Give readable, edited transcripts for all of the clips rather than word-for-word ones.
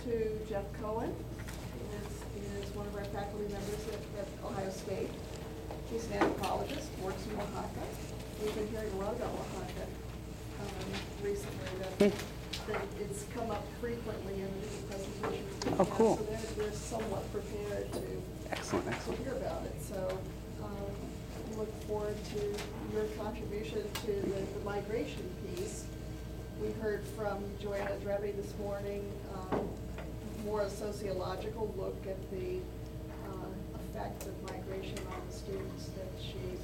to Jeff Cohen, who is one of our faculty members at Ohio State. He's an anthropologist, works in Oaxaca. We've been hearing a lot about Oaxaca recently. That it's come up frequently in the presentations. Oh, cool. So they're somewhat prepared to Excellent. hear about it. So look forward to your contribution to the migration piece. We heard from Joanna Drevy this morning, more a sociological look at the effect of migration on the students that she's,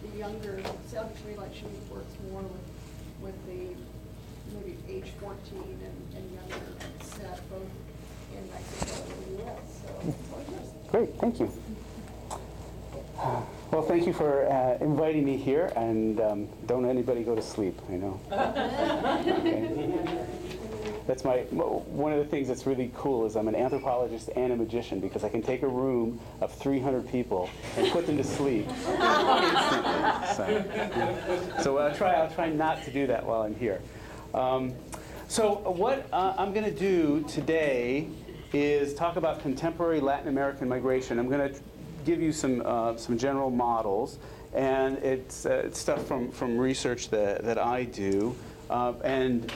the younger, it sounds to me like she works more with the maybe age 14 and younger set, both in Mexico and the U.S. So, Great, thank you. Well, thank you for inviting me here, and don't anybody go to sleep, I know. Okay. That's one of the things that's really cool is I'm an anthropologist and a magician, because I can take a room of 300 people and put them to sleep instantly. So I'll try not to do that while I'm here. So what I'm going to do today is talk about contemporary Latin American migration. I'm going to give you some general models, and it's stuff from research that I do, and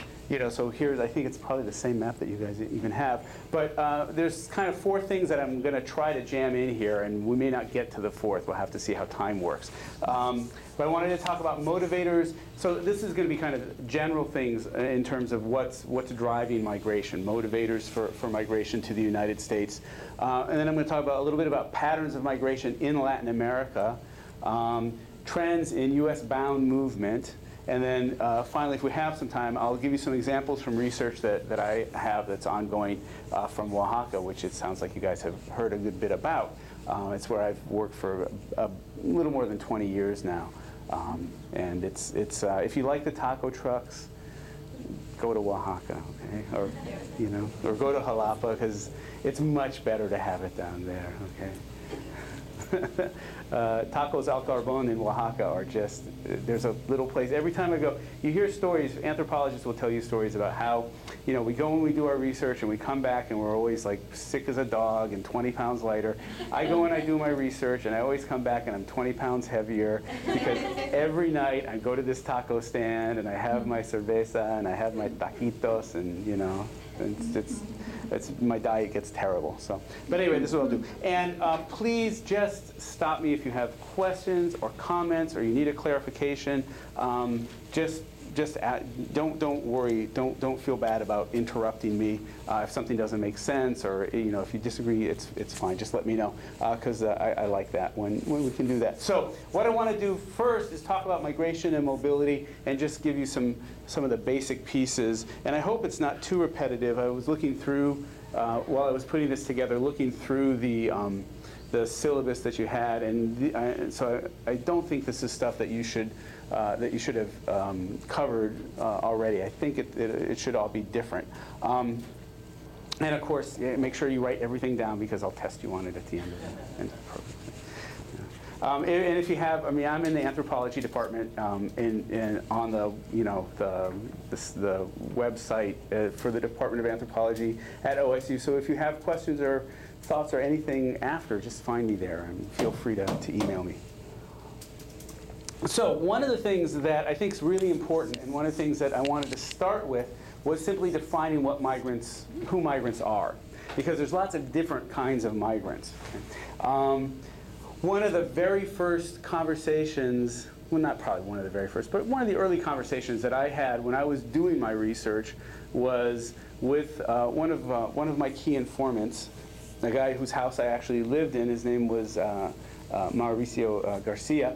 so here's, I think it's probably the same map that you guys even have, but there's kind of 4 things that I'm going to try to jam in here, and we may not get to the 4th. We'll have to see how time works. But I wanted to talk about motivators. So this is going to be kind of general things in terms of what's driving migration, motivators for migration to the United States. And then I'm going to talk about a little bit about patterns of migration in Latin America, trends in US-bound movement, and then finally, if we have some time, I'll give you some examples from research that I have that's ongoing from Oaxaca, which it sounds like you guys have heard a good bit about. It's where I've worked for a little more than 20 years now. And it's if you like the taco trucks, go to Oaxaca, okay? Or go to Jalapa, because it's much better to have it down there, okay? Tacos al carbon in Oaxaca are just, there's a little place. Every time I go, you hear stories, anthropologists will tell you stories about how, we go and we do our research and we come back and we're always like sick as a dog and 20 pounds lighter. I go and I do my research and I always come back and I'm 20 pounds heavier, because every night I go to this taco stand and I have my cerveza and I have my taquitos, and my diet gets terrible. So, but anyway, this is what I'll do. And please just stop me if you have questions or comments or you need a clarification. Don't worry. Don't feel bad about interrupting me if something doesn't make sense, or if you disagree, it's fine. Just let me know, because I like that when we can do that. So what I want to do first is talk about migration and mobility, and just give you some of the basic pieces. And I hope it's not too repetitive. I was looking through while I was putting this together, looking through the syllabus that you had, and so I don't think this is stuff that you should have covered already. I think it should all be different. And of course, make sure you write everything down, because I'll test you on it at the end of the program. And if you have, I'm in the anthropology department, on the the website for the Department of Anthropology at OSU. So if you have questions or thoughts or anything after, just find me there, and feel free to email me. So one of the things that I think is really important, and one of the things that I wanted to start with, was simply defining who migrants are, because there's lots of different kinds of migrants. One of the very first conversations, well, not probably one of the very first, but one of the early conversations that I had when I was doing my research was with one of my key informants, a guy whose house I actually lived in. His name was Mauricio Garcia,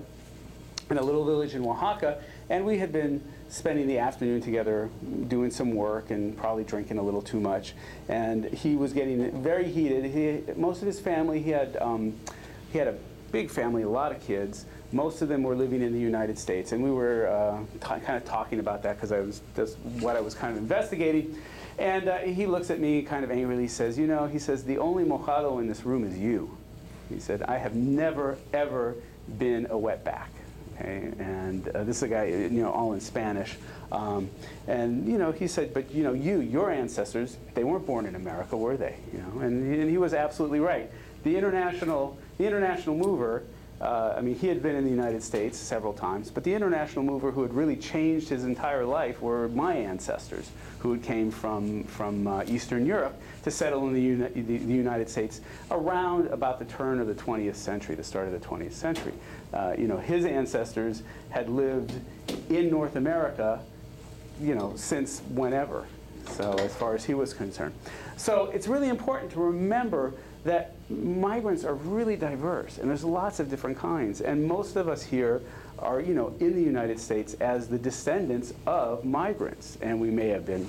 in a little village in Oaxaca, and we had been spending the afternoon together doing some work and probably drinking a little too much. And he was getting very heated. Most of his family, he had a big family, a lot of kids. Most of them were living in the United States, and we were kind of talking about that, because that's what I was kind of investigating. And he looks at me kind of angrily, says, he says, the only mojado in this room is you. He said, I have never, ever been a wetback. Okay, and this is a guy, all in Spanish. And he said, but your ancestors, they weren't born in America, were they? And he was absolutely right. The international mover, he had been in the United States several times, but the international mover who had really changed his entire life were my ancestors, who came from Eastern Europe to settle in the United States around about the turn of the 20th century, the start of the 20th century. His ancestors had lived in North America, since whenever, so as far as he was concerned. So it's really important to remember that migrants are really diverse, and there's lots of different kinds. And most of us here are, in the United States as the descendants of migrants. And we may have been,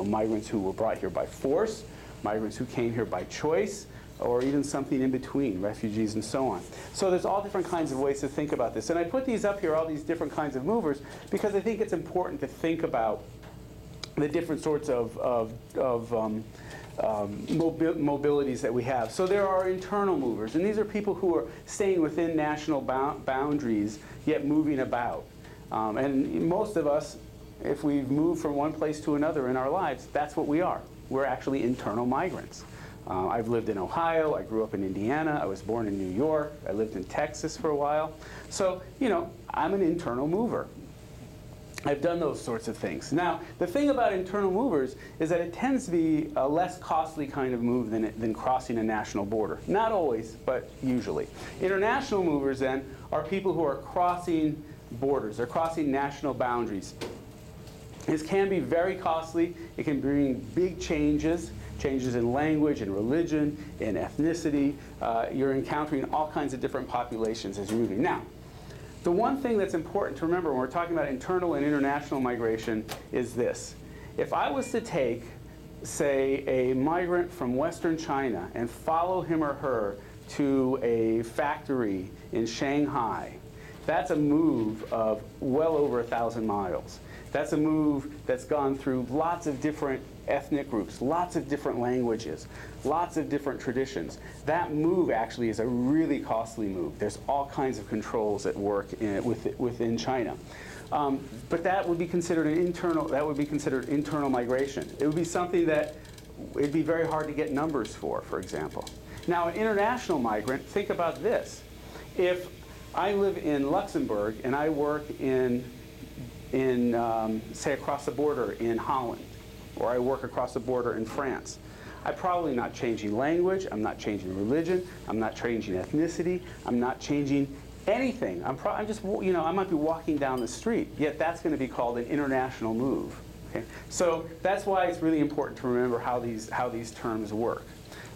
migrants who were brought here by force, migrants who came here by choice, or even something in between, refugees and so on. So there's all different kinds of ways to think about this. And I put these up here, all these different kinds of movers, because I think it's important to think about the different sorts of mobilities that we have. So there are internal movers, and these are people who are staying within national boundaries, yet moving about. And most of us, if we've moved from one place to another in our lives, that's what we are. We're actually internal migrants. I've lived in Ohio, I grew up in Indiana, I was born in New York, I lived in Texas for a while. So, I'm an internal mover. I've done those sorts of things. Now, the thing about internal movers is that it tends to be a less costly kind of move than crossing a national border. Not always, but usually. International movers, then, are people who are crossing borders. They're crossing national boundaries. This can be very costly. It can bring big changes in language, in religion, in ethnicity. You're encountering all kinds of different populations as you're moving. Now, the one thing that's important to remember when we're talking about internal and international migration is this. If I was to take, say, a migrant from Western China and follow him or her to a factory in Shanghai, that's a move of well over 1,000 miles. That's a move that's gone through lots of different ethnic groups, lots of different languages, lots of different traditions. That move actually is a really costly move. There's all kinds of controls at work within China. But that would be considered internal migration. It would be something that it'd be very hard to get numbers for example. Now, an international migrant, think about this. If I live in Luxembourg and I work in say, across the border in Holland, or I work across the border in France, I'm probably not changing language, I'm not changing religion, I'm not changing ethnicity, I'm not changing anything. I'm just, I might be walking down the street, yet that's going to be called an international move. Okay? So that's why it's really important to remember how these terms work.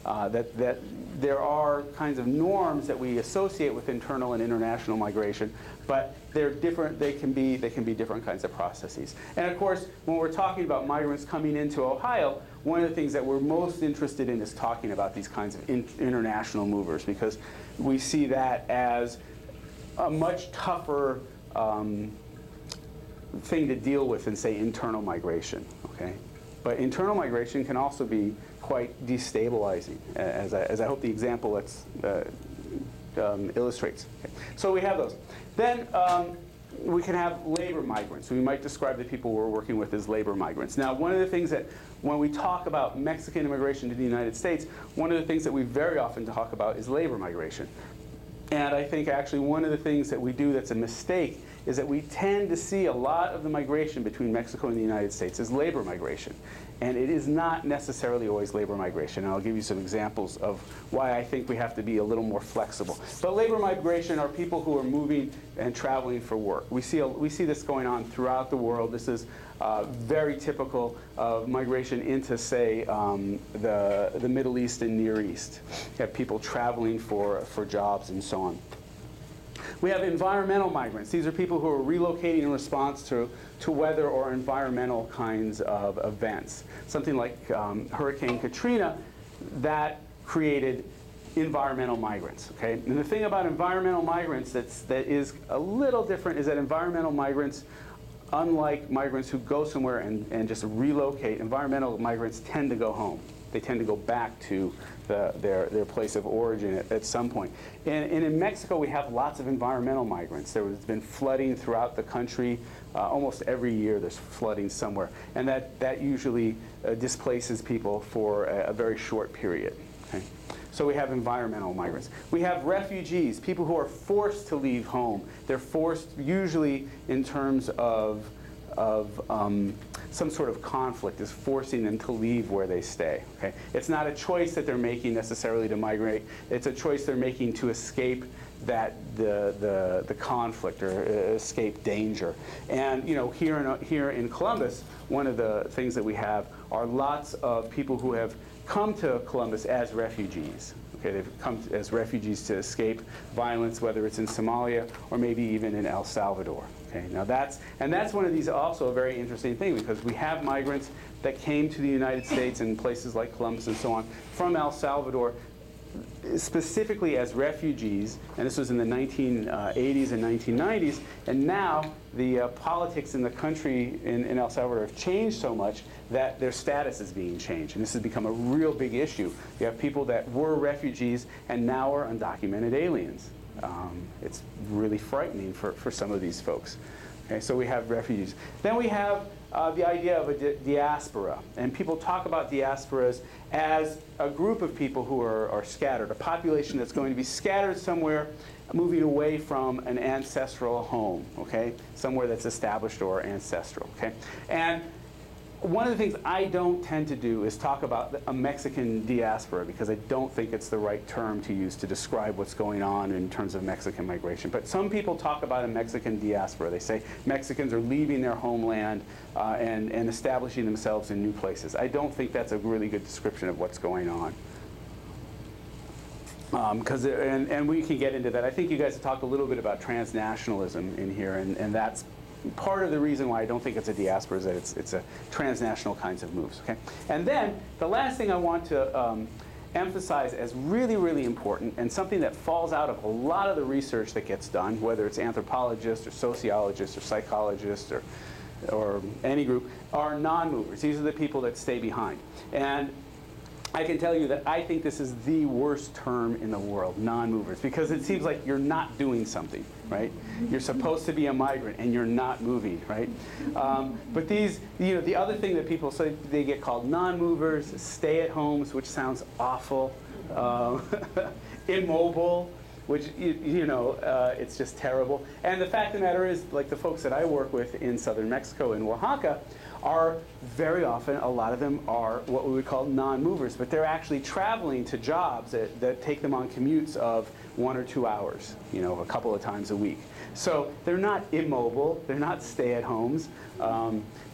That there are kinds of norms that we associate with internal and international migration, but they're different. They can be different kinds of processes. And of course, when we're talking about migrants coming into Ohio, one of the things that we're most interested in is talking about these kinds of international movers, because we see that as a much tougher thing to deal with than, say, internal migration. Okay, but internal migration can also be quite destabilizing, as I hope the example illustrates. Okay. So we have those. Then we can have labor migrants. We might describe the people we're working with as labor migrants. Now, one of the things that, when we talk about Mexican immigration to the United States, one of the things that we very often talk about is labor migration. And I think actually one of the things that we do that's a mistake is that we tend to see a lot of the migration between Mexico and the United States as labor migration. And it is not necessarily always labor migration. And I'll give you some examples of why I think we have to be a little more flexible. But labor migration are people who are moving and traveling for work. We see this going on throughout the world. This is very typical of migration into, say, the Middle East and Near East. You have people traveling for jobs and so on. We have environmental migrants. These are people who are relocating in response to weather or environmental kinds of events. Something like Hurricane Katrina, that created environmental migrants. Okay? And the thing about environmental migrants that is a little different is that environmental migrants, unlike migrants who go somewhere and just relocate, environmental migrants tend to go home. they tend to go back to their place of origin at some point. And in Mexico, we have lots of environmental migrants. There has been flooding throughout the country. Almost every year there's flooding somewhere. And that usually displaces people for a very short period. Okay? So we have environmental migrants. We have refugees, people who are forced to leave home. They're forced usually in terms of some sort of conflict is forcing them to leave where they stay. Okay? It's not a choice that they're making necessarily to migrate. It's a choice they're making to escape the conflict or escape danger. And here in Columbus, one of the things that we have are lots of people who have come to Columbus as refugees. Okay, they've come as refugees to escape violence, whether it's in Somalia or maybe even in El Salvador. Okay, now that's one of these also a very interesting thing, because we have migrants that came to the United States in places like Columbus and so on from El Salvador specifically as refugees, and this was in the 1980s and 1990s, and now the politics in the country in El Salvador have changed so much that their status is being changed, and this has become a real big issue. You have people that were refugees and now are undocumented aliens. It's really frightening for some of these folks. Okay, so we have refugees. Then we have the idea of a diaspora, and people talk about diasporas as a group of people who are scattered, a population that's going to be scattered somewhere, moving away from an ancestral home, okay, somewhere that's established or ancestral, okay. And one of the things I don't tend to do is talk about a Mexican diaspora, because I don't think it's the right term to use to describe what's going on in terms of Mexican migration. But some people talk about a Mexican diaspora. They say Mexicans are leaving their homeland and establishing themselves in new places. I don't think that's a really good description of what's going on. And we can get into that. I think you guys have talked a little bit about transnationalism in here, and that's part of the reason why I don't think it's a diaspora is that it's a transnational kinds of moves. Okay, and then the last thing I want to emphasize as really, really important, and something that falls out of a lot of the research that gets done, whether it's anthropologists or sociologists or psychologists or any group, are non-movers. These are the people that stay behind. And I can tell you that I think this is the worst term in the world, non-movers, because it seems like you're not doing something, right? You're supposed to be a migrant and you're not moving, right? But these, the other thing that people say, they get called non-movers, stay-at-homes, which sounds awful, immobile, which, it's just terrible. And the fact of the matter is, like the folks that I work with in southern Mexico, in Oaxaca, are very often, a lot of them are what we would call non-movers, but they're actually traveling to jobs that take them on commutes of 1 or 2 hours, a couple of times a week. So they're not immobile, they're not stay-at-homes,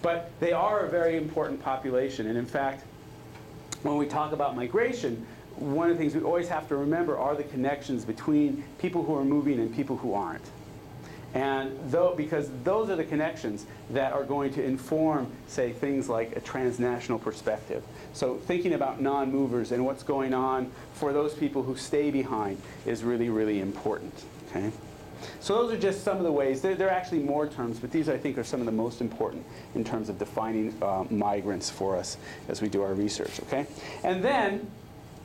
but they are a very important population. And in fact, when we talk about migration, one of the things we always have to remember are the connections between people who are moving and people who aren't. And because those are the connections that are going to inform, say, things like a transnational perspective. So thinking about non-movers and what's going on for those people who stay behind is really, really important. Okay? So those are just some of the ways. There are actually more terms, but these, I think, are some of the most important in terms of defining migrants for us as we do our research. Okay? And then,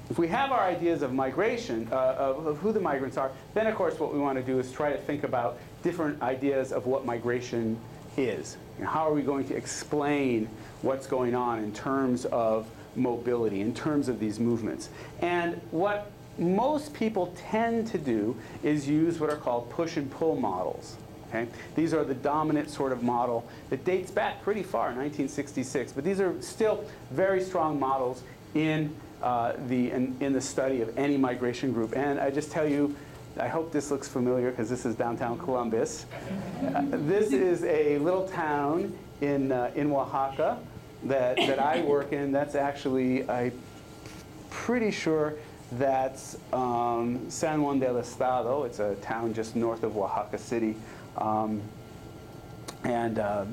if we have our ideas of migration, of who the migrants are, then of course what we want to do is try to think about different ideas of what migration is. How are we going to explain what's going on in terms of mobility, in terms of these movements? And what most people tend to do is use what are called push and pull models. Okay? These are the dominant sort of model that dates back pretty far, 1966, but these are still very strong models in the study of any migration group. And I just tell you, I hope this looks familiar because this is downtown Columbus. This is a little town in Oaxaca that I work in. That's actually, I'm pretty sure that's San Juan del Estado. It's a town just north of Oaxaca City. And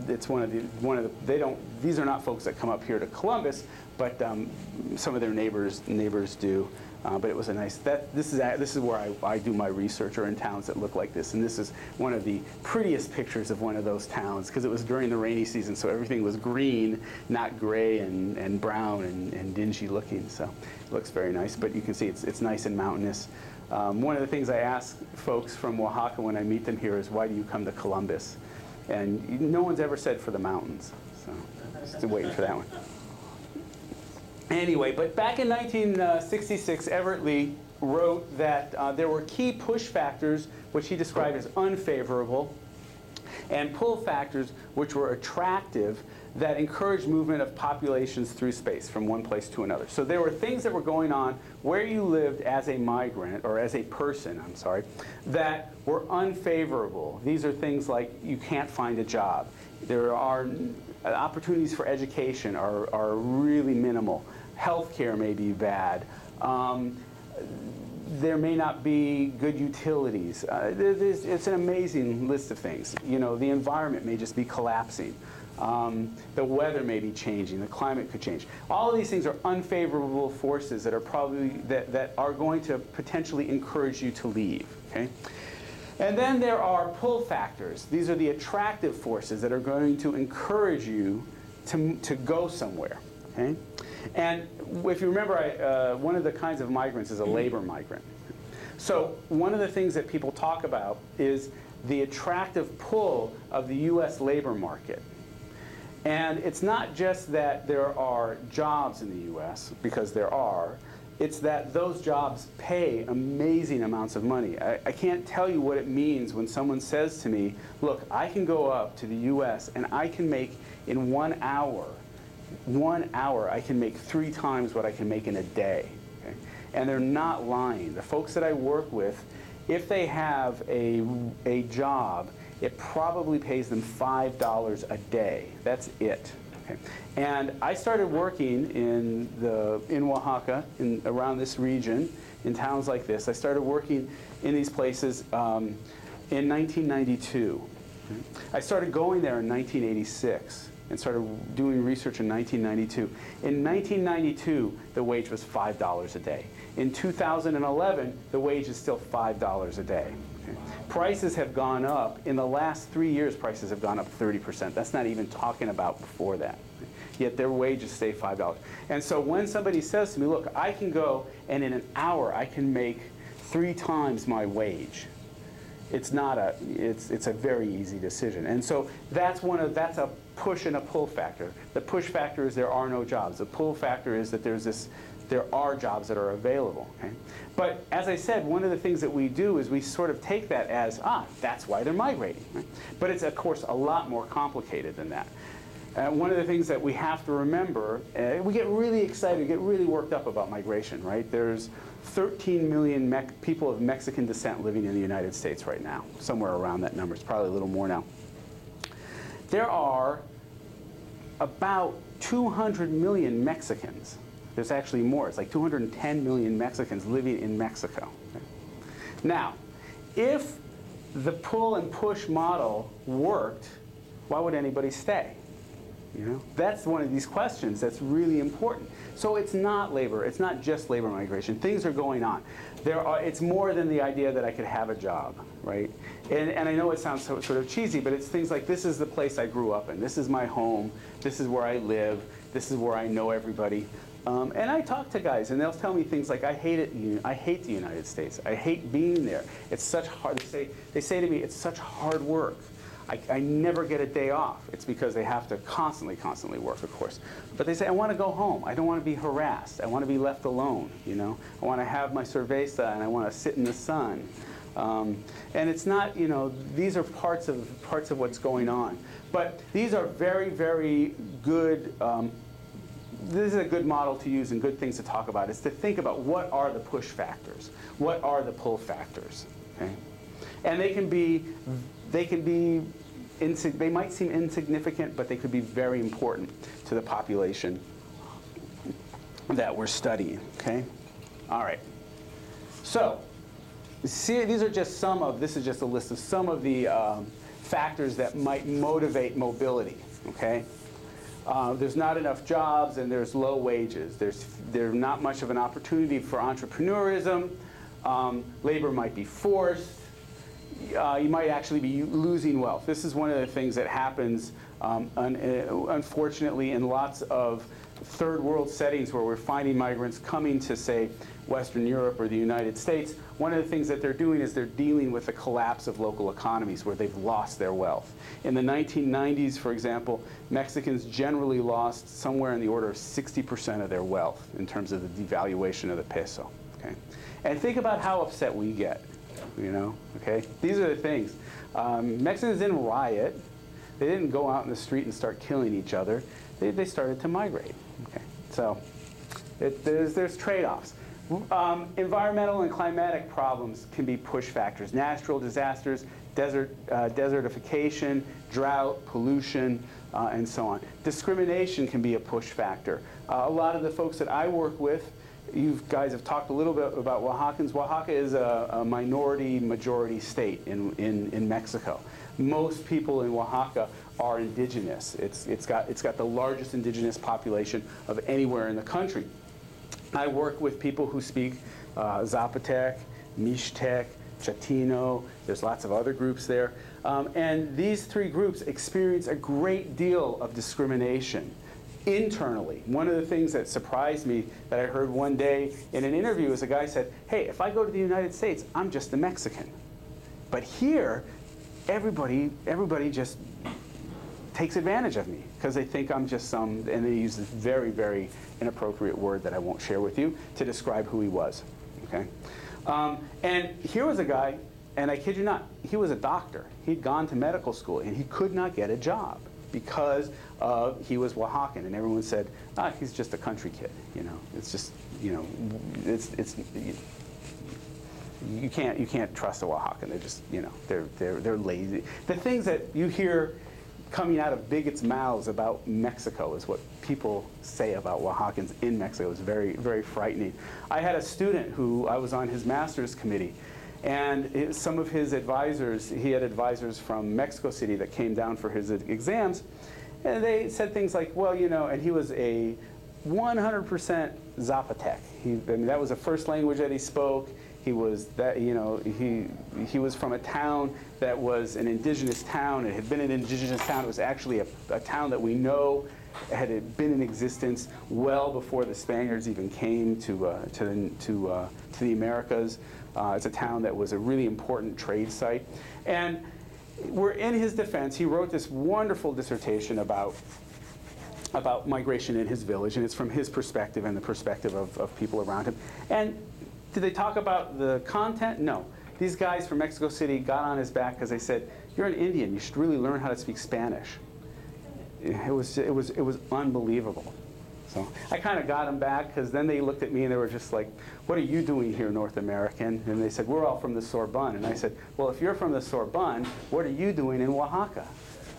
it's these are not folks that come up here to Columbus, but some of their neighbors do. But it was a nice, this is where I do my research, or in towns that look like this. And this is one of the prettiest pictures of one of those towns, because it was during the rainy season, so everything was green, not gray and brown and dingy looking. So it looks very nice, but you can see it's nice and mountainous. One of the things I ask folks from Oaxaca when I meet them here is, why do you come to Columbus? And no one's ever said for the mountains, so still waiting for that one. Anyway, but back in 1966, Everett Lee wrote that there were key push factors, which he described as unfavorable, and pull factors, which were attractive, that encouraged movement of populations through space from one place to another. So there were things that were going on where you lived as a migrant, or as a person, I'm sorry, that were unfavorable. These are things like you can't find a job. There are opportunities for education are really minimal. Healthcare may be bad. There may not be good utilities. It's an amazing list of things. You know, the environment may just be collapsing. The weather may be changing. The climate could change. All of these things are unfavorable forces that are probably that are going to potentially encourage you to leave. Okay. And then there are pull factors. These are the attractive forces that are going to encourage you to go somewhere. Okay? And if you remember, one of the kinds of migrants is a labor migrant. So one of the things that people talk about is the attractive pull of the U.S. labor market. And it's not just that there are jobs in the U.S., because there are. It's that those jobs pay amazing amounts of money. I can't tell you what it means when someone says to me, look, I can go up to the US and I can make in 1 hour, I can make 3 times what I can make in a day. Okay? And they're not lying. The folks that I work with, if they have a job, it probably pays them $5 a day. That's it. Okay. And I started working in Oaxaca, around this region, in towns like this. I started working in these places in 1992. Okay. I started going there in 1986 and started doing research in 1992. In 1992, the wage was $5 a day. In 2011, the wage is still $5 a day. Okay. Prices have gone up. In the last 3 years, prices have gone up 30%. That's not even talking about before that. Yet their wages stay $5. And so when somebody says to me, look, I can go and in an hour I can make 3 times my wage, it's a very easy decision. And so that's a push and a pull factor. The push factor is there are no jobs. The pull factor is that there are jobs that are available. Okay? But as I said, one of the things that we do is we sort of take that as, that's why they're migrating. Right? But it's, of course, a lot more complicated than that. One of the things that we have to remember, we get really excited, we get really worked up about migration, right? There's 13 million people of Mexican descent living in the United States right now, somewhere around that number. It's probably a little more now. There are about 200 million Mexicans. There's actually more. It's like 210 million Mexicans living in Mexico. Okay? Now, if the pull and push model worked, why would anybody stay? You know, that's one of these questions that's really important. So it's not labor. It's not just labor migration. Things are going on. It's more than the idea that I could have a job, right? And I know it sounds sort of cheesy, but it's things like, this is the place I grew up in. This is my home. This is where I live. This is where I know everybody. And I talk to guys, and they'll tell me things like, I hate the United States. I hate being there. It's such hard. They say to me, it's such hard work. I never get a day off. It's because they have to constantly work, of course. But they say, I want to go home. I don't want to be harassed. I want to be left alone, you know. I want to have my cerveza, and I want to sit in the sun. And it's not, you know, these are parts of what's going on. But these are very, very good, this is a good model to use and good things to talk about, is to think about what are the push factors? What are the pull factors? Okay? And they might seem insignificant, but they could be very important to the population that we're studying, okay? All right. So, see, this is just a list of some of the factors that might motivate mobility, okay? there's not enough jobs and there's low wages. There's not much of an opportunity for entrepreneurism. Labor might be forced. You might actually be losing wealth. This is one of the things that happens, unfortunately, in lots of third world settings where we're finding migrants coming to, say, Western Europe or the United States. One of the things that they're doing is they're dealing with the collapse of local economies where they've lost their wealth. In the 1990s, for example, Mexicans generally lost somewhere in the order of 60% of their wealth in terms of the devaluation of the peso. Okay? And think about how upset we get, you know, okay? These are the things. Mexicans didn't riot. They didn't go out in the street and start killing each other. They started to migrate, okay? So there's trade-offs. Environmental and climatic problems can be push factors. Natural disasters, desertification, drought, pollution, and so on. Discrimination can be a push factor. A lot of the folks that I work with, you guys have talked a little bit about Oaxacans. Oaxaca is a minority-majority state in Mexico. Most people in Oaxaca are indigenous. It's got the largest indigenous population of anywhere in the country. I work with people who speak Zapotec, Mixtec, Chatino. There's lots of other groups there. And these three groups experience a great deal of discrimination internally. One of the things that surprised me that I heard one day in an interview is a guy said, hey, if I go to the United States, I'm just a Mexican. But here, everybody just takes advantage of me because they think I'm just some, and they use this very, very inappropriate word that I won't share with you to describe who he was, okay? And here was a guy, and I kid you not, he was a doctor. He'd gone to medical school, and he could not get a job because he was Oaxacan, and everyone said, he's just a country kid, you know? It's just, you know, you can't trust a Oaxacan. They're just, you know, they're lazy. The things that you hear coming out of bigots' mouths about Mexico is what people say about Oaxacans in Mexico. It's very, very frightening. I had a student who I was on his master's committee, and some of his advisors, he had advisors from Mexico City that came down for his exams, and they said things like, well, you know, and he was a 100% Zapotec. I mean, that was the first language that he spoke. He was that, you know, he was from a town that was an indigenous town. It had been an indigenous town. It was actually a town that we know had been in existence well before the Spaniards even came to the Americas. It's a town that was a really important trade site. And we're in his defense. He wrote this wonderful dissertation about migration in his village, and it's from his perspective and the perspective of people around him. And did they talk about the content? No. These guys from Mexico City got on his back because they said, you're an Indian, you should really learn how to speak Spanish. It was unbelievable. So I kind of got them back because then they looked at me and they were just like, what are you doing here, North American? And they said, we're all from the Sorbonne. And I said, well, if you're from the Sorbonne, what are you doing in Oaxaca?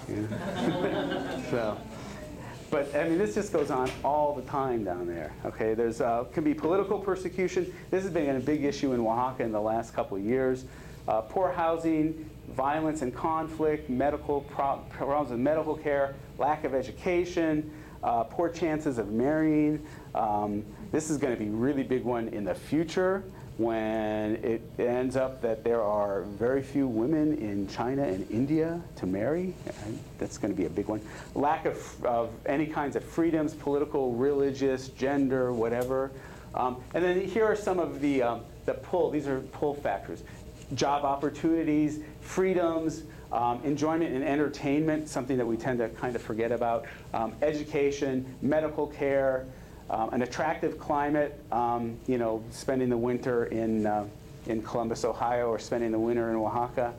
You know? So. But I mean, this just goes on all the time down there. Okay, there's can be political persecution. This has been a big issue in Oaxaca in the last couple of years. Poor housing, violence and conflict, medical problems with medical care, lack of education, poor chances of marrying. This is going to be a really big one in the future when it ends up that there are very few women in China and India to marry. That's going to be a big one. Lack of any kinds of freedoms, political, religious, gender, whatever. And then here are some of the pull. These are pull factors. Job opportunities, freedoms, enjoyment and entertainment, something that we tend to kind of forget about. Education, medical care, an attractive climate, you know, spending the winter in Columbus, Ohio, or spending the winter in Oaxaca.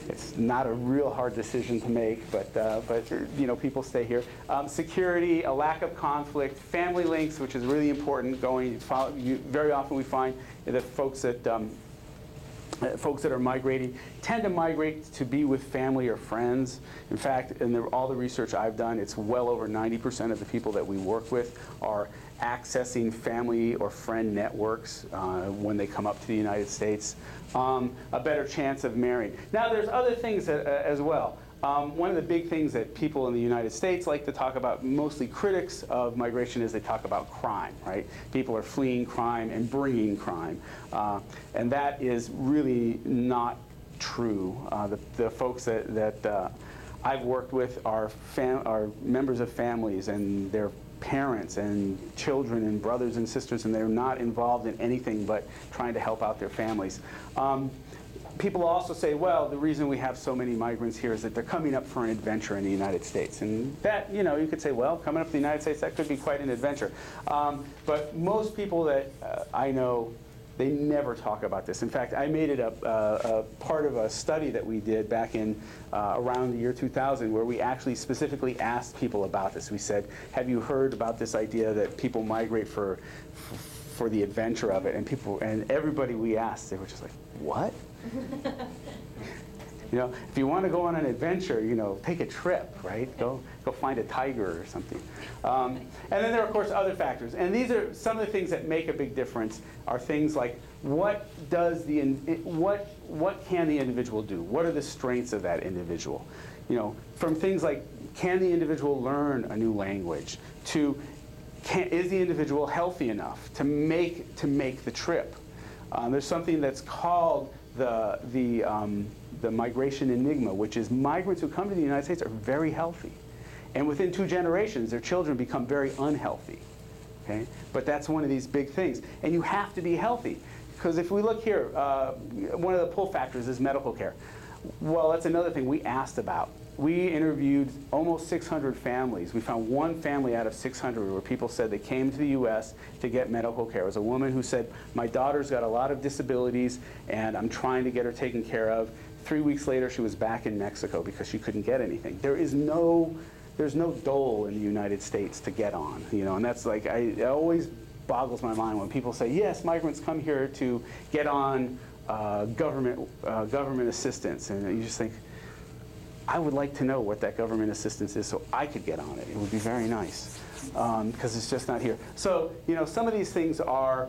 It's not a real hard decision to make, but you know, people stay here. Security, a lack of conflict, family links, which is really important. Very often we find that folks that are migrating tend to migrate to be with family or friends. In fact, in all the research I've done, it's well over 90% of the people that we work with are accessing family or friend networks when they come up to the United States. A better chance of marrying. Now, there's other things as well. one of the big things that people in the United States like to talk about, mostly critics of migration, is they talk about crime, right? People are fleeing crime and bringing crime. And that is really not true. The folks that I've worked with are members of families and their parents and children and brothers and sisters, and they're not involved in anything but trying to help out their families. People also say, well, the reason we have so many migrants here is that they're coming up for an adventure in the United States. And that, you know, you could say, well, coming up to the United States, that could be quite an adventure. But most people that I know, they never talk about this. In fact, I made it a part of a study that we did back in around the year 2000, where we actually specifically asked people about this. We said, have you heard about this idea that people migrate for the adventure of it? And everybody we asked, they were just like, what? You know, if you want to go on an adventure, you know, take a trip, right? Go find a tiger or something. And then there are, of course, other factors. And these are some of the things that make a big difference. Are things like what can the individual do? What are the strengths of that individual? You know, from things like, can the individual learn a new language, to is the individual healthy enough to make the trip? There's something that's called the migration enigma, which is migrants who come to the United States are very healthy. And within 2 generations, their children become very unhealthy. Okay? But that's one of these big things. And you have to be healthy. Because if we look here, one of the pull factors is medical care. Well, that's another thing we asked about. We interviewed almost 600 families. We found one family out of 600 where people said they came to the US to get medical care. It was a woman who said, my daughter's got a lot of disabilities and I'm trying to get her taken care of. 3 weeks later, she was back in Mexico because she couldn't get anything. There's no dole in the United States to get on, you know, and that's like, it always boggles my mind when people say, yes, migrants come here to get on government assistance, and you just think, I would like to know what that government assistance is so I could get on it. It would be very nice, because it's just not here. So, you know, some of these things are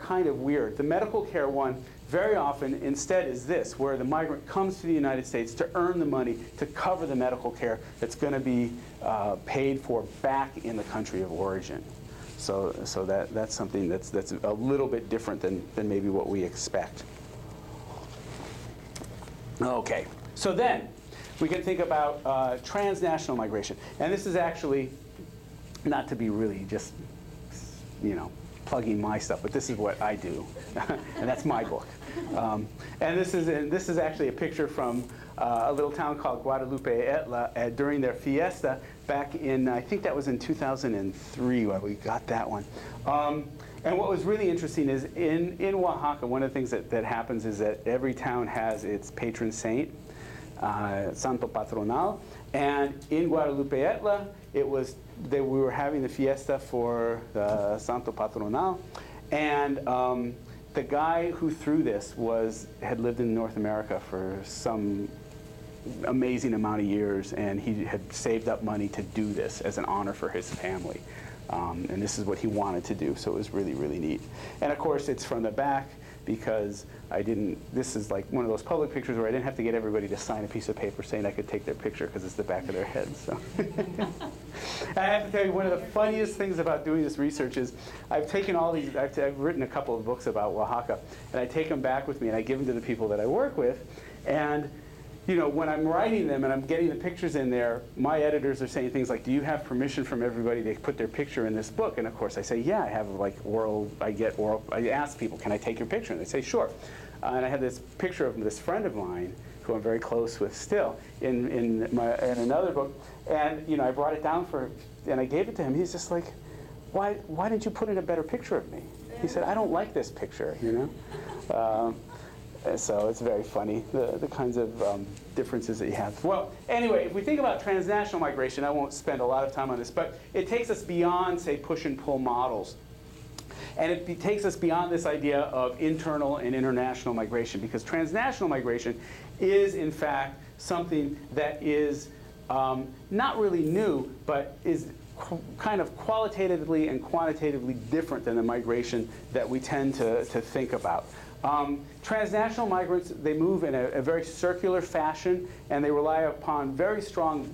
kind of weird. The medical care one, very often, instead, is this, where the migrant comes to the United States to earn the money to cover the medical care that's going to be paid for back in the country of origin. So that's something that's a little bit different than maybe what we expect. Okay, so then we can think about transnational migration. And this is actually, not to be really just, you know, plugging my stuff, but this is what I do, and that's my book. And this is actually a picture from a little town called Guadalupe Etla during their fiesta back in, I think that was in 2003 when we got that one. And what was really interesting is in Oaxaca, one of the things that happens is that every town has its patron saint, Santo Patronal, and in Guadalupe Etla, we were having the fiesta for the Santo Patronal, and the guy who threw this had lived in North America for some amazing amount of years, and he had saved up money to do this as an honor for his family. And this is what he wanted to do, so it was really, really neat. And of course, it's from the back, because this is like one of those public pictures where I didn't have to get everybody to sign a piece of paper saying I could take their picture because it's the back of their head. So. I have to tell you, one of the funniest things about doing this research is I've taken all these, I've written a couple of books about Oaxaca, and I take them back with me and I give them to the people that I work with. And you know, when I'm writing them and I'm getting the pictures in there, my editors are saying things like, do you have permission from everybody to put their picture in this book? And of course I say, yeah, I have like I ask people, can I take your picture? And they say, sure. And I had this picture of this friend of mine who I'm very close with still in another book. And you know, I brought it down and I gave it to him. He's just like, why didn't you put in a better picture of me? He said, I don't like this picture, you know? So it's very funny, the kinds of differences that you have. Well, anyway, if we think about transnational migration, I won't spend a lot of time on this, but it takes us beyond, say, push and pull models. And it takes us beyond this idea of internal and international migration, because transnational migration is, in fact, something that is not really new, but is kind of qualitatively and quantitatively different than the migration that we tend to think about. Transnational migrants, they move in a very circular fashion, and they rely upon very strong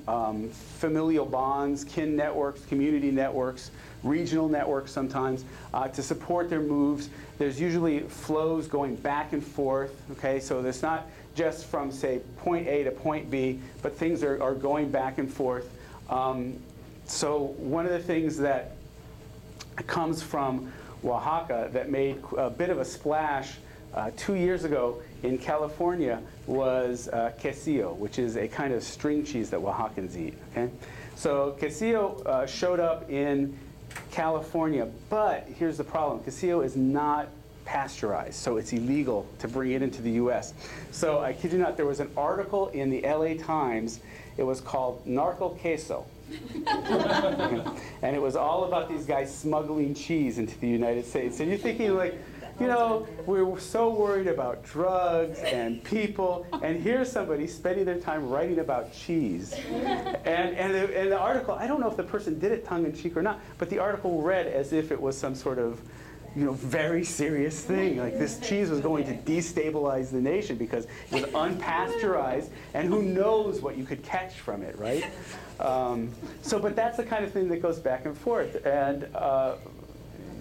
familial bonds, kin networks, community networks, regional networks sometimes, to support their moves. There's usually flows going back and forth, okay? So it's not just from, say, point A to point B, but things are going back and forth. So one of the things that comes from Oaxaca that made a bit of a splash 2 years ago in California was quesillo, which is a kind of string cheese that Oaxacans eat. Okay? So quesillo showed up in California, but here's the problem. Quesillo is not pasteurized, so it's illegal to bring it into the US. So I kid you not, there was an article in the LA Times. It was called Narco Queso. And it was all about these guys smuggling cheese into the United States. And you're thinking, like, you know, we're so worried about drugs and people, and here's somebody spending their time writing about cheese. And the article, I don't know if the person did it tongue-in-cheek or not, but the article read as if it was some sort of, you know, very serious thing. Like this cheese was going to destabilize the nation because it was unpasteurized, and who knows what you could catch from it, right? But that's the kind of thing that goes back and forth. And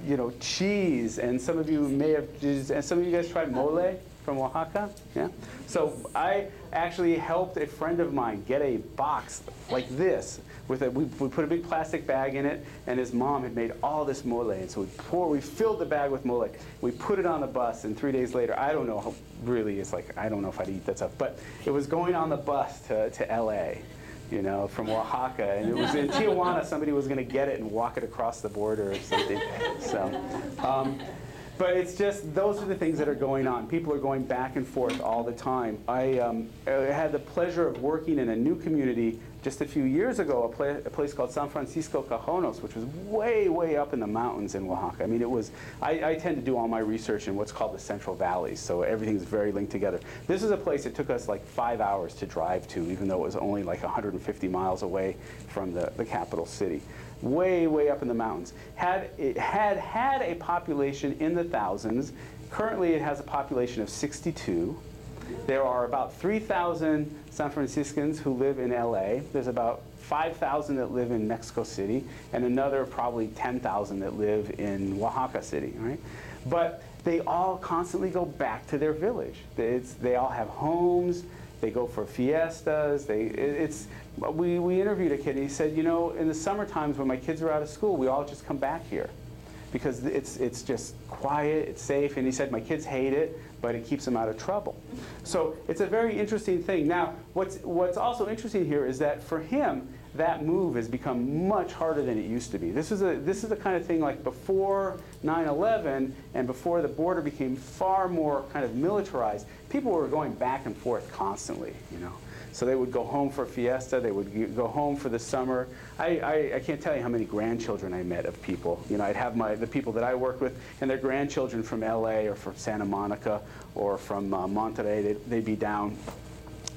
you know, cheese, and some of you may have, and some of you guys tried mole from Oaxaca, yeah? So I actually helped a friend of mine get a box like this, with we put a big plastic bag in it, and his mom had made all this mole, and so we filled the bag with mole, we put it on the bus, and 3 days later, I don't know how, really, it's like, I don't know if I'd eat that stuff, but it was going on the bus to LA. You know, from Oaxaca, and it was in Tijuana. Somebody was going to get it and walk it across the border or something. So, but it's just, those are the things that are going on. People are going back and forth all the time. I had the pleasure of working in a new community just a few years ago, a place called San Francisco Cajonos, which was way, way up in the mountains in Oaxaca. I mean, it was, I tend to do all my research in what's called the Central Valleys, so everything's very linked together. This is a place that took us like 5 hours to drive to, even though it was only like 150 miles away from the capital city. Way, way up in the mountains. It had a population in the thousands. Currently, it has a population of 62. There are about 3,000 San Franciscans who live in LA. There's about 5,000 that live in Mexico City, and another probably 10,000 that live in Oaxaca City, right? But they all constantly go back to their village. They all have homes. They go for fiestas. We interviewed a kid, and he said, you know, in the summer times when my kids are out of school, we all just come back here because it's just quiet, it's safe, and he said my kids hate it, but it keeps them out of trouble. So it's a very interesting thing. Now, what's also interesting here is that for him, that move has become much harder than it used to be. This is the kind of thing like before 9/11 and before the border became far more kind of militarized, people were going back and forth constantly, you know. So they would go home for fiesta, they would go home for the summer. I can't tell you how many grandchildren I met of people. You know, I'd have the people that I worked with and their grandchildren from LA or from Santa Monica or from Monterey, they'd be down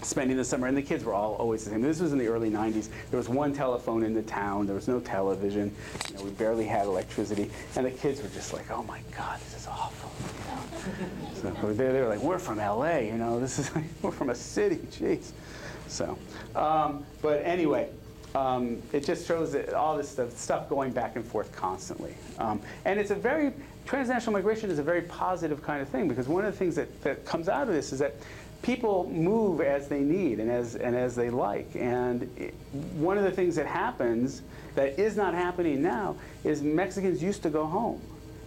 spending the summer, and the kids were all always the same. This was in the early 90s. There was one telephone in the town. There was no television. You know, we barely had electricity, and the kids were just like, "Oh my God, this is awful." You know? So they were like, "We're from LA, you know. This is like, we're from a city, jeez." So, but anyway, it just shows that all this stuff going back and forth constantly, and it's a very transnational migration is a very positive kind of thing, because one of the things that comes out of this is that people move as they need and as they like. And one of the things that happens that is not happening now is Mexicans used to go home.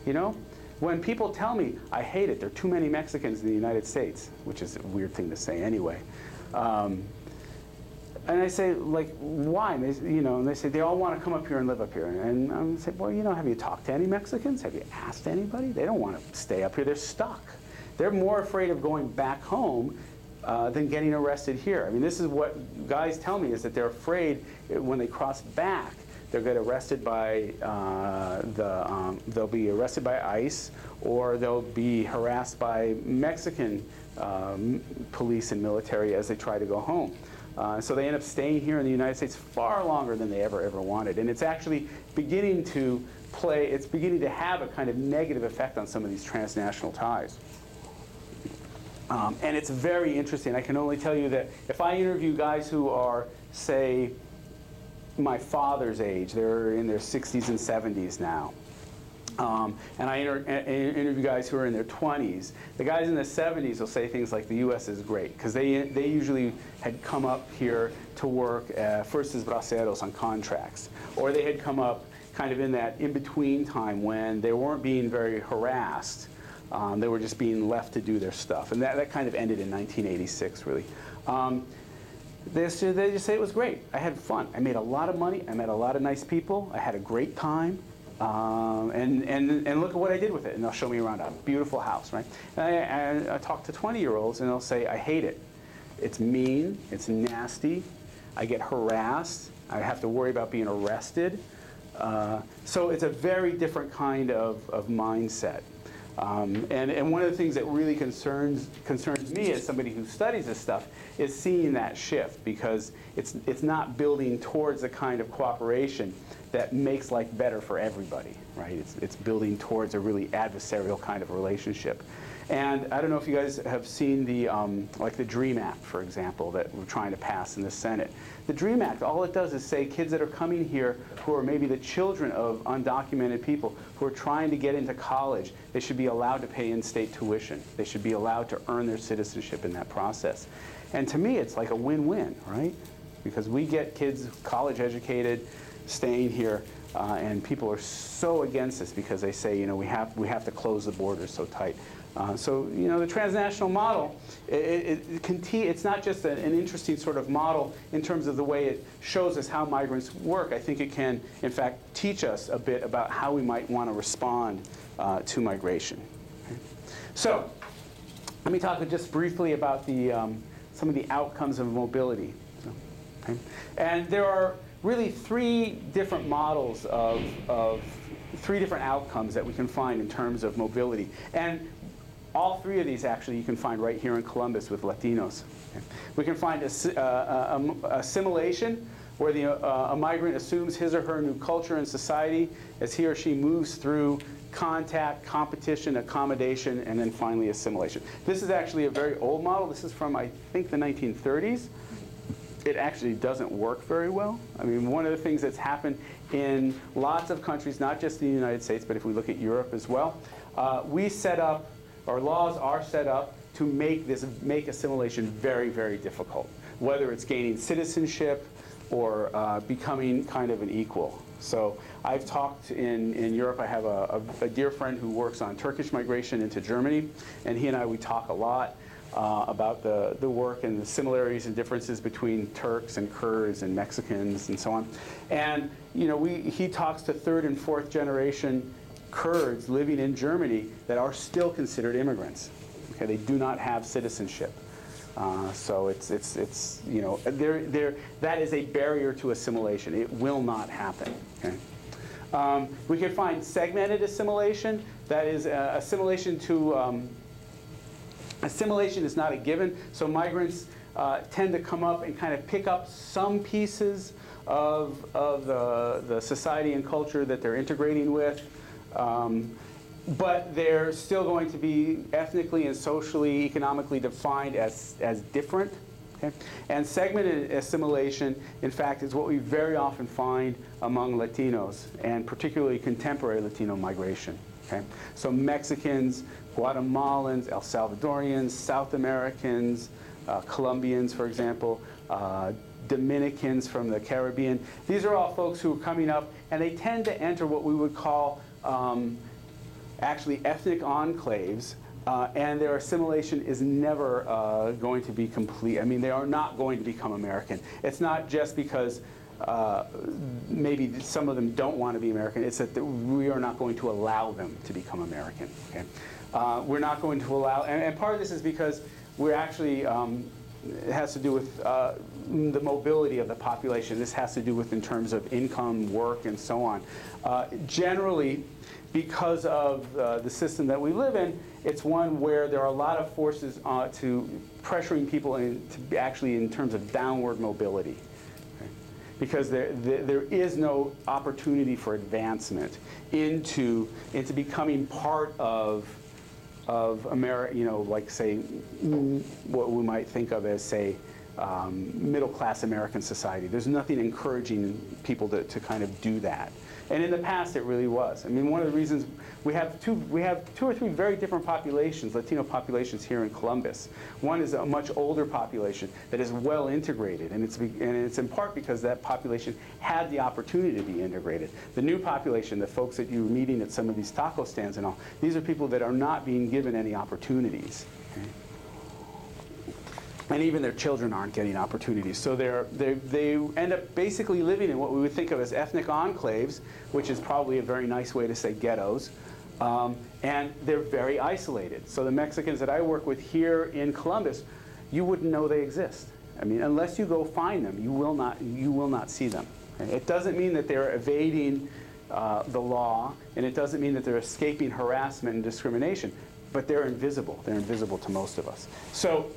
You know, when people tell me, I hate it, there are too many Mexicans in the United States, which is a weird thing to say anyway. And I say, like, why? And they say they all want to come up here and live up here. And I say, well, you know, have you talked to any Mexicans? Have you asked anybody? They don't want to stay up here. They're stuck. They're more afraid of going back home than getting arrested here. I mean, this is what guys tell me, is that they're afraid when they cross back, they'll get arrested by they'll be arrested by ICE, or they'll be harassed by Mexican police and military as they try to go home. So they end up staying here in the United States far longer than they ever wanted. And it's actually beginning to it's beginning to have a kind of negative effect on some of these transnational ties. And it's very interesting. I can only tell you that if I interview guys who are, say, my father's age, they're in their 60s and 70s now, and I interview guys who are in their 20s, the guys in the 70s will say things like the U.S. is great, because they usually had come up here to work first as braceros on contracts, or they had come up kind of in that in-between time when they weren't being very harassed. They were just being left to do their stuff. And that kind of ended in 1986, really. They just say it was great. I had fun. I made a lot of money. I met a lot of nice people. I had a great time. And look at what I did with it. And they'll show me around a beautiful house, right? And I talk to 20-year-olds, and they'll say, I hate it. It's mean. It's nasty. I get harassed. I have to worry about being arrested. So it's a very different kind of mindset. And one of the things that really concerns me as somebody who studies this stuff is seeing that shift, because it's not building towards a kind of cooperation that makes life better for everybody, right? It's building towards a really adversarial kind of relationship. And I don't know if you guys have seen the like the DREAM Act, for example, that we're trying to pass in the Senate. The DREAM Act, all it does is say kids that are coming here who are maybe the children of undocumented people who are trying to get into college, they should be allowed to pay in-state tuition. They should be allowed to earn their citizenship in that process. And to me, it's like a win-win, right? Because we get kids college educated, staying here, and people are so against this because they say, you know, we have to close the borders so tight. So, you know, the transnational model, it's not just an interesting sort of model in terms of the way it shows us how migrants work. I think it can, in fact, teach us a bit about how we might want to respond to migration. Okay. So, let me talk just briefly about some of the outcomes of mobility. Okay. And there are really three different models of three different outcomes that we can find in terms of mobility. And all three of these, actually, you can find right here in Columbus with Latinos. Okay. We can find assimilation, where a migrant assumes his or her new culture and society as he or she moves through contact, competition, accommodation, and then finally assimilation. This is actually a very old model. This is from, I think, the 1930s. It actually doesn't work very well. I mean, one of the things that's happened in lots of countries, not just the United States, but if we look at Europe as well, we set up, our laws are set up to make assimilation very, very difficult, whether it's gaining citizenship or becoming kind of an equal. So I've talked in Europe. I have a dear friend who works on Turkish migration into Germany, and he and I, we talk a lot about the work and the similarities and differences between Turks and Kurds and Mexicans and so on. And you know, he talks to third and fourth generation Kurds living in Germany that are still considered immigrants. Okay, they do not have citizenship. So it's you know, that is a barrier to assimilation. It will not happen. Okay? We can find segmented assimilation. That is assimilation to assimilation is not a given. So migrants tend to come up and kind of pick up some pieces of the society and culture that they're integrating with. But they're still going to be ethnically and socially, economically defined as different. Okay? And segmented assimilation, in fact, is what we very often find among Latinos, and particularly contemporary Latino migration. Okay? So Mexicans, Guatemalans, El Salvadorians, South Americans, Colombians, for example, Dominicans from the Caribbean. These are all folks who are coming up, and they tend to enter what we would call actually ethnic enclaves, and their assimilation is never going to be complete. I mean, they are not going to become American. It's not just because maybe some of them don't want to be American. It's that we are not going to allow them to become American. Okay? We're not going to allow, and part of this is because we're actually it has to do with the mobility of the population. This has to do with in terms of income, work, and so on. Generally, because of the system that we live in, it's one where there are a lot of forces to pressuring people to actually in terms of downward mobility. Okay? Because there is no opportunity for advancement into becoming part of America, like say, what we might think of as, say, middle-class American society. There's nothing encouraging people to kind of do that. And in the past, it really was. I mean, one of the reasons we have two or three very different populations, Latino populations here in Columbus. One is a much older population that is well integrated, and it's in part because that population had the opportunity to be integrated. The new population, the folks that you're meeting at some of these taco stands and all, these are people that are not being given any opportunities. Okay? And even their children aren't getting opportunities. So they end up basically living in what we would think of as ethnic enclaves, which is probably a very nice way to say ghettos. And they're very isolated. So the Mexicans that I work with here in Columbus, you wouldn't know they exist. I mean, unless you go find them, you will not see them. Okay? It doesn't mean that they're evading the law, and it doesn't mean that they're escaping harassment and discrimination, but they're invisible. They're invisible to most of us. So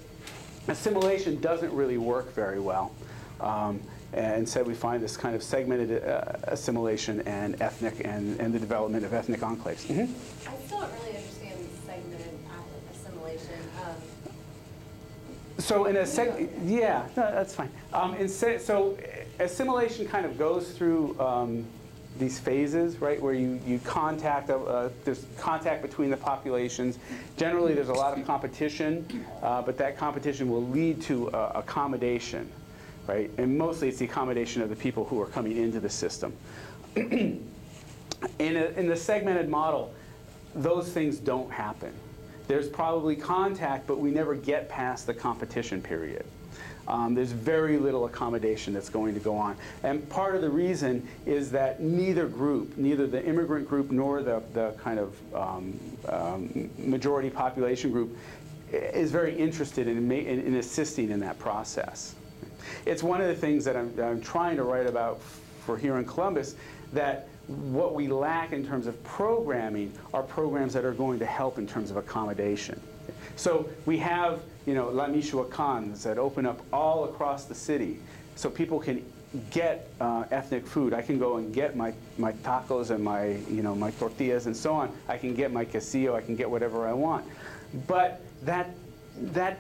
assimilation doesn't really work very well. And instead we find this kind of segmented assimilation and ethnic and the development of ethnic enclaves. Mm-hmm. I still don't really understand segmented assimilation. So in a yeah, no, that's fine. So assimilation kind of goes through these phases, right, where you contact, there's contact between the populations. Generally, there's a lot of competition, but that competition will lead to accommodation, right? And mostly it's the accommodation of the people who are coming into the system. In the segmented model, those things don't happen. There's probably contact, but we never get past the competition period. There's very little accommodation that's going to go on. And part of the reason is that neither group, neither the immigrant group nor the kind of majority population group is very interested in assisting in that process. It's one of the things that I'm trying to write about for here in Columbus, that what we lack in terms of programming are programs that are going to help in terms of accommodation. So we have, La Michoacans that open up all across the city, so people can get ethnic food. I can go and get my tacos and my tortillas and so on. I can get my quesillo. I can get whatever I want. But that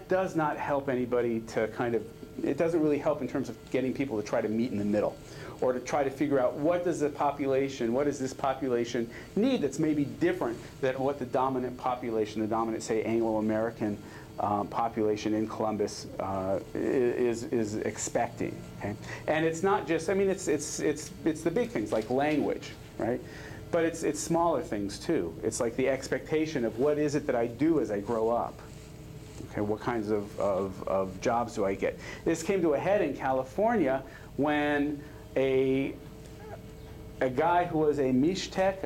does not help anybody to kind of. It doesn't really help in terms of getting people to try to meet in the middle, or to try to figure out what does this population need that's maybe different than what the dominant population, the dominant, say, Anglo-American population in Columbus is expecting. Okay? And it's not just, I mean, it's the big things like language, right? But it's smaller things too. It's like the expectation of what is it that I do as I grow up. Okay, what kinds of jobs do I get? This came to a head in California when a guy who was a Mixtec,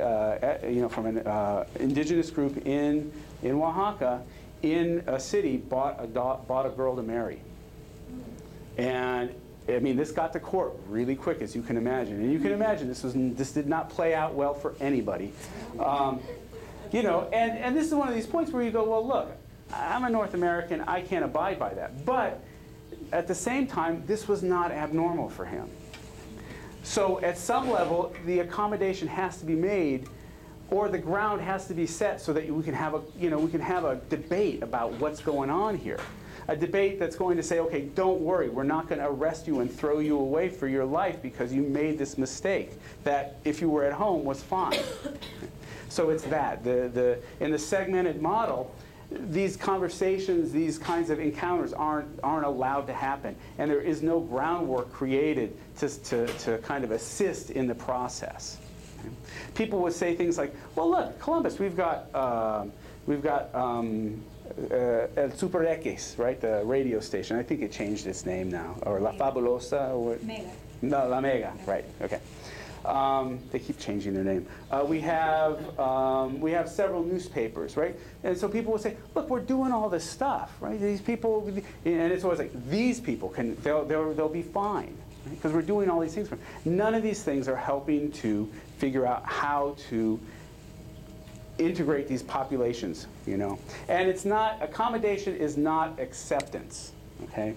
from an indigenous group in Oaxaca, in a city, bought a girl to marry. And I mean, this got to court really quick, as you can imagine. And you can imagine this did not play out well for anybody. And this is one of these points where you go, well, look, I'm a North American, I can't abide by that. But at the same time, this was not abnormal for him. So at some level, the accommodation has to be made, or the ground has to be set so that we can have a debate about what's going on here. A debate that's going to say, okay, don't worry, we're not going to arrest you and throw you away for your life because you made this mistake that, if you were at home, was fine. So it's that. In the segmented model, these conversations, these kinds of encounters aren't allowed to happen, and there is no groundwork created to kind of assist in the process. Okay? People would say things like, "Well, look, Columbus, we've got El Super X, right? The radio station. I think it changed its name now, or La Fabulosa, or Mega. No, La Mega, right? Okay. They keep changing their name. We have several newspapers, right? And so people will say, look, we're doing all this stuff, right? These people, and it's always like, these people they'll be fine, because we're doing all these things for them. None of these things are helping to figure out how to integrate these populations, you know. And it's not, accommodation is not acceptance, okay?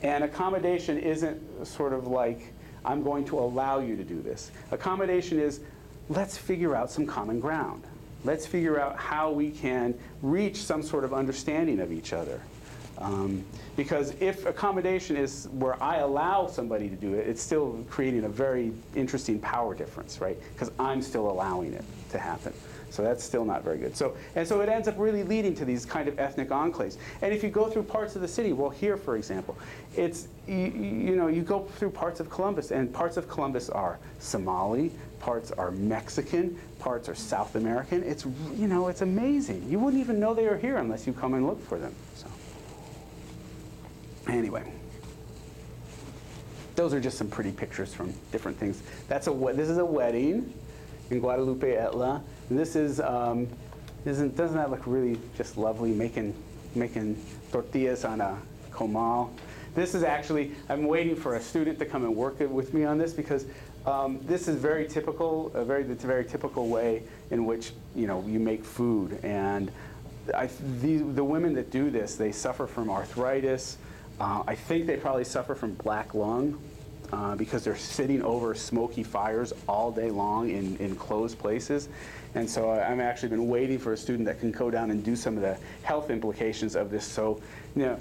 And accommodation isn't sort of like, I'm going to allow you to do this. Accommodation is, let's figure out some common ground. Let's figure out how we can reach some sort of understanding of each other. Because if accommodation is where I allow somebody to do it, it's still creating a very interesting power difference, right? Because I'm still allowing it to happen. So that's still not very good. And so it ends up really leading to these kind of ethnic enclaves. And if you go through parts of the city, well, here, for example, it's, you know, you go through parts of Columbus, and parts of Columbus are Somali, parts are Mexican, parts are South American. It's, you know, it's amazing. You wouldn't even know they were here unless you come and look for them. So anyway, those are just some pretty pictures from different things. This is a wedding in Guadalupe Etla. And this is, doesn't that look really just lovely, making tortillas on a comal? This is actually, I'm waiting for a student to come and work with me on this, because this is very typical, it's a very typical way in which, you know, you make food. And the women that do this, they suffer from arthritis. I think they probably suffer from black lung. Because they're sitting over smoky fires all day long in closed places. And so I've actually been waiting for a student that can go down and do some of the health implications of this. So, you know,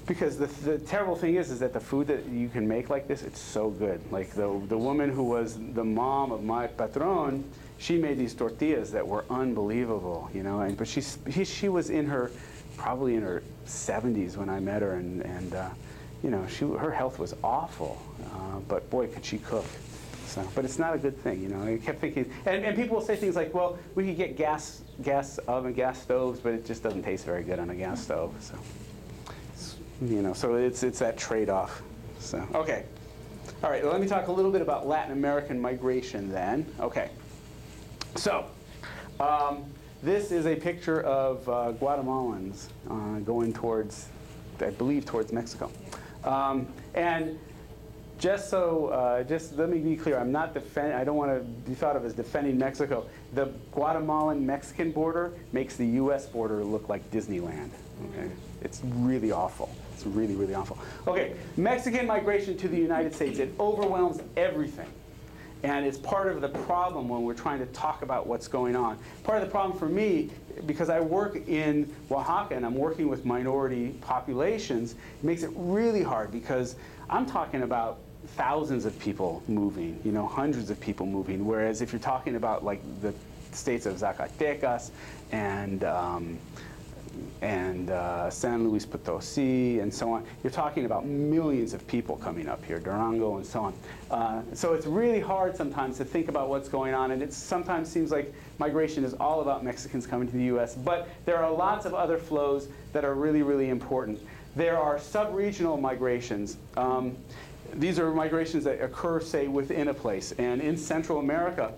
because the terrible thing is that the food that you can make like this, it's so good. Like the woman who was the mom of my patron, she made these tortillas that were unbelievable, you know. But she was probably in her 70s when I met her, and you know, her health was awful, but boy, could she cook. So, but it's not a good thing, you know. I kept thinking, and people will say things like, well, we could get gas oven, gas stoves, but it just doesn't taste very good on a gas stove. So, you know, so it's that trade-off. So, okay. All right, well, let me talk a little bit about Latin American migration then. Okay. So, this is a picture of Guatemalans going towards, I believe, towards Mexico. And just let me be clear, I'm not I don't want to be thought of as defending Mexico. The Guatemalan-Mexican border makes the U.S. border look like Disneyland, okay? It's really awful. It's really, really awful. Okay, Mexican migration to the United States, it overwhelms everything. And it's part of the problem when we're trying to talk about what's going on. Part of the problem for me, because I work in Oaxaca and I'm working with minority populations, it makes it really hard, because I'm talking about thousands of people moving, you know, hundreds of people moving. Whereas if you're talking about like the states of Zacatecas and San Luis Potosi and so on, you're talking about millions of people coming up here, Durango and so on. So it's really hard sometimes to think about what's going on, and it sometimes seems like migration is all about Mexicans coming to the US, but there are lots of other flows that are really, really important. There are sub-regional migrations. These are migrations that occur, say, within a place. And in Central America,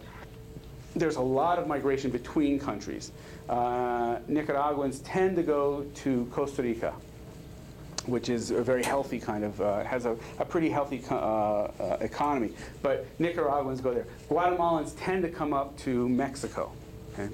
there's a lot of migration between countries. Nicaraguans tend to go to Costa Rica, which is a very healthy kind of, has a pretty healthy economy. But Nicaraguans go there. Guatemalans tend to come up to Mexico. Okay?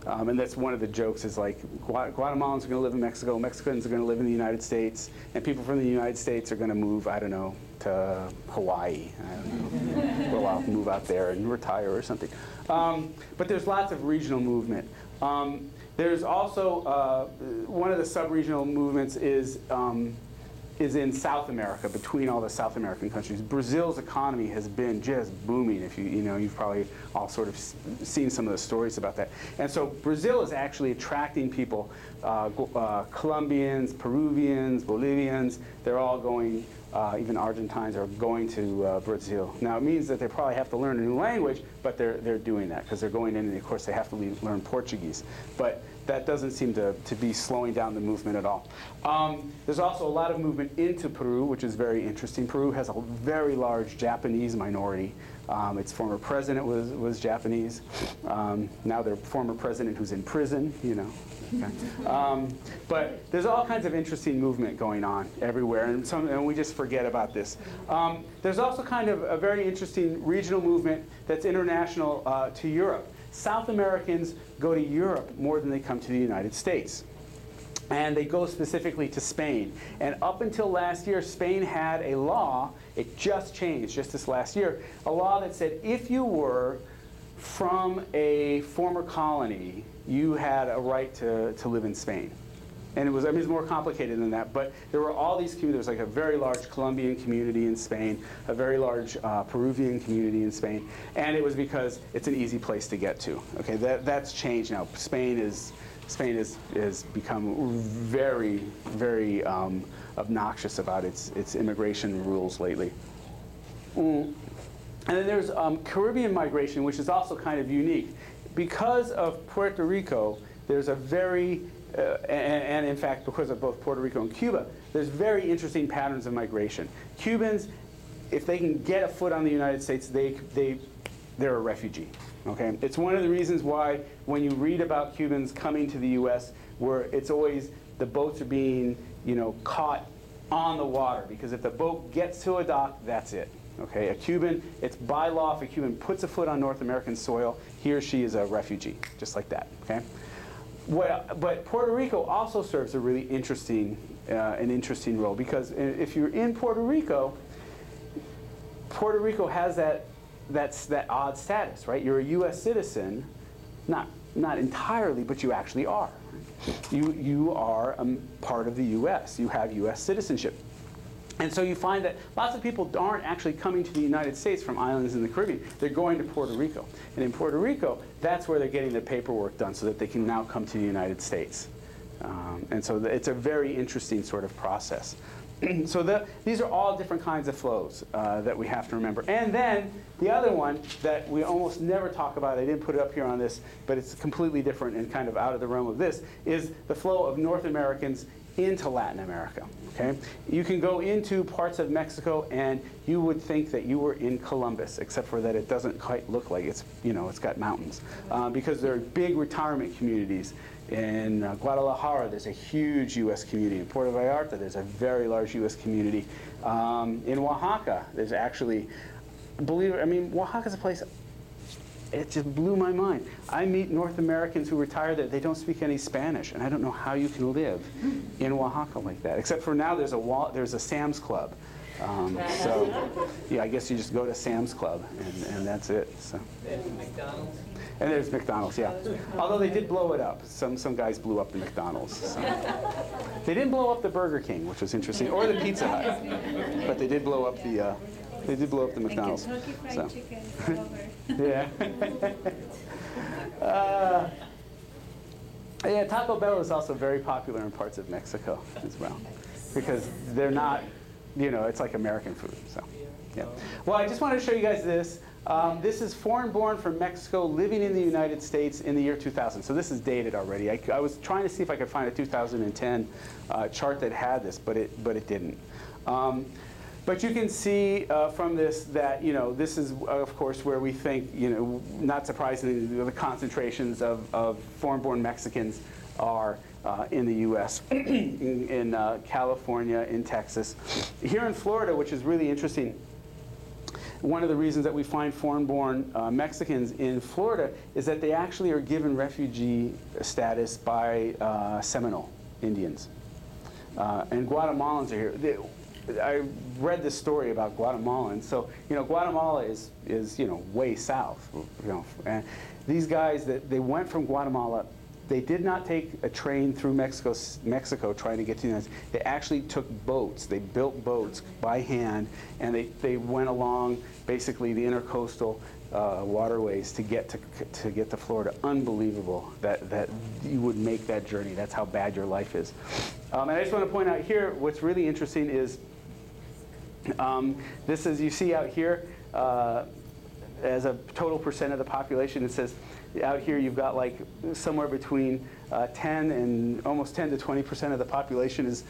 And that's one of the jokes, is like, Guatemalans are going to live in Mexico, Mexicans are going to live in the United States, and people from the United States are going to move, I don't know, to Hawaii. I don't know. Well, I'll move out there and retire or something. But there's lots of regional movement. There's also, one of the sub-regional movements is in South America, between all the South American countries. Brazil's economy has been just booming. If you've probably all sort of seen some of the stories about that. And so Brazil is actually attracting people, Colombians, Peruvians, Bolivians. They're all going, even Argentines are going to Brazil. Now it means that they probably have to learn a new language, but they're doing that because they're going in, and of course they have to learn Portuguese. But that doesn't seem to be slowing down the movement at all. There's also a lot of movement into Peru, which is very interesting. Peru has a very large Japanese minority. Its former president was Japanese. Now their former president who's in prison, you know. Okay. But there's all kinds of interesting movement going on everywhere, and we just forget about this. There's also kind of a very interesting regional movement that's international to Europe. South Americans go to Europe more than they come to the United States. And they go specifically to Spain. And up until last year, Spain had a law, it just changed just this last year, a law that said if you were from a former colony, you had a right to live in Spain. And it was, I mean, it's more complicated than that, but there were all these communities. There was like a very large Colombian community in Spain, a very large Peruvian community in Spain, and it was because it's an easy place to get to. Okay, that's changed now. Spain has become very, very obnoxious about its immigration rules lately. And then there's Caribbean migration, which is also kind of unique. Because of Puerto Rico, there's a very, and in fact, because of both Puerto Rico and Cuba, there's very interesting patterns of migration. Cubans, if they can get a foot on the United States, they're a refugee. Okay? It's one of the reasons why when you read about Cubans coming to the U.S., where it's always the boats are being, caught on the water, because if the boat gets to a dock, that's it. Okay? A Cuban, it's by law, if a Cuban puts a foot on North American soil, he or she is a refugee, just like that. Okay? But Puerto Rico also serves a really interesting, an interesting role, because if you're in Puerto Rico has that odd status, right? You're a U.S. citizen, not entirely, but you actually are. You are part of the U.S. You have U.S. citizenship. And so you find that lots of people aren't actually coming to the United States from islands in the Caribbean. They're going to Puerto Rico. And in Puerto Rico, that's where they're getting the paperwork done so that they can now come to the United States. And so it's a very interesting sort of process. So these are all different kinds of flows that we have to remember. And then the other one that we almost never talk about, I didn't put it up here on this, but it's completely different and kind of out of the realm of this, is the flow of North Americans into Latin America. Okay? You can go into parts of Mexico and you would think that you were in Columbus, except for that it doesn't quite look like it's got mountains. Because there are big retirement communities. In Guadalajara, there's a huge U.S. community. In Puerto Vallarta, there's a very large U.S. community. In Oaxaca, there's actually, Oaxaca's a place, it just blew my mind. I meet North Americans who retire there. They don't speak any Spanish, and I don't know how you can live in Oaxaca like that. Except for now, there's a Sam's Club. So, yeah, I guess you just go to Sam's Club, and that's it. So. McDonald's. And there's McDonald's, yeah. Although they did blow it up. Some guys blew up the McDonald's. So. They didn't blow up the Burger King, which was interesting, or the Pizza Hut, but they did blow up the McDonald's. And Kentucky Fried So. Chicken all over. Yeah. Yeah, Taco Bell is also very popular in parts of Mexico as well, because they're not, it's like American food. So, yeah. Well, I just wanted to show you guys this. This is foreign-born from Mexico living in the United States in the year 2000. So this is dated already. I was trying to see if I could find a 2010 chart that had this, but it didn't. But you can see from this that this is of course where we think not surprisingly the concentrations of foreign-born Mexicans are in the U.S. in California, in Texas, here in Florida, which is really interesting. One of the reasons that we find foreign-born Mexicans in Florida is that they actually are given refugee status by Seminole Indians. And Guatemalans are here. I read this story about Guatemalans. So, Guatemala is way south. And these guys, they went from Guatemala. They did not take a train through Mexico trying to get to the United States. They actually took boats. They built boats by hand, and they went along basically the intercoastal waterways to get to Florida. Unbelievable that you would make that journey. That's how bad your life is. And I just want to point out here, what's really interesting is this is, you see out here, as a total percent of the population, it says out here you've got like somewhere between 10 and almost 10 to 20% of the population is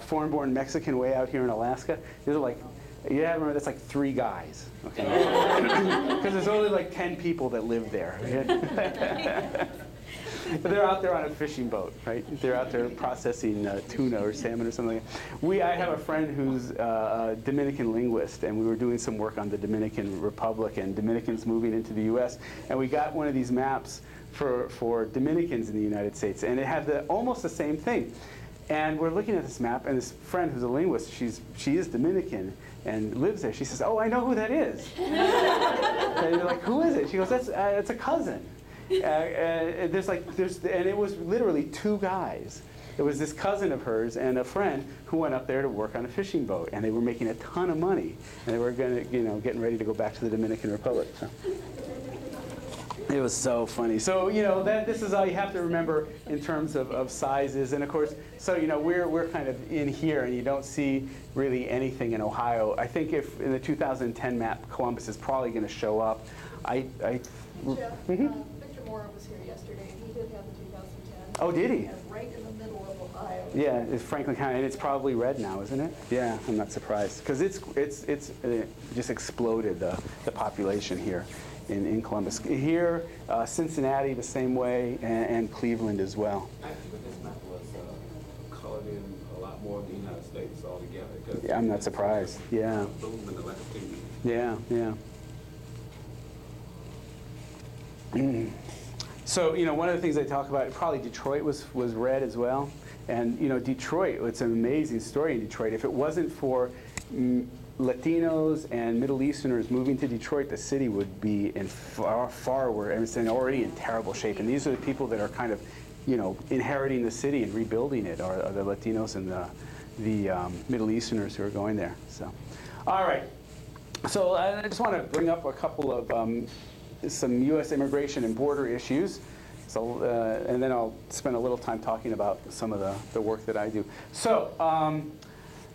foreign-born Mexican way out here in Alaska. These are like, you have to remember that's like 3 guys, okay? Because there's only like 10 people that live there. But they're out there on a fishing boat, right? They're out there processing tuna or salmon or something like that. I have a friend who's a Dominican linguist, and we were doing some work on the Dominican Republic and Dominicans moving into the US. And we got one of these maps for Dominicans in the United States, and it had almost the same thing. And we're looking at this map, and this friend who's a linguist, she is Dominican and lives there. She says, "Oh, I know who that is." And you're like, "Who is it?" She goes, "It's a cousin." And it was literally 2 guys. It was this cousin of hers and a friend who went up there to work on a fishing boat, and they were making a ton of money, and they were getting ready to go back to the Dominican Republic. So. It was so funny. So this is all you have to remember in terms of sizes, and of course, so we're kind of in here, and you don't see really anything in Ohio. I think if in the 2010 map, Columbus is probably going to show up. Jeff, Victor Mora was here yesterday, and he did have the 2010. Oh, did he? And right in the middle of Ohio. Yeah, it's Franklin County, and it's probably red now, isn't it? Yeah, I'm not surprised, because it's just exploded the population here in Columbus. Here, Cincinnati the same way, and Cleveland as well. Actually, this map was colored in a lot more of the United States altogether. Yeah, I'm not surprised. Yeah. Boom in the last 10 years. Yeah, yeah. So, one of the things they talk about, probably Detroit was red as well. And, Detroit, it's an amazing story in Detroit. If it wasn't for Latinos and Middle Easterners moving to Detroit, the city would be in far worse, and already in terrible shape. And these are the people that are kind of, inheriting the city and rebuilding it, are the Latinos and the Middle Easterners who are going there. So, all right. So I just want to bring up a couple of some U.S. immigration and border issues. So, and then I'll spend a little time talking about some of the work that I do. So,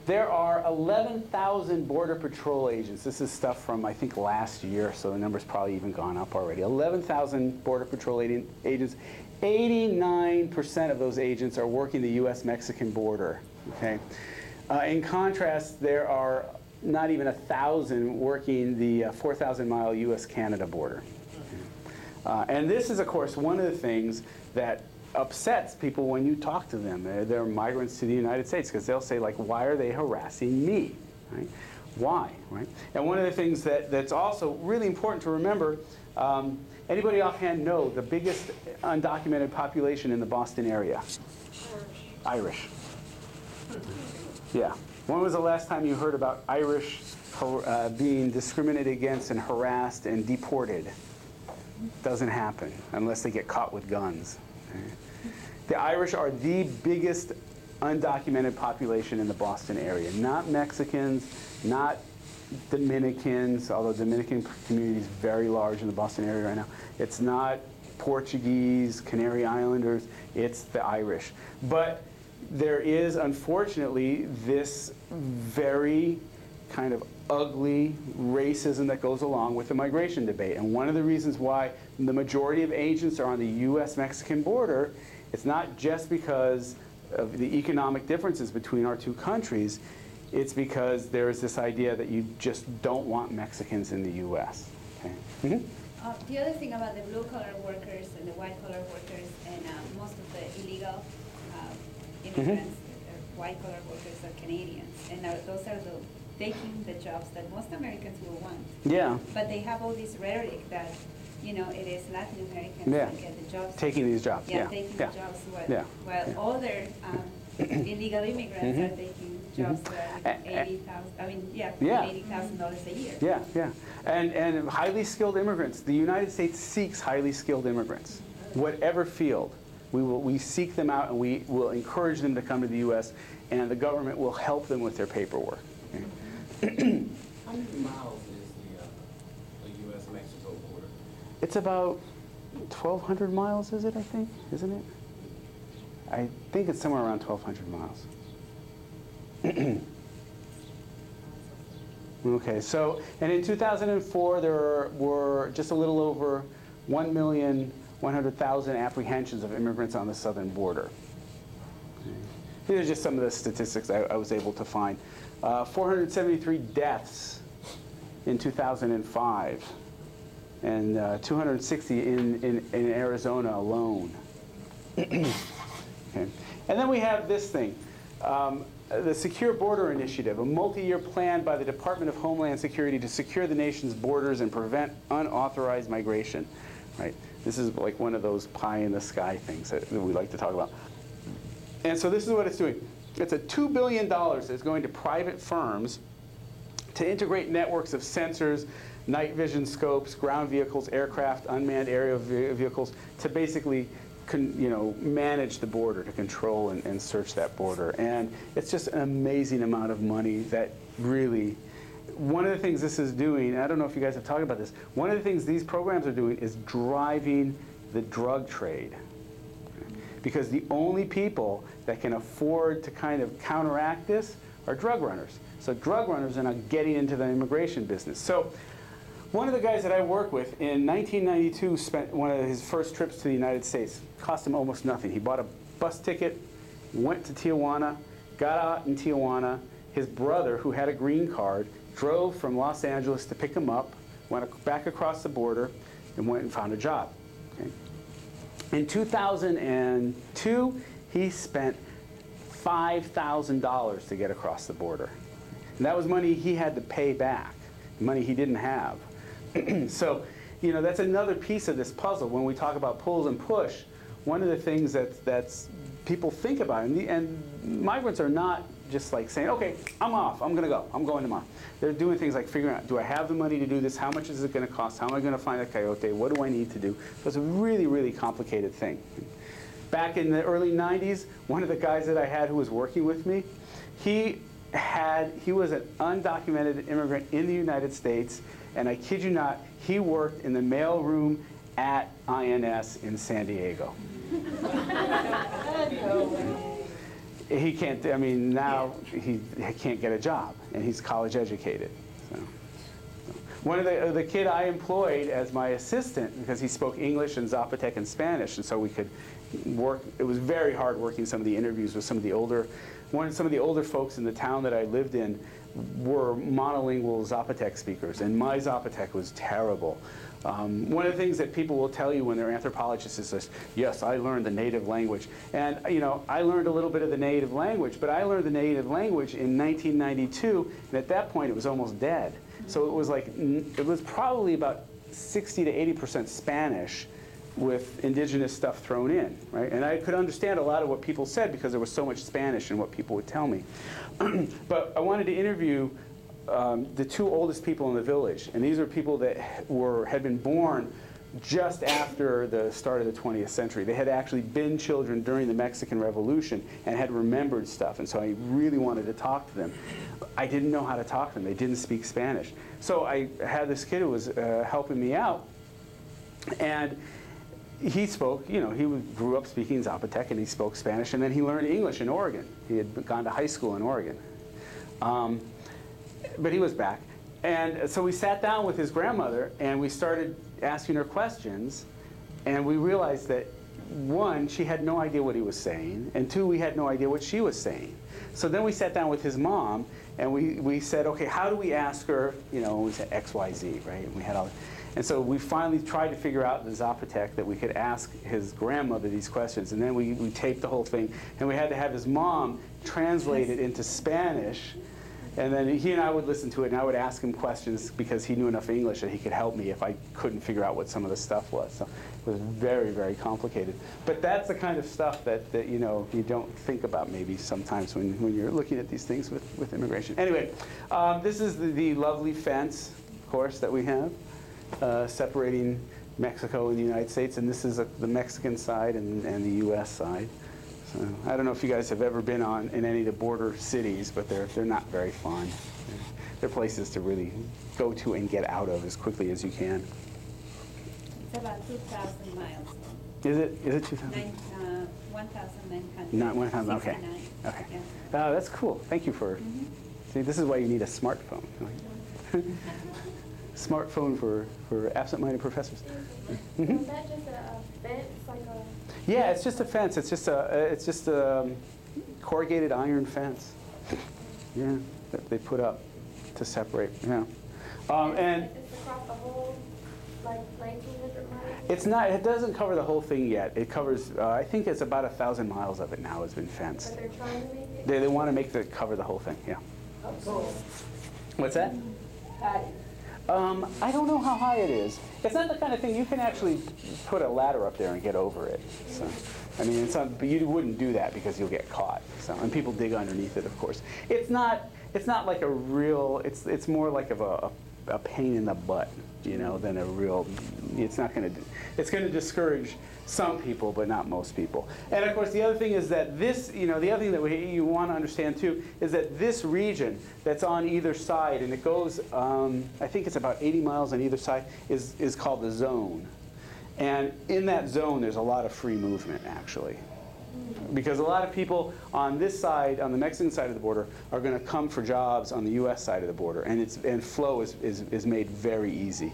there are 11,000 Border Patrol agents. This is stuff from, I think, last year, so the number's probably even gone up already. 11,000 Border Patrol agents. 89% of those agents are working the U.S.-Mexican border, okay? In contrast, there are not even 1,000 working the 4,000-mile U.S.-Canada border. And this is, of course, one of the things that upsets people when you talk to them. They're migrants to the United States, because they'll say, like, why are they harassing me? Right? Why? Right? And one of the things that's also really important to remember, anybody offhand know the biggest undocumented population in the Boston area? Irish. Yeah. When was the last time you heard about Irish being discriminated against and harassed and deported? Doesn't happen unless they get caught with guns. The Irish are the biggest undocumented population in the Boston area. Not Mexicans, not Dominicans, although Dominican community is very large in the Boston area right now. It's not Portuguese, Canary Islanders, it's the Irish. But there is, unfortunately, this very kind of ugly racism that goes along with the migration debate. And one of the reasons why the majority of agents are on the U.S.-Mexican border, it's not just because of the economic differences between our two countries, it's because there is this idea that you just don't want Mexicans in the U.S. Okay? Mm-hmm. The other thing about the blue-collar workers and the white-collar workers and most of the illegal immigrants, white-collar workers are Canadians. And those are taking the jobs that most Americans will want. Yeah. But they have all this rhetoric that, it is Latin Americans Yeah. that get the jobs. Taking these jobs. Yeah, Yeah. taking Yeah. the jobs Yeah. while other illegal immigrants are taking jobs that are $80,000 a year. Yeah, yeah. And highly skilled immigrants. The United States seeks highly skilled immigrants, whatever field. We seek them out, and we will encourage them to come to the U.S., and the government will help them with their paperwork. Okay? How many miles is the U.S.-Mexico border? It's about 1,200 miles, is it, I think? Isn't it? I think it's somewhere around 1,200 miles. Okay, so, and in 2004, there were just a little over 1 million 100,000 apprehensions of immigrants on the southern border. These are just some of the statistics I was able to find. 473 deaths in 2005, and 260 in Arizona alone. Okay. And then we have this thing, the Secure Border Initiative, a multi-year plan by the Department of Homeland Security to secure the nation's borders and prevent unauthorized migration. Right? This is like one of those pie-in-the-sky things that we like to talk about. And so this is what it's doing. It's a $2 billion that's going to private firms to integrate networks of sensors, night vision scopes, ground vehicles, aircraft, unmanned aerial vehicles to basically manage the border, to control and search that border. And it's just an amazing amount of money that really, one of the things this is doing, I don't know if you guys have talked about this, one of the things these programs are doing is driving the drug trade. Because the only people that can afford to kind of counteract this are drug runners. So drug runners are not getting into the immigration business. So one of the guys that I work with in 1992 spent one of his first trips to the United States. Cost him almost nothing. He bought a bus ticket, went to Tijuana, got out in Tijuana. His brother, who had a green card, drove from Los Angeles to pick him up, went back across the border, and went and found a job. Okay? In 2002, he spent $5,000 to get across the border. And that was money he had to pay back, money he didn't have. So, that's another piece of this puzzle. When we talk about pulls and push, one of the things that's people think about, and migrants are not just like saying, okay, I'm off, I'm going to go, I'm going tomorrow. They're doing things like figuring out, do I have the money to do this? How much is it going to cost? How am I going to find a coyote? What do I need to do? So it's a really, really complicated thing. Back in the early 90s, one of the guys that I had who was working with me, he was an undocumented immigrant in the United States, and I kid you not, he worked in the mail room at INS in San Diego. He can't, now he can't get a job, and he's college educated. So. One of the kid I employed as my assistant, because he spoke English and Zapotec and Spanish, and so we could work. It was very hard working some of the interviews with some of the older folks in the town that I lived in were monolingual Zapotec speakers, and my Zapotec was terrible. One of the things that people will tell you when they're anthropologists is this, yes, I learned the native language. And I learned a little bit of the native language, but I learned the native language in 1992, and at that point it was almost dead. So it was probably about 60 to 80% Spanish with indigenous stuff thrown in, right? And I could understand a lot of what people said because there was so much Spanish in what people would tell me. But I wanted to interview the two oldest people in the village, and these are people that had been born just after the start of the 20th century. They had actually been children during the Mexican Revolution and had remembered stuff, and so I really wanted to talk to them. I didn't know how to talk to them. They didn't speak Spanish. So I had this kid who was helping me out, and he spoke, he grew up speaking Zapotec, and he spoke Spanish, and then he learned English in Oregon. He had gone to high school in Oregon. But he was back. And so we sat down with his grandmother, and we started asking her questions, and we realized that, one, she had no idea what he was saying, and two, we had no idea what she was saying. So then we sat down with his mom, and we said, okay, how do we ask her, we said X, Y, Z, right? And we had all. And so we finally tried to figure out the Zapotec that we could ask his grandmother these questions. And then we taped the whole thing. And we had to have his mom translate it into Spanish. And then he and I would listen to it, and I would ask him questions because he knew enough English that he could help me if I couldn't figure out what some of the stuff was. So it was very, very complicated. But that's the kind of stuff that you don't think about maybe sometimes when you're looking at these things with immigration. Anyway, this is the lovely fence, of course, that we have. Separating Mexico and the United States, and this is the Mexican side and the U.S. side. So I don't know if you guys have ever been in any of the border cities, but they're not very fun. They're places to really go to and get out of as quickly as you can. It's about 2,000 miles. Is it 2,000? 1,900. Not 1,000. Okay. Okay. Yeah. That's cool. Thank you for. See, this is why you need a smartphone. Smartphone for absent-minded professors. Was that just a fence, like a? Yeah, it's just a fence. It's just a corrugated iron fence. Yeah, that they put up to separate. Yeah, and It's across the whole, like 1,900 miles? it's not. It doesn't cover the whole thing yet. It covers. I think it's about 1,000 miles of it now has been fenced. But they're trying to make it? They want to make cover the whole thing. Yeah. What's that? I don't know how high it is. It's not the kind of thing you can actually put a ladder up there and get over it. So, I mean, it's not, but you wouldn't do that because you'll get caught. So, and people dig underneath it, of course. It's not like a real. It's more like of a pain in the butt, you know, than a real. It's not going to. It's going to discourage some people, but not most people. And of course, the other thing is that this, you know, the other thing that you want to understand too is that this region that's on either side, and it goes, I think it's about 80 miles on either side, is called the zone. And in that zone, there's a lot of free movement, actually. Because a lot of people on this side, on the Mexican side of the border, are going to come for jobs on the U.S. side of the border, and flow is made very easy.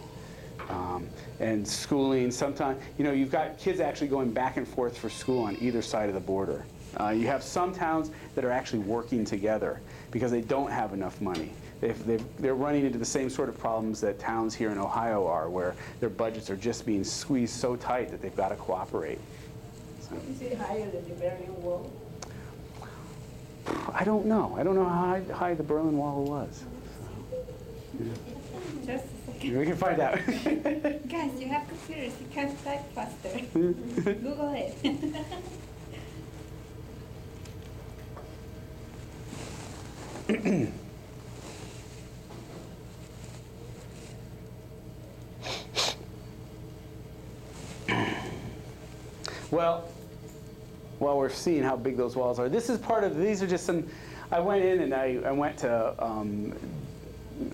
And schooling, sometimes, you know, you've got kids actually going back and forth for school on either side of the border. You have some towns that are actually working together because they don't have enough money. They're running into the same sort of problems that towns here in Ohio are, where their budgets are just being squeezed so tight that they've got to cooperate. So. Is it higher than the Berlin Wall? I don't know. I don't know how high the Berlin Wall was. So, yeah. Just a second. We can find out. Guys, you have computers. You can type faster. Google it. Well, while we're seeing how big those walls are, this is part of, these are just some, I went in and I went to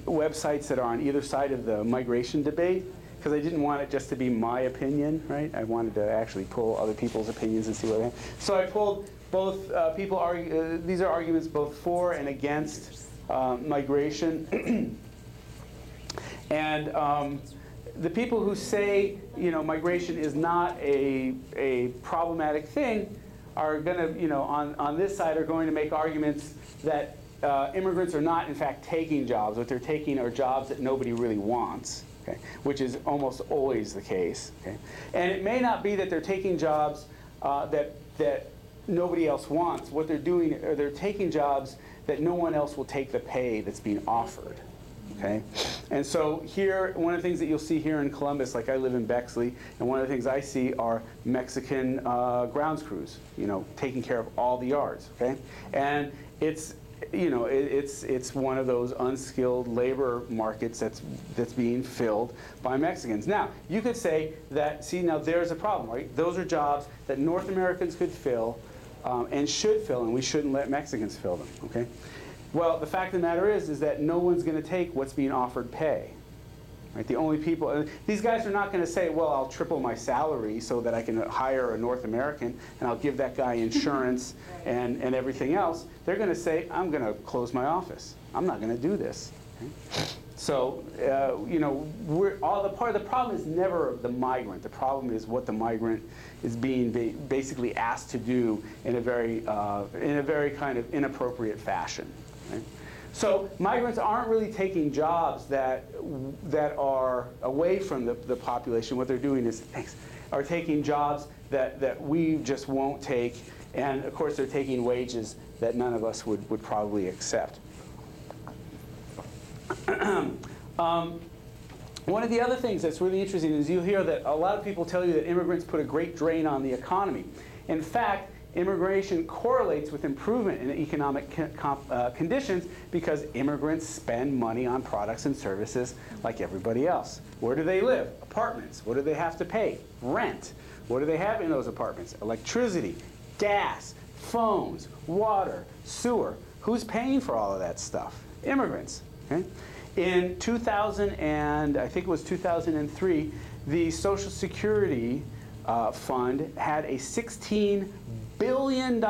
websites that are on either side of the migration debate, because I didn't want it just to be my opinion, right? I wanted to actually pull other people's opinions and see what they have. So I pulled both people argue, these are arguments both for and against migration. And the people who say, you know, migration is not a problematic thing are going to, you know, on this side are going to make arguments that immigrants are not, in fact, taking jobs. What they're taking are jobs that nobody really wants, okay, which is almost always the case. Okay? And it may not be that they're taking jobs that nobody else wants. What they're doing, or they're taking jobs that no one else will take the pay that's being offered. Okay? And so here, one of the things that you'll see here in Columbus, like I live in Bexley, and one of the things I see are Mexican grounds crews, you know, taking care of all the yards. Okay? And it's, you know, it's one of those unskilled labor markets that's being filled by Mexicans. Now, you could say that, see, now there's a problem, right? Those are jobs that North Americans could fill and should fill, and we shouldn't let Mexicans fill them, okay? Well, the fact of the matter is that no one's going to take what's being offered pay. Right? The only people, these guys are not going to say, well, I'll triple my salary so that I can hire a North American and I'll give that guy insurance and everything else. They're going to say, I'm going to close my office. I'm not going to do this. Okay? So, you know, the problem is never the migrant. The problem is what the migrant is being basically asked to do in a very kind of inappropriate fashion. Right? So migrants aren't really taking jobs that are away from the population. What they're doing is are taking jobs that we just won't take, and of course they're taking wages that none of us would probably accept. One of the other things that's really interesting is you'll hear that a lot of people tell you that immigrants put a great drain on the economy. In fact, immigration correlates with improvement in economic conditions because immigrants spend money on products and services like everybody else. Where do they live? Apartments. What do they have to pay? Rent. What do they have in those apartments? Electricity, gas, phones, water, sewer. Who's paying for all of that stuff? Immigrants. Okay? In 2000 and I think it was 2003, the Social Security Fund had a $16 billion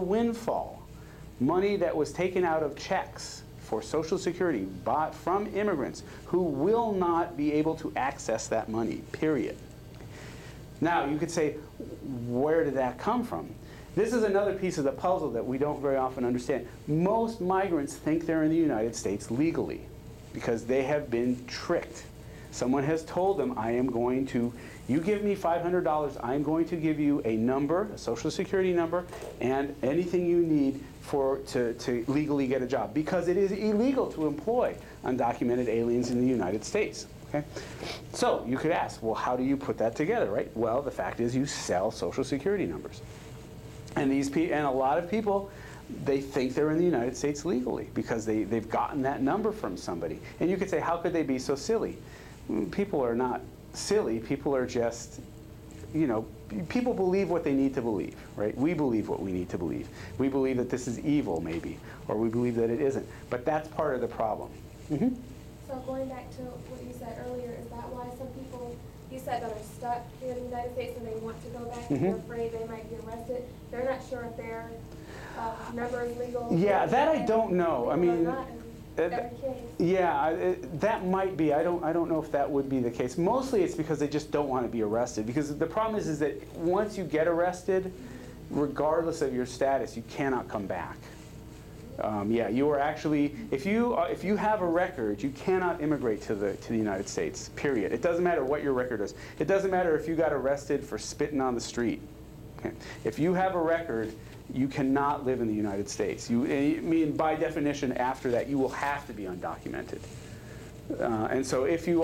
windfall, money that was taken out of checks for Social Security bought from immigrants who will not be able to access that money, period. Now, you could say, where did that come from? This is another piece of the puzzle that we don't very often understand. Most migrants think they're in the United States legally because they have been tricked. Someone has told them, you give me $500, I'm going to give you a number, a social security number, and anything you need to legally get a job. Because it is illegal to employ undocumented aliens in the United States. Okay? So you could ask, well, how do you put that together, right? Well, the fact is you sell social security numbers. And a lot of people, they think they're in the United States legally because they've gotten that number from somebody. And you could say, how could they be so silly? People are not silly. People are just, people believe what they need to believe, right? We believe what we need to believe. We believe that this is evil, maybe, or we believe that it isn't. But that's part of the problem. Mm-hmm. So going back to what you said earlier, is that why some people, you said, that are stuck here in the United States and they want to go back and they're afraid they might be arrested? They're not sure if their number is legal. Yeah, that I don't know. I mean, every case. Yeah, that might be. I don't know if that would be the case. Mostly it's because they just don't want to be arrested. Because the problem is that once you get arrested, regardless of your status, you cannot come back. Yeah, you are actually, if you have a record, you cannot immigrate to the United States, period. It doesn't matter what your record is. It doesn't matter if you got arrested for spitting on the street. Okay? If you have a record, you cannot live in the United States. By definition, after that, you will have to be undocumented. And so if you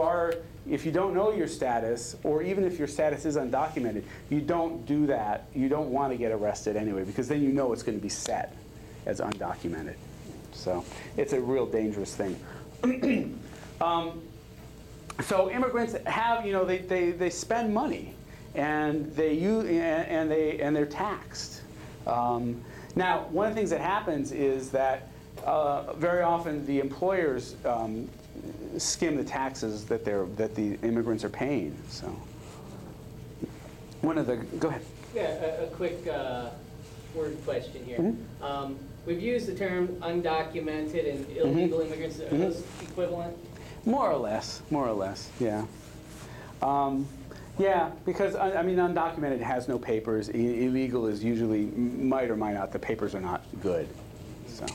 don't know your status, or even if your status is undocumented, you don't do that. You don't want to get arrested anyway, because then you know it's going to be set as undocumented. So it's a real dangerous thing. So immigrants have, they spend money, and they're taxed. Now, one of the things that happens is that very often the employers skim the taxes that the immigrants are paying. So, go ahead. Yeah, a quick word question here. Mm-hmm. We've used the term undocumented and illegal immigrants. Are those equivalent? More or less, yeah. Yeah, because, undocumented has no papers. Illegal is usually, might or might not, the papers are not good. So,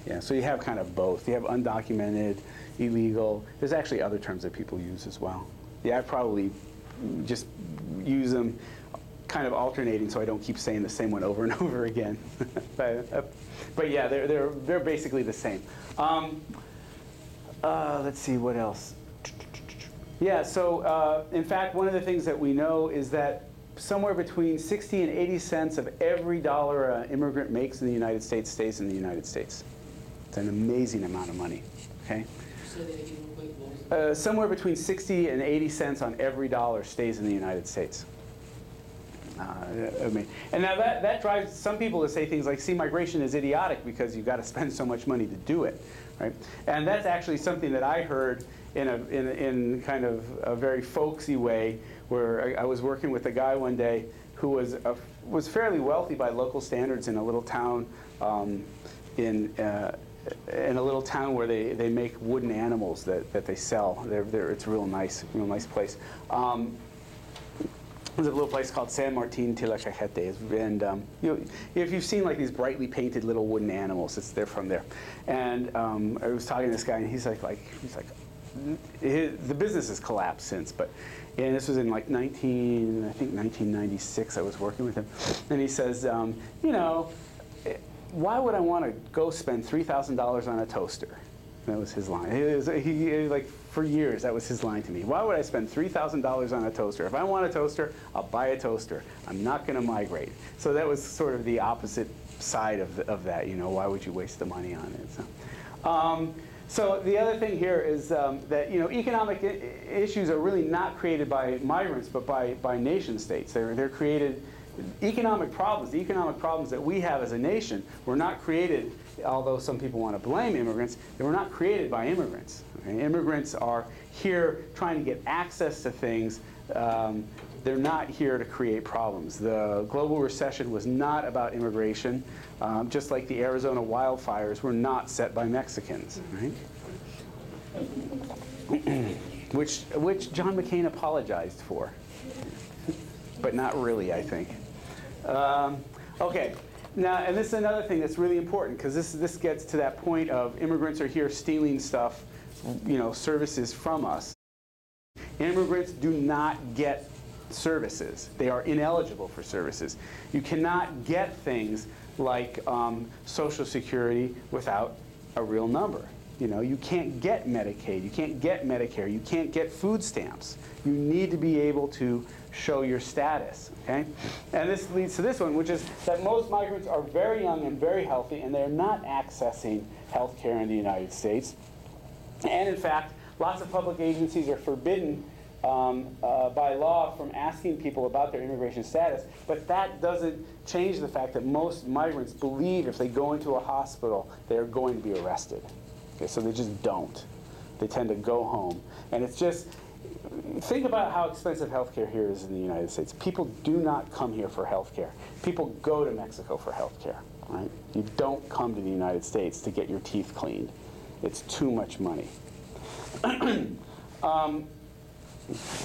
yeah, so you have kind of both. You have undocumented, illegal. There's actually other terms that people use as well. Yeah, I probably just use them kind of alternating so I don't keep saying the same one over and over again. But yeah, they're basically the same. Let's see, what else? Yeah, so in fact, one of the things that we know is that somewhere between 60 and 80 cents of every dollar an immigrant makes in the United States stays in the United States. It's an amazing amount of money, okay? Somewhere between 60 and 80 cents on every dollar stays in the United States. And now that drives some people to say things like, see, migration is idiotic because you've got to spend so much money to do it, right? And that's actually something that I heard in kind of a very folksy way, where I was working with a guy one day who was fairly wealthy by local standards in a little town in a little town where they make wooden animals that they sell. It's a real nice place. There's a little place called San Martin Tlaquequete, and if you've seen like these brightly painted little wooden animals, they're from there. And I was talking to this guy, and he's like, the business has collapsed since, and this was in like 1996. I was working with him, and he says, why would I want to go spend $3,000 on a toaster? That was his line. For years, that was his line to me. Why would I spend $3,000 on a toaster? If I want a toaster, I'll buy a toaster. I'm not going to migrate. So that was sort of the opposite side of that. Why would you waste the money on it? So the other thing here is that economic issues are really not created by migrants, but by nation states. They're created. The economic problems that we have as a nation were not created, although some people want to blame immigrants, they were not created by immigrants. Okay? Immigrants are here trying to get access to things. They're not here to create problems. The global recession was not about immigration, just like the Arizona wildfires were not set by Mexicans, right? which John McCain apologized for. but not really, I think. Okay, now, and this is another thing that's really important, because this gets to that point of immigrants are here stealing stuff, services from us. Immigrants do not get services. They are ineligible for services. You cannot get things like Social Security without a real number. You can't get Medicaid, you can't get Medicare, you can't get food stamps. You need to be able to show your status, okay? And this leads to this one, which is that most migrants are very young and very healthy, and they're not accessing health care in the United States. And in fact, lots of public agencies are forbidden by law from asking people about their immigration status, but that doesn't change the fact that most migrants believe if they go into a hospital, they're going to be arrested. Okay, so they just don't. They tend to go home. And it's just, think about how expensive healthcare here is in the United States. People do not come here for healthcare. People go to Mexico for healthcare, right? You don't come to the United States to get your teeth cleaned. It's too much money.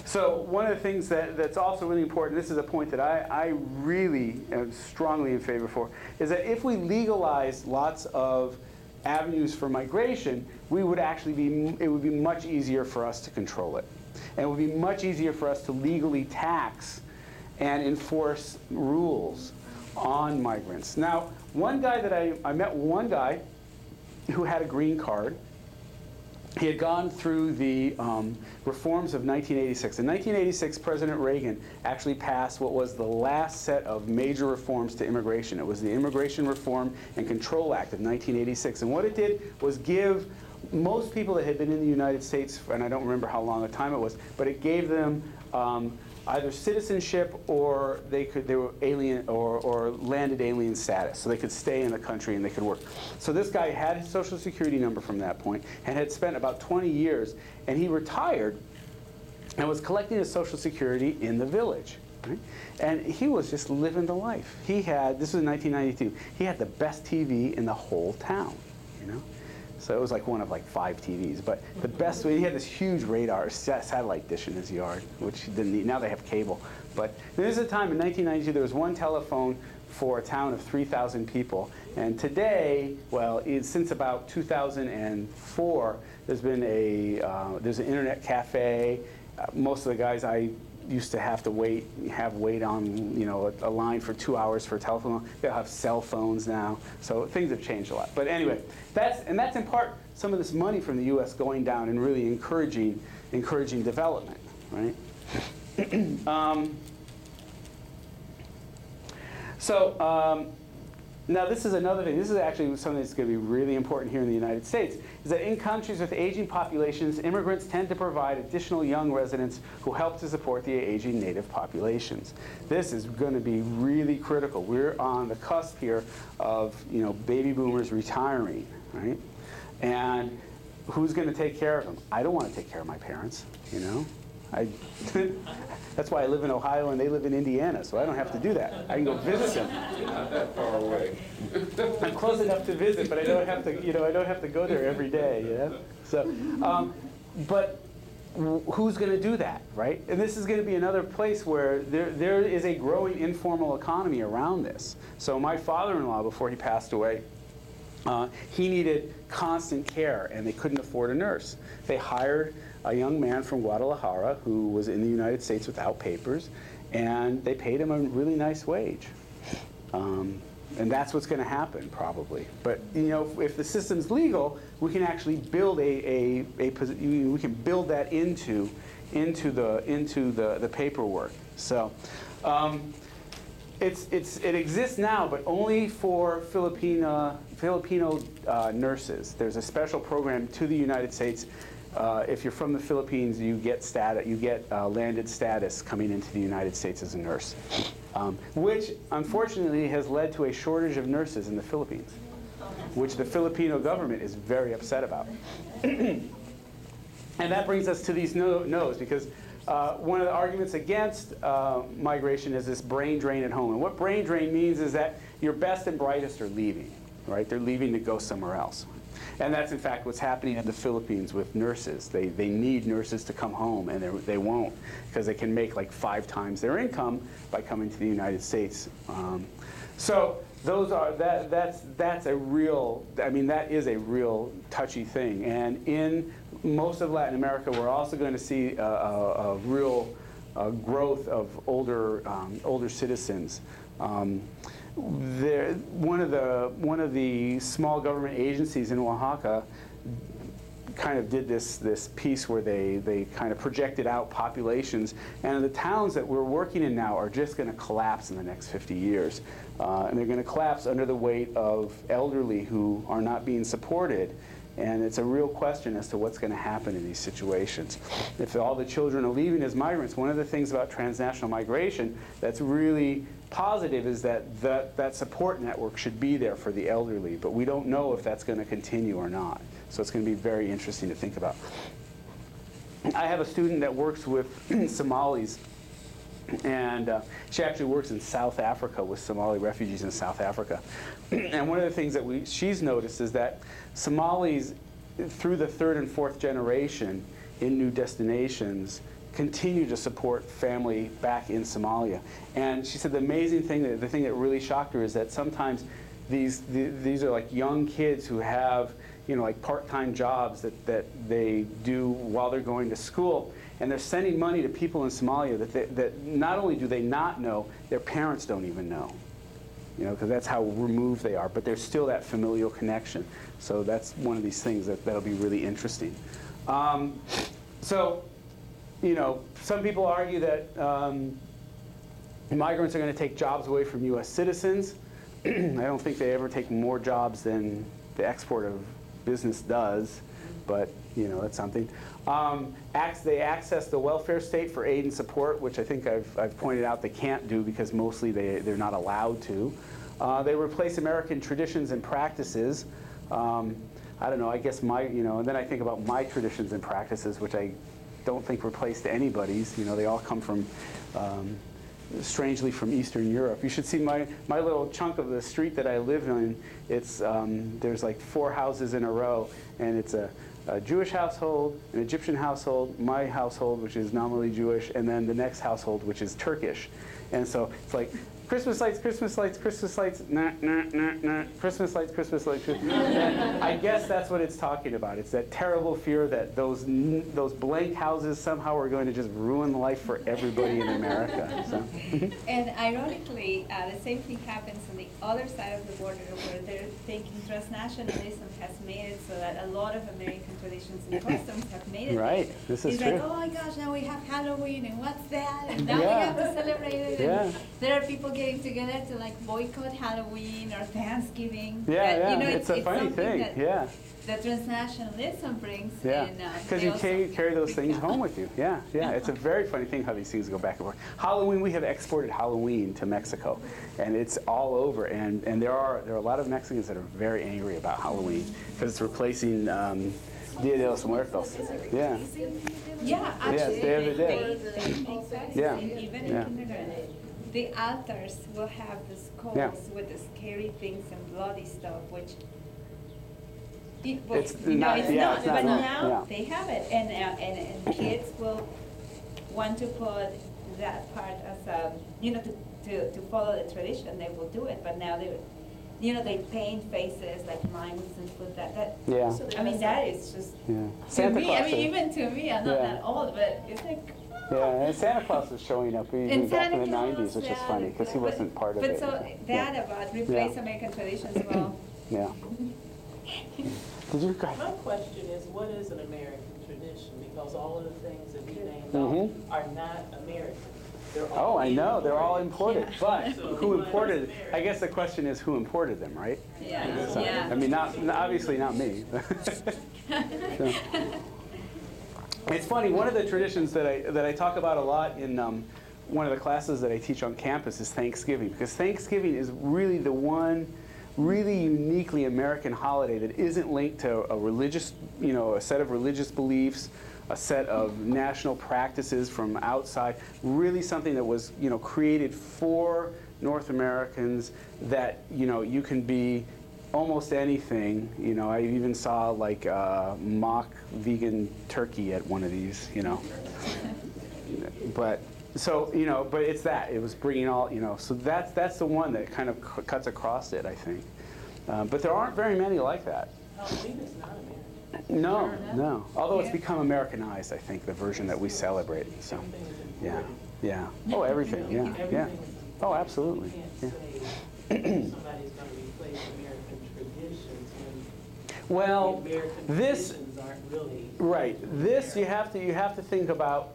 So one of the things that's also really important, this is a point that I really am strongly in favor for, is that if we legalize lots of avenues for migration, it would be much easier for us to control it. And it would be much easier for us to legally tax and enforce rules on migrants. Now, one guy that I met one guy who had a green card. He had gone through the reforms of 1986. In 1986, President Reagan actually passed what was the last set of major reforms to immigration. It was the Immigration Reform and Control Act of 1986. And what it did was give most people that had been in the United States, and I don't remember how long a time it was, but it gave them either citizenship or they were alien or landed alien status, so they could stay in the country and they could work. So this guy had his Social Security number from that point and had spent about 20 years, and he retired and was collecting his Social Security in the village. Right? And he was just living the life. This was in 1992, he had the best TV in the whole town, So it was like one of like 5 TVs, but the best way, he had this huge radar satellite dish in his yard, which he didn't need. Now they have cable. But there was a time in 1992, there was one telephone for a town of 3,000 people. And today, since about 2004, there's an internet cafe. Most of the guys I used to have to wait on a line for 2 hours for a telephone. They'll have cell phones now, so things have changed a lot. But anyway, that's in part some of this money from the U.S. going down and really encouraging development, right? Now this is another thing. This is actually something that's going to be really important here in the United States, is that in countries with aging populations, immigrants tend to provide additional young residents who help to support the aging native populations. This is going to be really critical. We're on the cusp here of baby boomers retiring, right? And who's going to take care of them? I don't want to take care of my parents, That's why I live in Ohio and they live in Indiana, so I don't have to do that. I can go visit them. You're not that far away. I'm close enough to visit, but I don't have to, I don't have to go there every day, So, but who's going to do that, right? And this is going to be another place where there is a growing informal economy around this. So my father-in-law, before he passed away, he needed constant care, and they couldn't afford a nurse. They hired a young man from Guadalajara who was in the United States without papers, and they paid him a really nice wage. And that's what's going to happen, probably. But if the system's legal, we can actually build we can build that into the paperwork. So. It exists now, but only for Filipino nurses. There's a special program to the United States. If you're from the Philippines, you get landed status coming into the United States as a nurse, which unfortunately has led to a shortage of nurses in the Philippines, which the Filipino government is very upset about. And that brings us to these no's, because one of the arguments against migration is this brain drain at home. And what brain drain means is that your best and brightest are leaving, right? They're leaving to go somewhere else. And that's in fact what's happening in the Philippines with nurses. They need nurses to come home, and they won't, because they can make like 5 times their income by coming to the United States. So those are, that's a real, I mean, that is a real touchy thing. And in most of Latin America, we're also going to see a real growth of older citizens. One of the small government agencies in Oaxaca kind of did this piece where they kind of projected out populations, and the towns that we're working in now are just going to collapse in the next 50 years. And they're going to collapse under the weight of elderly who are not being supported. And it's a real question as to what's going to happen in these situations. If all the children are leaving as migrants, one of the things about transnational migration that's really positive is that support network should be there for the elderly. But we don't know if that's going to continue or not. So it's going to be very interesting to think about. I have a student that works with Somalis. And she actually works in South Africa with Somali refugees in South Africa. And one of the things that she's noticed is that Somalis, through the 3rd and 4th generation in new destinations, continue to support family back in Somalia. And she said the amazing thing, the thing that really shocked her, is that sometimes these are like young kids who have, you know, like part-time jobs that they do while they're going to school. And they're sending money to people in Somalia that not only do they not know, their parents don't even know. You know, because that's how removed they are. But there's still that familial connection. So that's one of these things that'll be really interesting. So, you know, some people argue that migrants are going to take jobs away from U.S. citizens. I don't think they ever take more jobs than the export of business does. But, you know, that's something. They access the welfare state for aid and support, which I think I've pointed out they can't do because mostly they're not allowed to. They replace American traditions and practices. I don't know, I guess and then I think about my traditions and practices, which I don't think replaced anybody's. You know, they all come from, strangely, from Eastern Europe. You should see my little chunk of the street that I live in. It's, there's like 4 houses in a row, and it's a Jewish household, an Egyptian household, my household, which is nominally Jewish, and then the next household, which is Turkish. And so it's like, Christmas lights, Christmas lights, Christmas lights, nah, nah, nah, nah, Christmas lights, Christmas lights. And I guess that's what it's talking about. It's that terrible fear that those blank houses somehow are going to just ruin life for everybody in America. So. And ironically, the same thing happens on the other side of the border, where they're thinking transnationalism has made it so that a lot of American traditions and customs have made it. Right, this is it's true. like, oh my gosh, now we have Halloween, and what's that? And now we Yeah. have to celebrate it. Yeah. And there are people getting together to like boycott Halloween or Thanksgiving. Yeah, But, yeah, you know, it's a funny something thing, that yeah. that transnationalism brings. Yeah, and, because they you also carry those bring things down. home with you. Yeah, yeah. It's a very funny thing how these things go back and forth. Halloween, we have exported Halloween to Mexico, and it's all over. And there are a lot of Mexicans that are very angry about Halloween because it's replacing Dia de los Muertos. Yeah, Yeah, actually, Day of the they Dead. make that. Yeah. And even Yeah. in kindergarten, the altars will have the skulls Yeah. with the scary things and bloody stuff, which It's you know, not- it's yeah, not. it's not But wrong. now Yeah. they have it, and kids will want to put that part as a, you know, to follow the tradition. They will do it, but now they paint faces like mimes and put that. yeah, I mean, that is just yeah. to Santa me. Claus. I mean, even to me, I'm not Yeah. that old, but it's like. Yeah, and Santa Claus was showing up even back in the Claus, 90s, which is yeah. funny because he But- wasn't part of but it. so that about replace American traditions, well, Yeah. Did you guys? My question is, what is an American tradition? Because all of the things that we named Mhm. off are not American. They're Oh, all I know, they're all imported. But So who what is imported? American? I guess the question is who imported them, right? yeah, So, yeah. I mean, obviously not me. So. It's funny. One of the traditions that I talk about a lot in one of the classes that I teach on campus is Thanksgiving, because Thanksgiving is really the one really uniquely American holiday that isn't linked to a religious, a set of religious beliefs, a set of national practices from outside. Really something that was, created for North Americans, that you can be almost anything. You know, I even saw like mock vegan turkey at one of these, you know. But so, you know, but it's that. It was bringing all, you know, so that's the one that kind of cuts across it, I think. But there aren't very many like that. Halloween is not American. No, no. Although it's Yeah. become Americanized, I think, the version that we celebrate. So, Everything is yeah, important. yeah. Oh, everything, yeah, yeah. Everything is Oh, absolutely. You Yeah. can't say somebody's going to replace American traditions when Well, the American this, traditions aren't really. right, this you have to think about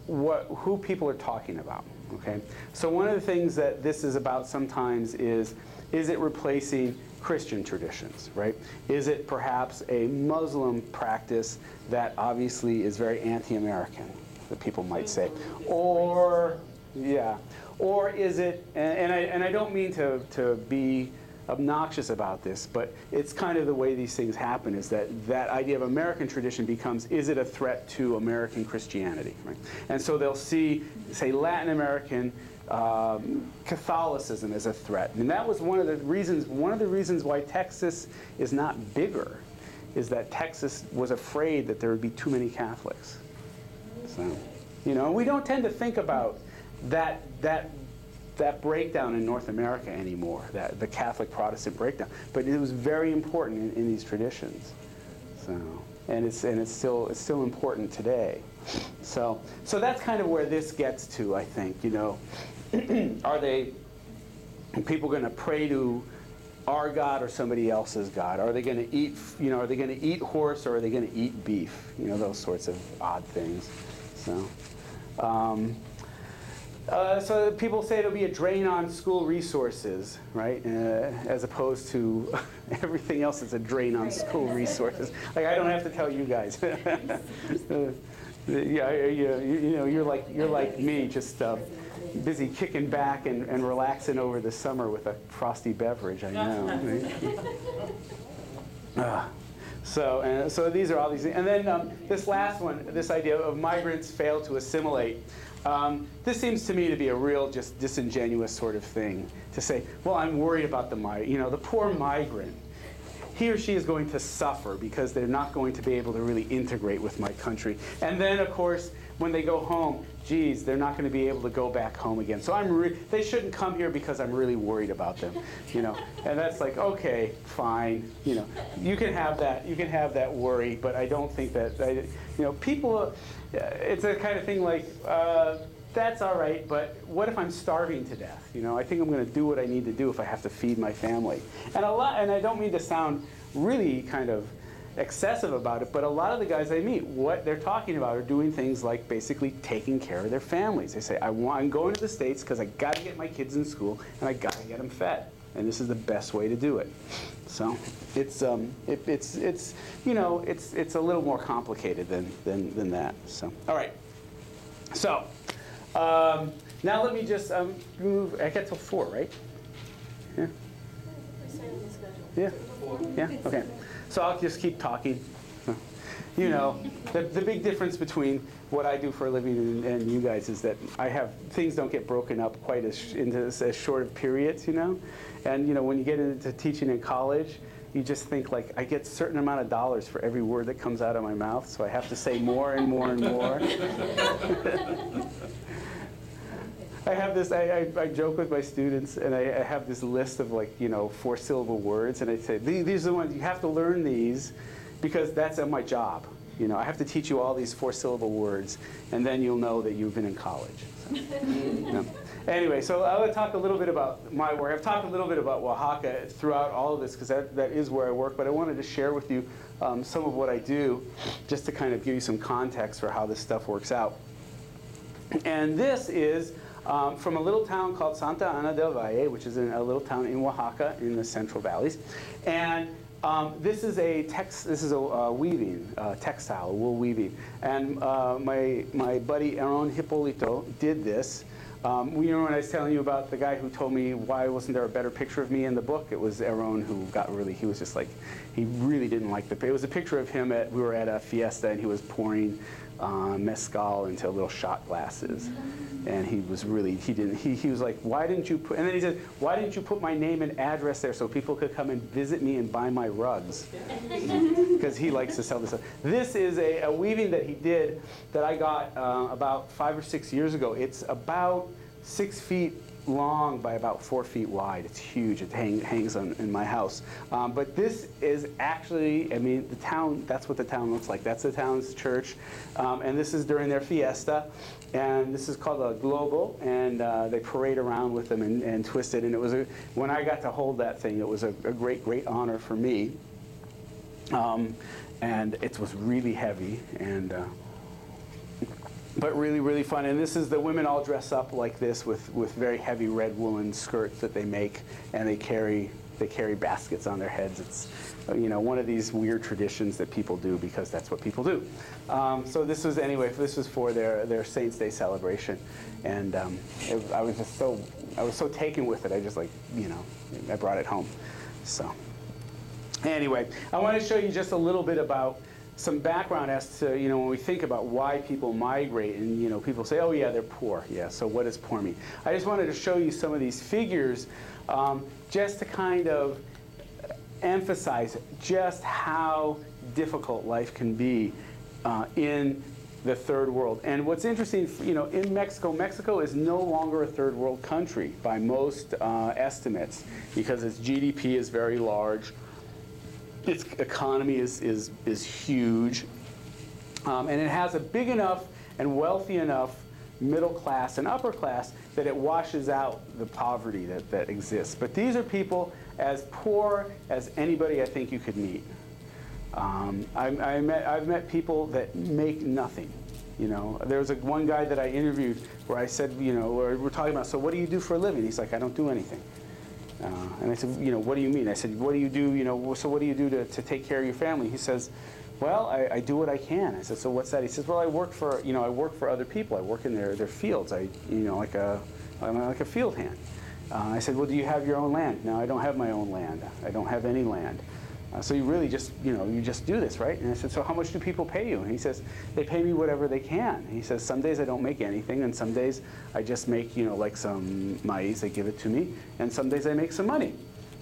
who people are talking about, okay? So one of the things that this is about sometimes is it replacing Christian traditions, right? Is it perhaps a Muslim practice that obviously is very anti-American, that people might say? Or, yeah, or is it, and I don't mean to be obnoxious about this, but it's kind of the way these things happen, is that idea of American tradition becomes, is it a threat to American Christianity, right? And so they'll see, say, Latin American Catholicism as a threat. And that was one of the reasons why Texas is not bigger, is that Texas was afraid that there would be too many Catholics. So, you know, we don't tend to think about that breakdown in North America anymore, the Catholic Protestant breakdown. But it was very important in these traditions. So, and it's still important today. So that's kind of where this gets to, I think. You know, are people going to pray to our God or somebody else's God? Are they going to eat, you know, are they going to eat horse or are they going to eat beef? You know, those sorts of odd things. So people say it'll be a drain on school resources, right? As opposed to everything else is a drain on school resources. Like, I don't have to tell you guys. Yeah, you know, you're like me, just busy kicking back and relaxing over the summer with a frosty beverage. I know. Right? So these are all these things. And then this last one, this idea of migrants fail to assimilate. This seems to me to be a real just disingenuous sort of thing to say, well, I'm worried about the poor migrant. He or she is going to suffer because they're not going to be able to really integrate with my country. And then, of course, when they go home, geez, they're not going to be able to go back home again. So they shouldn't come here because I'm really worried about them, you know. And that's like, okay, fine, you know, you can have that worry, but I don't think that, you know, people, it's a kind of thing like, that's all right, but what if I'm starving to death? You know, I think I'm going to do what I need to do if I have to feed my family. And I don't mean to sound really kind of excessive about it, but a lot of the guys I meet, what they're talking about are doing things like basically taking care of their families. They say, I'm going to the States because I got to get my kids in school and I got to get them fed, and this is the best way to do it. So it's you know, it's a little more complicated than that. So all right, so. Now let me just move. I get till 4, right? Yeah. Yeah. Yeah. Okay. So I'll just keep talking. You know, the big difference between what I do for a living and you guys is that things don't get broken up quite into as short of periods. You know, and you know when you get into teaching in college, you just think like I get a certain amount of dollars for every word that comes out of my mouth, so I have to say more and more and more. I have this, I joke with my students, and I have this list of 4-syllable words, and I say, these are the ones, you have to learn these, because that's my job. You know, I have to teach you all these 4-syllable words, and then you'll know that you've been in college. So, yeah. Anyway, so I will talk a little bit about my work. I've talked a little bit about Oaxaca throughout all of this, because that is where I work, but I wanted to share with you some of what I do, just to kind of give you some context for how this stuff works out. And this is from a little town called Santa Ana del Valle, which is a little town in Oaxaca in the Central Valleys. And this is a weaving, textile, wool weaving. And my buddy Aaron Hippolito did this. You know, when I was telling you about the guy who told me why wasn't there a better picture of me in the book, it was Aaron who he was just like, he really didn't like it was a picture of him we were at a fiesta and he was pouring mezcal into little shot glasses. And he was really, he was like, why didn't you put, and then he said, why didn't you put my name and address there so people could come and visit me and buy my rugs? Because he likes to sell this stuff. This is a weaving that he did that I got about 5 or 6 years ago. It's about 6 feet long by about 4 feet wide. It's huge. It hangs in my house. But this is actually, I mean, the town, that's what the town looks like. That's the town's church. And this is during their fiesta. And this is called a globo. And they parade around with them and twist it. And it was, when I got to hold that thing, it was a great, great honor for me. And it was really heavy. And but really, really fun. And this is the women all dress up like this with very heavy red woolen skirts that they make, and they carry baskets on their heads. It's, you know, one of these weird traditions that people do because that's what people do. So this was, anyway, this was for their Saints' Day celebration, and I was so taken with it. I just, like, you know, I brought it home. So anyway, I want to show you just a little bit about some background as to, you know, when we think about why people migrate, and, you know, people say, oh yeah, they're poor. Yeah, so what does poor mean? I just wanted to show you some of these figures just to kind of emphasize just how difficult life can be in the third world. And what's interesting, you know, in Mexico, Mexico is no longer a third world country by most estimates because its GDP is very large. Its economy is huge, and it has a big enough and wealthy enough middle class and upper class that it washes out the poverty that exists. But these are people as poor as anybody I think you could meet. I've met people that make nothing. You know, there was one guy that I interviewed where I said, you know, we're talking about, so what do you do for a living? He's like, I don't do anything. And I said, you know, what do you mean? I said, what do you do, you know, so what do you do to take care of your family? He says, well, I do what I can. I said, so what's that? He says, well, I work for other people. I work in their fields. I'm like a field hand. I said, well, do you have your own land? No, I don't have my own land. I don't have any land. So you really just, you know, you just do this, right? And I said, so how much do people pay you? And he says, they pay me whatever they can. He says, some days I don't make anything, and some days I just make, you know, like some maize, they give it to me, and some days I make some money,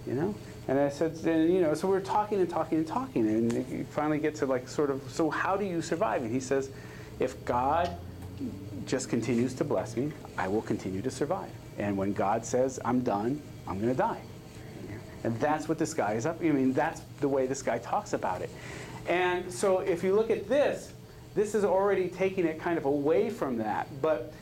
you know? And I said, you know, so we're talking and talking and talking, and you finally get to, like, sort of, so how do you survive? And he says, if God just continues to bless me, I will continue to survive. And when God says I'm done, I'm going to die. And that's what this guy is up. I mean, that's the way this guy talks about it. And so if you look at this is already taking it kind of away from that. But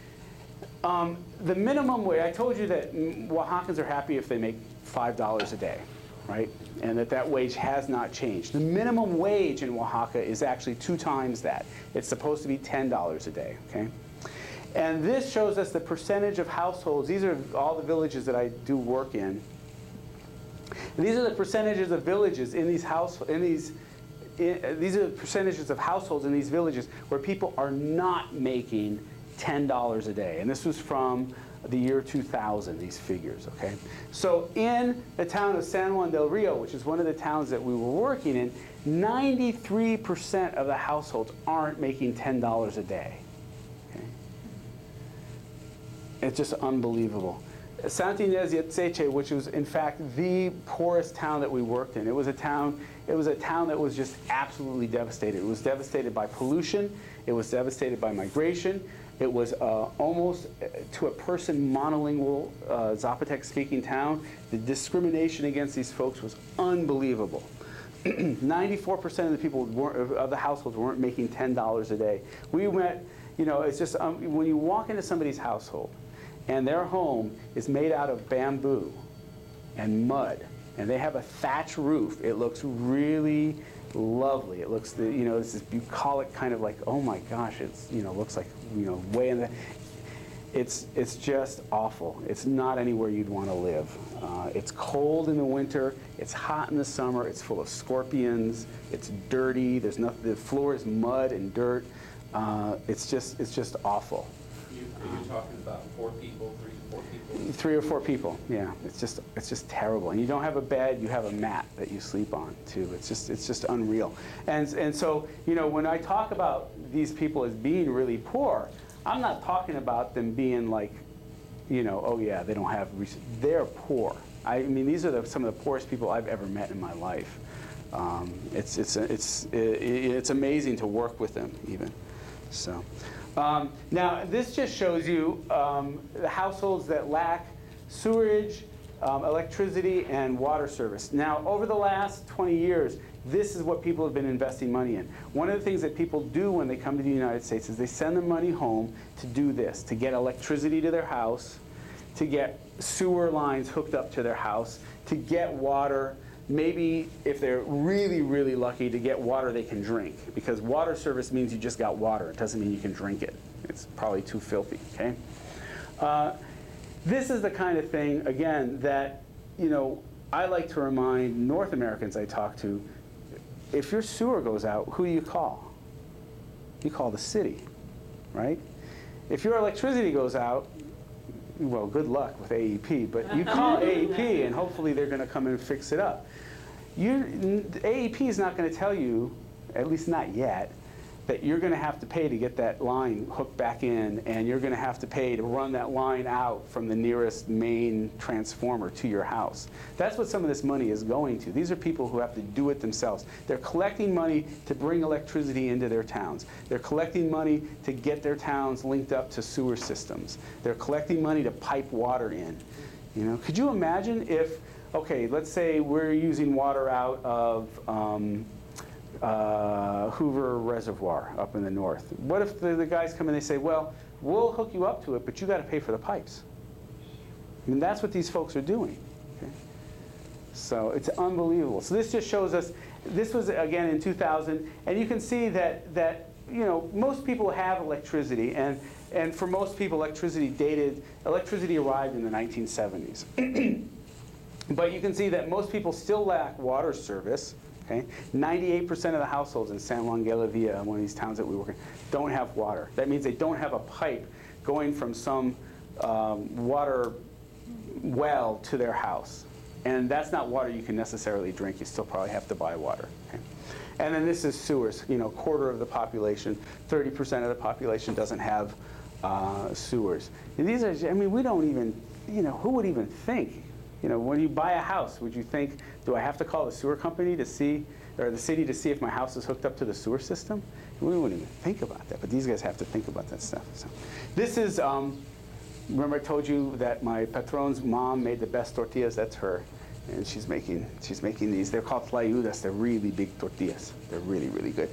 the minimum wage, I told you that Oaxacans are happy if they make $5 a day, right? And that wage has not changed. The minimum wage in Oaxaca is actually 2 times that. It's supposed to be $10 a day, okay? And this shows us the percentage of households. These are all the villages that I do work in. And these are the percentages of villages in these these are the percentages of households in these villages where people are not making $10 a day. And this was from the year 2000, these figures, okay? So in the town of San Juan del Rio, which is one of the towns that we were working in, 93% of the households aren't making $10 a day. Okay? It's just unbelievable. Santa Ynez Yetzeche, which was in fact the poorest town that we worked in, it was a town that was just absolutely devastated. It was devastated by pollution. It was devastated by migration. It was almost to a person monolingual Zapotec-speaking town. The discrimination against these folks was unbelievable. 94% of the people of the households weren't making $10 a day. We went, you know, it's just when you walk into somebody's household, and their home is made out of bamboo and mud, and they have a thatch roof. It looks really lovely. It looks, you know, it's this bucolic kind of like, oh my gosh, it's, you know, looks like, you know, way in the, it's just awful. It's not anywhere you'd want to live. It's cold in the winter. It's hot in the summer. It's full of scorpions. It's dirty. There's nothing. The floor is mud and dirt. It's just awful. Are you talking about 4 people, 3 to 4 people? 3 or 4 people, yeah. It's just terrible. And you don't have a bed, you have a mat that you sleep on too. It's just unreal. And so, you know, when I talk about these people as being really poor, I'm not talking about them being like, you know, oh yeah, they don't have, they're poor. I mean, these are some of the poorest people I've ever met in my life. It's amazing to work with them even. So, now this just shows you the households that lack sewerage, electricity, and water service. Now, over the last 20 years, this is what people have been investing money in. One of the things that people do when they come to the United States is they send the money home to do this, to get electricity to their house, to get sewer lines hooked up to their house, to get water, maybe if they're really, really lucky, to get water they can drink. Because water service means you just got water. It doesn't mean you can drink it. It's probably too filthy, okay? This is the kind of thing, again, that, you know, I like to remind North Americans I talk to, if your sewer goes out, who do you call? You call the city, right? If your electricity goes out, well, good luck with AEP, but you call AEP and hopefully they're going to come and fix it up. AEP is not going to tell you, at least not yet, that you're going to have to pay to get that line hooked back in, and you're going to have to pay to run that line out from the nearest main transformer to your house. That's what some of this money is going to. These are people who have to do it themselves. They're collecting money to bring electricity into their towns. They're collecting money to get their towns linked up to sewer systems. They're collecting money to pipe water in. You know, could you imagine if, okay, let's say we're using water out of Hoover Reservoir up in the north. What if the guys come in and they say, well, we'll hook you up to it, but you got to pay for the pipes? I mean, that's what these folks are doing. Okay? So it's unbelievable. So this just shows us, this was again in 2000, and you can see that you know, most people have electricity, and for most people electricity arrived in the 1970s. But you can see that most people still lack water service. Okay? 98% of the households in San Juan de la Villa, one of these towns that we work in, don't have water. That means they don't have a pipe going from some water well to their house. And that's not water you can necessarily drink. You still probably have to buy water. Okay? And then this is sewers. You know, quarter of the population, 30% of the population doesn't have sewers. And these are, I mean, we don't even, you know, who would even think? You know, when you buy a house, would you think, do I have to call the sewer company to see, or the city to see if my house is hooked up to the sewer system? We wouldn't even think about that, but these guys have to think about that stuff. So, this is, remember I told you that my patron's mom made the best tortillas? That's her, and she's making these. They're called tlayudas. They're really big tortillas. They're really, really good.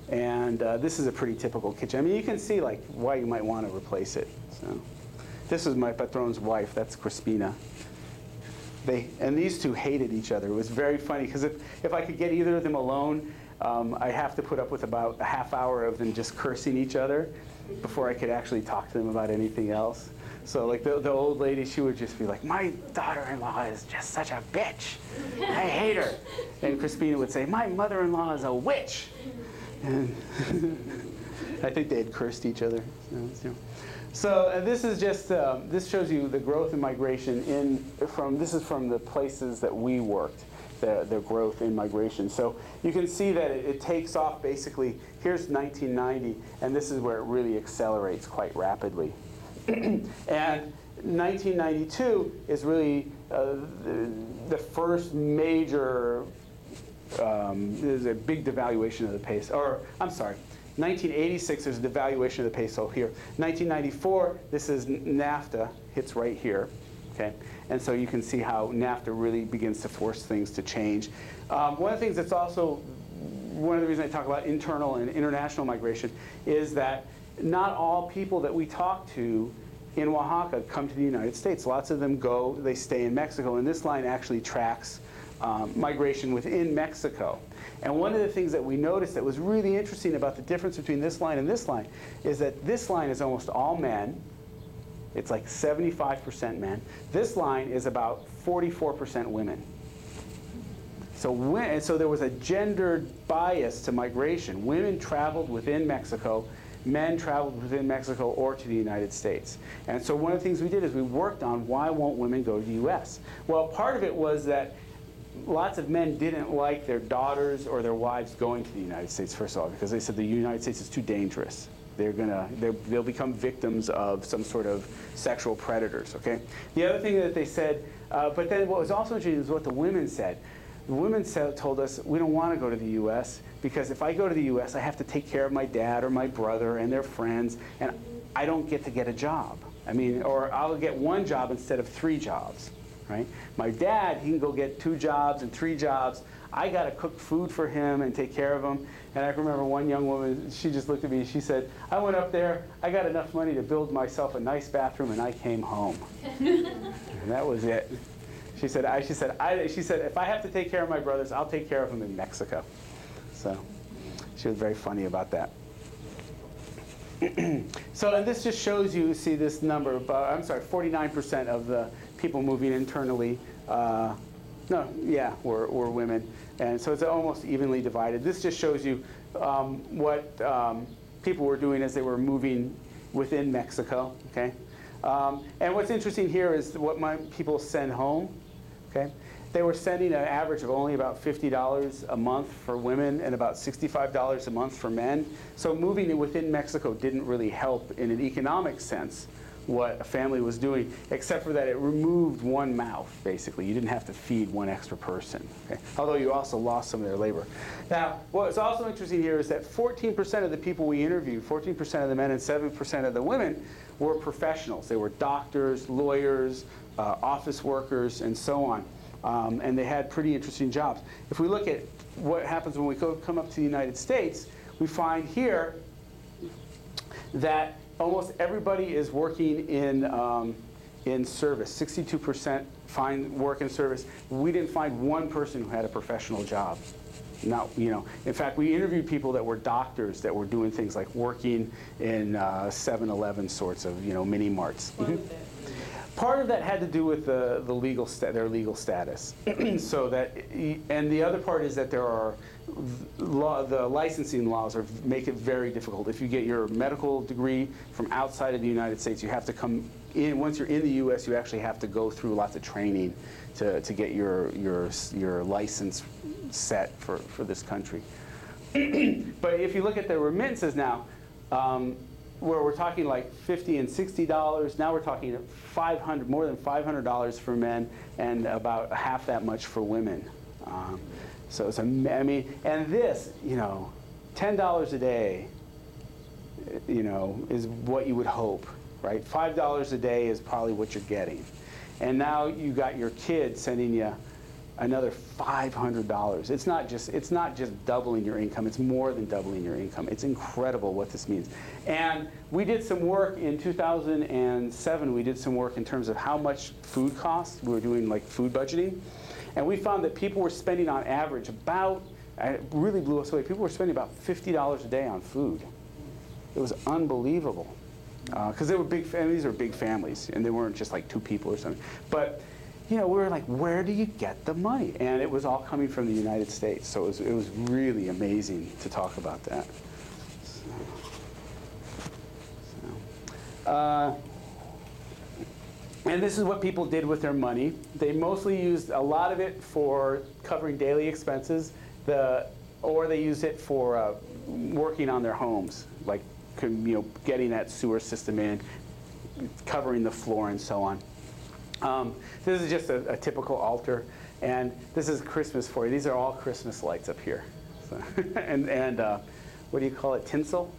This is a pretty typical kitchen. I mean, you can see like why you might want to replace it. So, this is my patron's wife. That's Crispina. And these two hated each other. It was very funny because if I could get either of them alone, I have to put up with about a half hour of them just cursing each other before I could actually talk to them about anything else. So like the old lady, she would just be like, my daughter-in-law is just such a bitch. I hate her. And Crispina would say, my mother-in-law is a witch. And I think they had cursed each other. So this is just, this shows you the growth in migration this is from the places that we worked, the growth in migration. So you can see that it takes off basically, here's 1990, and this is where it really accelerates quite rapidly. And 1992 is really the first major, there's a big devaluation of the peso, or I'm sorry, 1986, there's a devaluation of the peso here. 1994, this is NAFTA, hits right here, okay? And so you can see how NAFTA really begins to force things to change. One of the things that's also, one of the reasons I talk about internal and international migration is that not all people that we talk to in Oaxaca come to the United States. Lots of them go, they stay in Mexico, and this line actually tracks migration within Mexico. And one of the things that we noticed that was really interesting about the difference between this line and this line is that this line is almost all men. It's like 75% men. This line is about 44% women. So there was a gendered bias to migration. Women traveled within Mexico. men traveled within Mexico or to the United States. And so one of the things we did is we worked on why won't women go to the US? Well, part of it was that lots of men didn't like their daughters or their wives going to the United States, first of all, because they said the United States is too dangerous. They'll become victims of some sort of sexual predators, okay? The other thing that they said, but then what was also interesting is what the women said. The women told us, we don't want to go to the US because if I go to the US, I have to take care of my dad or my brother and their friends, and I don't get to get a job. I mean, or I'll get one job instead of 3 jobs, right? My dad, he can go get 2 jobs and 3 jobs. I got to cook food for him and take care of him. And I can remember one young woman, she just looked at me and she said, I went up there, I got enough money to build myself a nice bathroom, and I came home. And that was it. She said, if I have to take care of my brothers, I'll take care of them in Mexico. So she was very funny about that. So, and this just shows you, see this number, 49% of the people moving internally, were women. And so it's almost evenly divided. This just shows you what people were doing as they were moving within Mexico, okay? And what's interesting here is what my people send home, okay? They were sending an average of only about $50 a month for women and about $65 a month for men. So moving within Mexico didn't really help in an economic sense what a family was doing, except for that it removed one mouth, basically. You didn't have to feed one extra person, okay? Although you also lost some of their labor. Now, what's also interesting here is that 14% of the people we interviewed, 14% of the men and 7% of the women, were professionals. They were doctors, lawyers, office workers, and so on. And they had pretty interesting jobs. If we look at what happens when we come up to the United States, we find here that almost everybody is working in service. 62% find work in service. We didn't find one person who had a professional job. Not, in fact, we interviewed people that were doctors that were doing things like working in 7-Eleven sorts of, mini marts. Part of that had to do with their legal status. So that, and the other part is that there are the licensing laws make it very difficult. If you get your medical degree from outside of the United States, you have to come in. Once you're in the U.S., you actually have to go through lots of training to get your license set for this country. But if you look at the remittances now, where we're talking like $50 and $60, now we're talking more than $500 for men and about half that much for women. So it's and this, $10 a day, is what you would hope, right? $5 a day is probably what you're getting. And now you got your kid sending you another $500. It's not just doubling your income, it's more than doubling your income. It's incredible what this means. And we did some work in 2007, we did some work in terms of how much food costs. We were doing like food budgeting. And we found that people were spending on average it really blew us away, people were spending about $50 a day on food. It was unbelievable. Because they were these were big families, and they weren't just like 2 people or something. But we were like, where do you get the money? And it was all coming from the United States. So it was really amazing to talk about that. And this is what people did with their money. They mostly used a lot of it for covering daily expenses, or they used it for working on their homes, like getting that sewer system in, covering the floor, and so on. This is just a typical altar, and this is Christmas for you. These are all Christmas lights up here. So, and what do you call it, tinsel?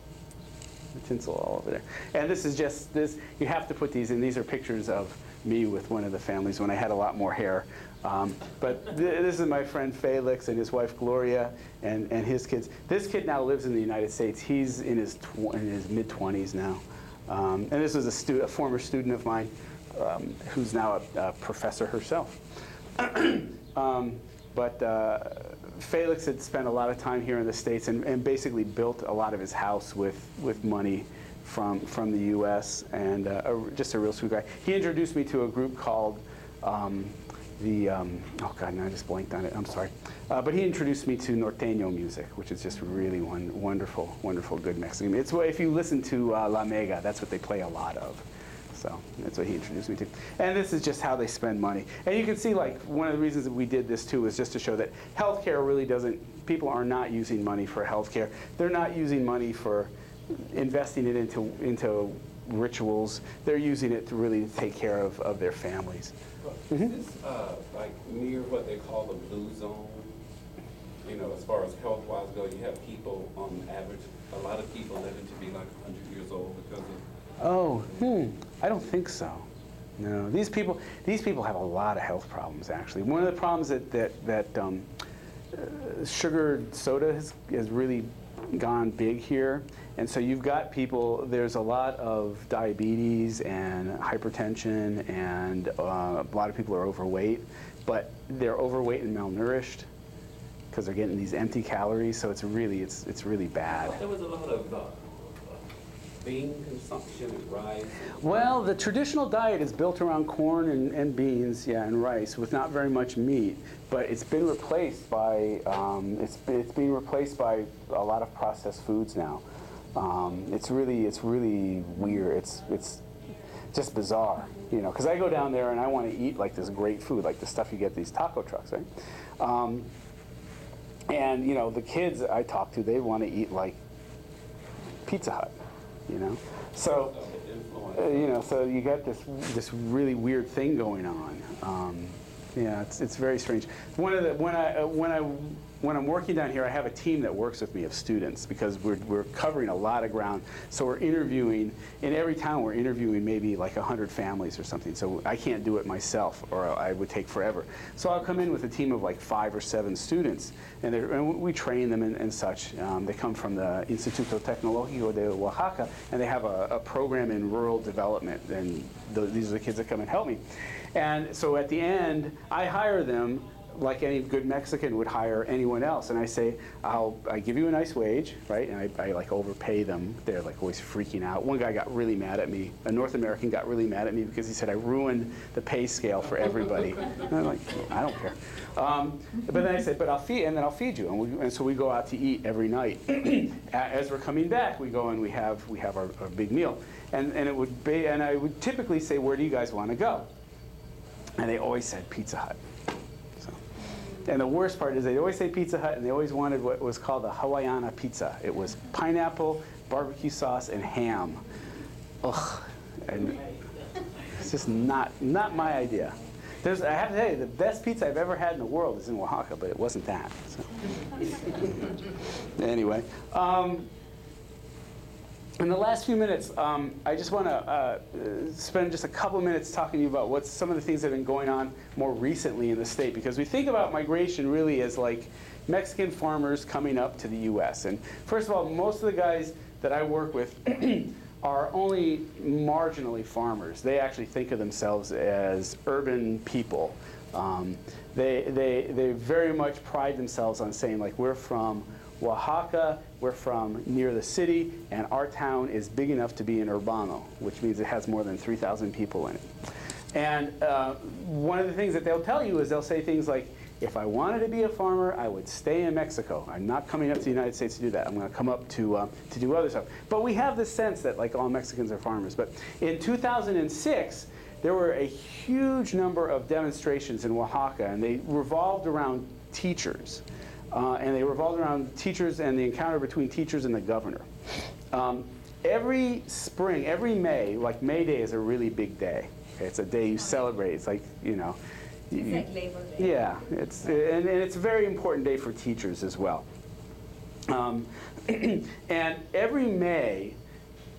Tinsel all over there. And this is just this, you have to put these in. These are pictures of me with one of the families when I had a lot more hair. But this is my friend Felix and his wife Gloria and his kids. This kid now lives in the United States. He's in his mid-20s now. And this was a former student of mine who's now a professor herself. But Felix had spent a lot of time here in the States and basically built a lot of his house with money from the U.S. and just a real sweet guy. He introduced me to a group called oh God, now I just blanked on it, I'm sorry. But he introduced me to norteño music, which is just really wonderful, wonderful, good Mexican. It's what, if you listen to La Mega, that's what they play a lot of. So that's what he introduced me to. And this is just how they spend money. And you can see, like, one of the reasons that we did this too is just to show that healthcare really doesn't, people are not using money for healthcare. They're not using money for investing it into rituals. They're using it to really take care of their families. Is this like near what they call the blue zone? You know, as far as health-wise go, you have people on average, a lot of people living to be like 100 years old because of. Oh, I don't think so. No, these people have a lot of health problems. Actually, one of the problems that sugared soda has really gone big here, and so you've got people. There's a lot of diabetes and hypertension, and a lot of people are overweight, but they're overweight and malnourished because they're getting these empty calories. So it's really bad. There was a lot of bean consumption and rice. Well, the traditional diet is built around corn and beans, yeah, and rice, with not very much meat. But it's been replaced by it's being replaced by a lot of processed foods now. It's really weird. It's just bizarre, you know. Because I go down there and I want to eat like this great food, like the stuff you get at these taco trucks, right? And you know, the kids I talk to, they want to eat like Pizza Hut. You know, so you know, so you got this really weird thing going on. Yeah, it's very strange. When I'm working down here, I have a team that works with me of students because we're covering a lot of ground. So we're interviewing in every town. We're interviewing maybe like 100 families or something. So I can't do it myself, or I would take forever. So I'll come in with a team of like 5 or 7 students, and we train them and such. They come from the Instituto Tecnológico de Oaxaca, and they have a program in rural development. And these are the kids that come and help me. And so at the end, I hire them like any good Mexican would hire anyone else. And I say, I give you a nice wage, right? And I like overpay them. They're like always freaking out. One guy got really mad at me. A North American got really mad at me because he said I ruined the pay scale for everybody. And I'm like, I don't care. But then I said, but I'll feed you. And so we go out to eat every night. As we're coming back, we go and we have our big meal. And I would typically say, where do you guys want to go? And they always said Pizza Hut. And the worst part is they always say Pizza Hut, and they always wanted what was called a Hawaiiana pizza. It was pineapple, barbecue sauce, and ham. Ugh. And it's just not my idea. I have to tell you, the best pizza I've ever had in the world is in Oaxaca, but it wasn't that. So. Anyway. In the last few minutes, I just want to spend just a couple of minutes talking to you about what's some of the things that have been going on more recently in the state, because we think about migration really as like Mexican farmers coming up to the U.S. And first of all, most of the guys that I work with are only marginally farmers. They actually think of themselves as urban people. They very much pride themselves on saying, like, we're from Oaxaca, we're from near the city, and our town is big enough to be an urbano, which means it has more than 3,000 people in it. And one of the things that they'll tell you is they'll say things like, if I wanted to be a farmer, I would stay in Mexico. I'm not coming up to the United States to do that. I'm going to come up to do other stuff. But we have this sense that like all Mexicans are farmers. But in 2006, there were a huge number of demonstrations in Oaxaca, and they revolved around teachers. And they revolved around teachers and the encounter between teachers and the governor. Every spring, every May, like May Day is a really big day. Okay? It's a day you celebrate. It's like, you know. It's like Labor Day. Yeah, and it's a very important day for teachers as well. And every May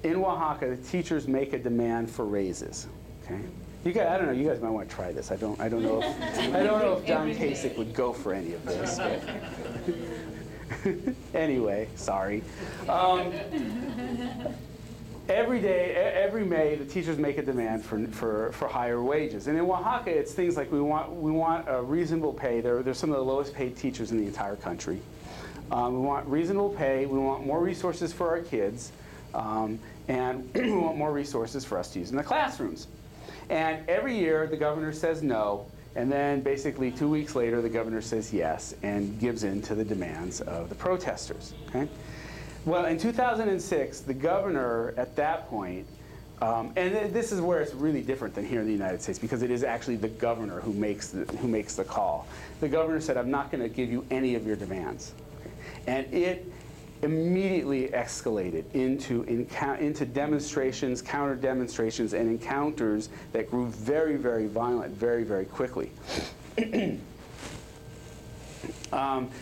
in Oaxaca, the teachers make a demand for raises. Okay. I don't know. You guys might want to try this. I don't know if John Kasich would go for any of this. Anyway, sorry. Every May, the teachers make a demand for higher wages. And in Oaxaca, it's things like we want a reasonable pay. They're some of the lowest paid teachers in the entire country. We want reasonable pay. We want more resources for our kids, and we want more resources for us to use in the classrooms. And every year, the governor says no, And then basically 2 weeks later, the governor says yes and gives in to the demands of the protesters. Okay? Well, in 2006, the governor at that point, and this is where it's really different than here in the United States, because it is actually the governor who makes the call. The governor said, I'm not going to give you any of your demands. Okay? And it immediately escalated into demonstrations, counter-demonstrations, and encounters that grew very, very violent very, very quickly.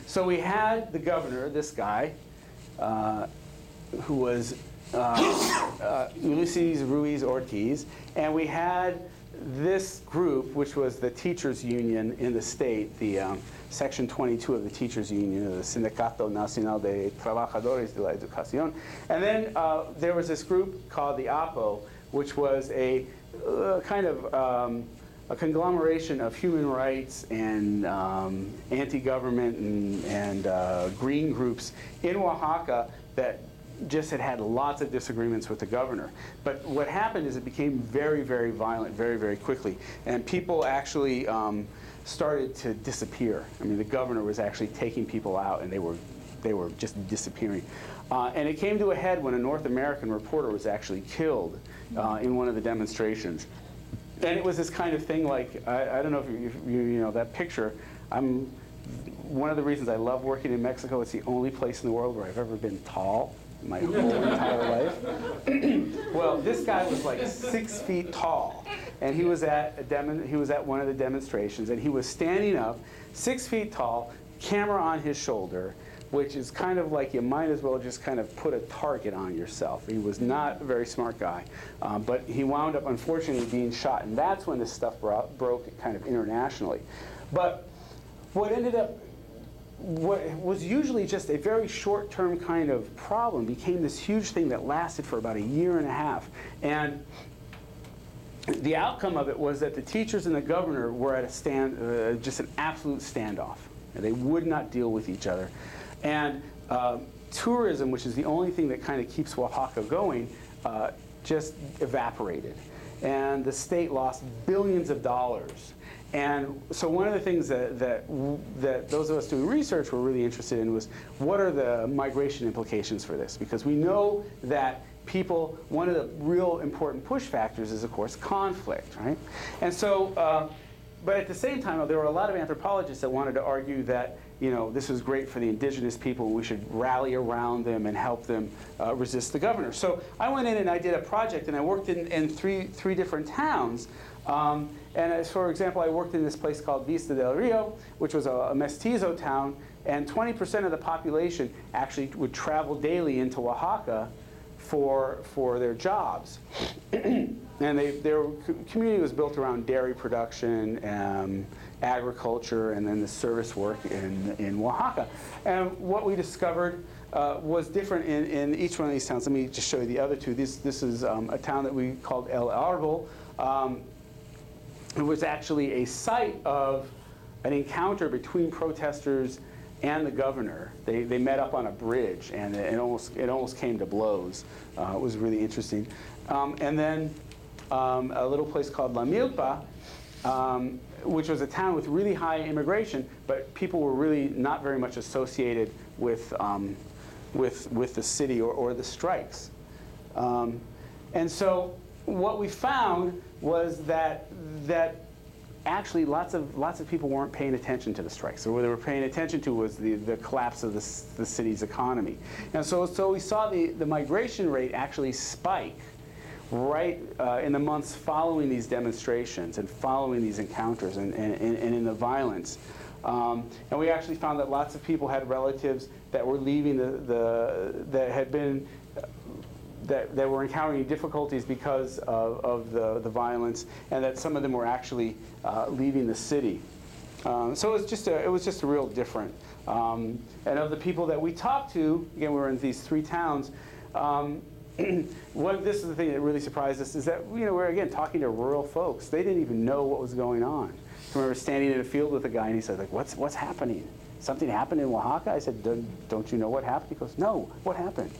So we had the governor, this guy, who was Ulysses Ruiz Ortiz, and we had this group, which was the teachers' union in the state, the Section 22 of the teachers' union, the Sindicato Nacional de Trabajadores de la Educación. And then there was this group called the APO, which was a kind of a conglomeration of human rights and anti-government and green groups in Oaxaca that just had lots of disagreements with the governor. But what happened is it became very, very violent very, very quickly. And people actually started to disappear. I mean, the governor was actually taking people out, and they were just disappearing. And it came to a head when a North American reporter was actually killed in one of the demonstrations. And it was this kind of thing like, I don't know if you know that picture. One of the reasons I love working in Mexico, it's the only place in the world where I've ever been tall in my whole entire life. Well, this guy was like 6 feet tall, and he was at one of the demonstrations, and he was standing up, 6 feet tall, camera on his shoulder, which is kind of like you might as well just kind of put a target on yourself. He was not a very smart guy, but he wound up unfortunately being shot, and that's when this stuff broke kind of internationally. But what was usually just a very short-term kind of problem became this huge thing that lasted for about 1.5 years. And the outcome of it was that the teachers and the governor were at a just an absolute standoff. And they would not deal with each other. And tourism, which is the only thing that kind of keeps Oaxaca going, just evaporated. And the state lost billions of dollars. And so one of the things that those of us doing research were really interested in was, what are the migration implications for this? Because we know that people, one of the real important push factors is, of course, conflict, right? And so, but at the same time, there were a lot of anthropologists that wanted to argue that, you know, this was great for the indigenous people, we should rally around them and help them resist the governor. So I went in and I did a project, and I worked in three different towns. And as for example, I worked in this place called Vista del Rio, which was a mestizo town, and 20% of the population actually would travel daily into Oaxaca for their jobs. And their community was built around dairy production, agriculture, and then the service work in Oaxaca. And what we discovered was different in each one of these towns. Let me just show you the other two. This is a town that we called El Arbol. It was actually a site of an encounter between protesters and the governor. They met up on a bridge, and it almost came to blows. It was really interesting. And then a little place called La Milpa, which was a town with really high immigration, but people were really not very much associated with the city or the strikes. And so what we found was that actually lots of people weren't paying attention to the strikes. So what they were paying attention to was the collapse of the city's economy. And so we saw the migration rate actually spike right in the months following these demonstrations and following these encounters and in the violence. And we actually found that lots of people had relatives that were leaving that were encountering difficulties because of the violence, and that some of them were actually leaving the city. So it was just a real different. And of the people that we talked to, again, we were in these 3 towns. This is the thing that really surprised us, is that we're again talking to rural folks. They didn't even know what was going on. I remember standing in a field with a guy, and he said, like, "What's happening? Something happened in Oaxaca?" I said, "Don't you know what happened?" He goes, "No, what happened?"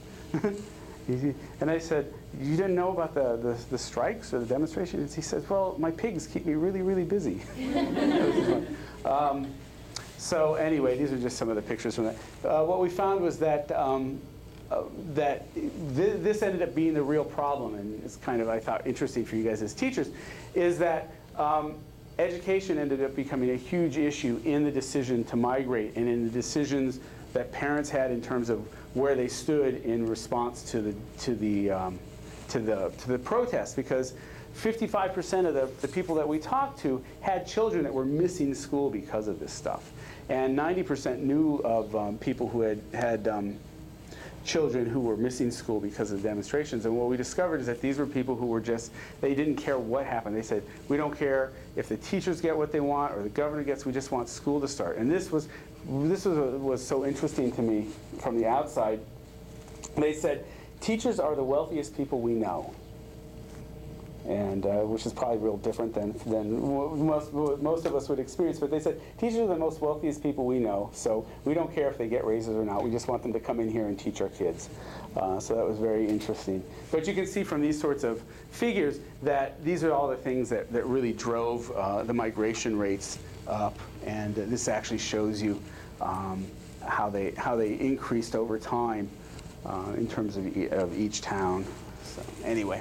And I said, you didn't know about the strikes or the demonstrations? He said, well, my pigs keep me really, really busy. So anyway, these are just some of the pictures from that. What we found was that this ended up being the real problem, and it's kind of, I thought, interesting for you guys as teachers, is that education ended up becoming a huge issue in the decision to migrate and in the decisions that parents had in terms of where they stood in response to the protests, because 55% of the people that we talked to had children that were missing school because of this stuff. And 90% knew of people who had children who were missing school because of demonstrations. And what we discovered is that these were people who were just, they didn't care what happened. They said, we don't care if the teachers get what they want or the governor gets, we just want school to start. And this was so interesting to me from the outside. They said, teachers are the wealthiest people we know. And which is probably real different than most of us would experience. But they said, teachers are the most wealthiest people we know, so we don't care if they get raises or not. We just want them to come in here and teach our kids. So that was very interesting. But you can see from these sorts of figures that these are all the things that really drove the migration rates up. And this actually shows you how they increased over time in terms of each town. So anyway.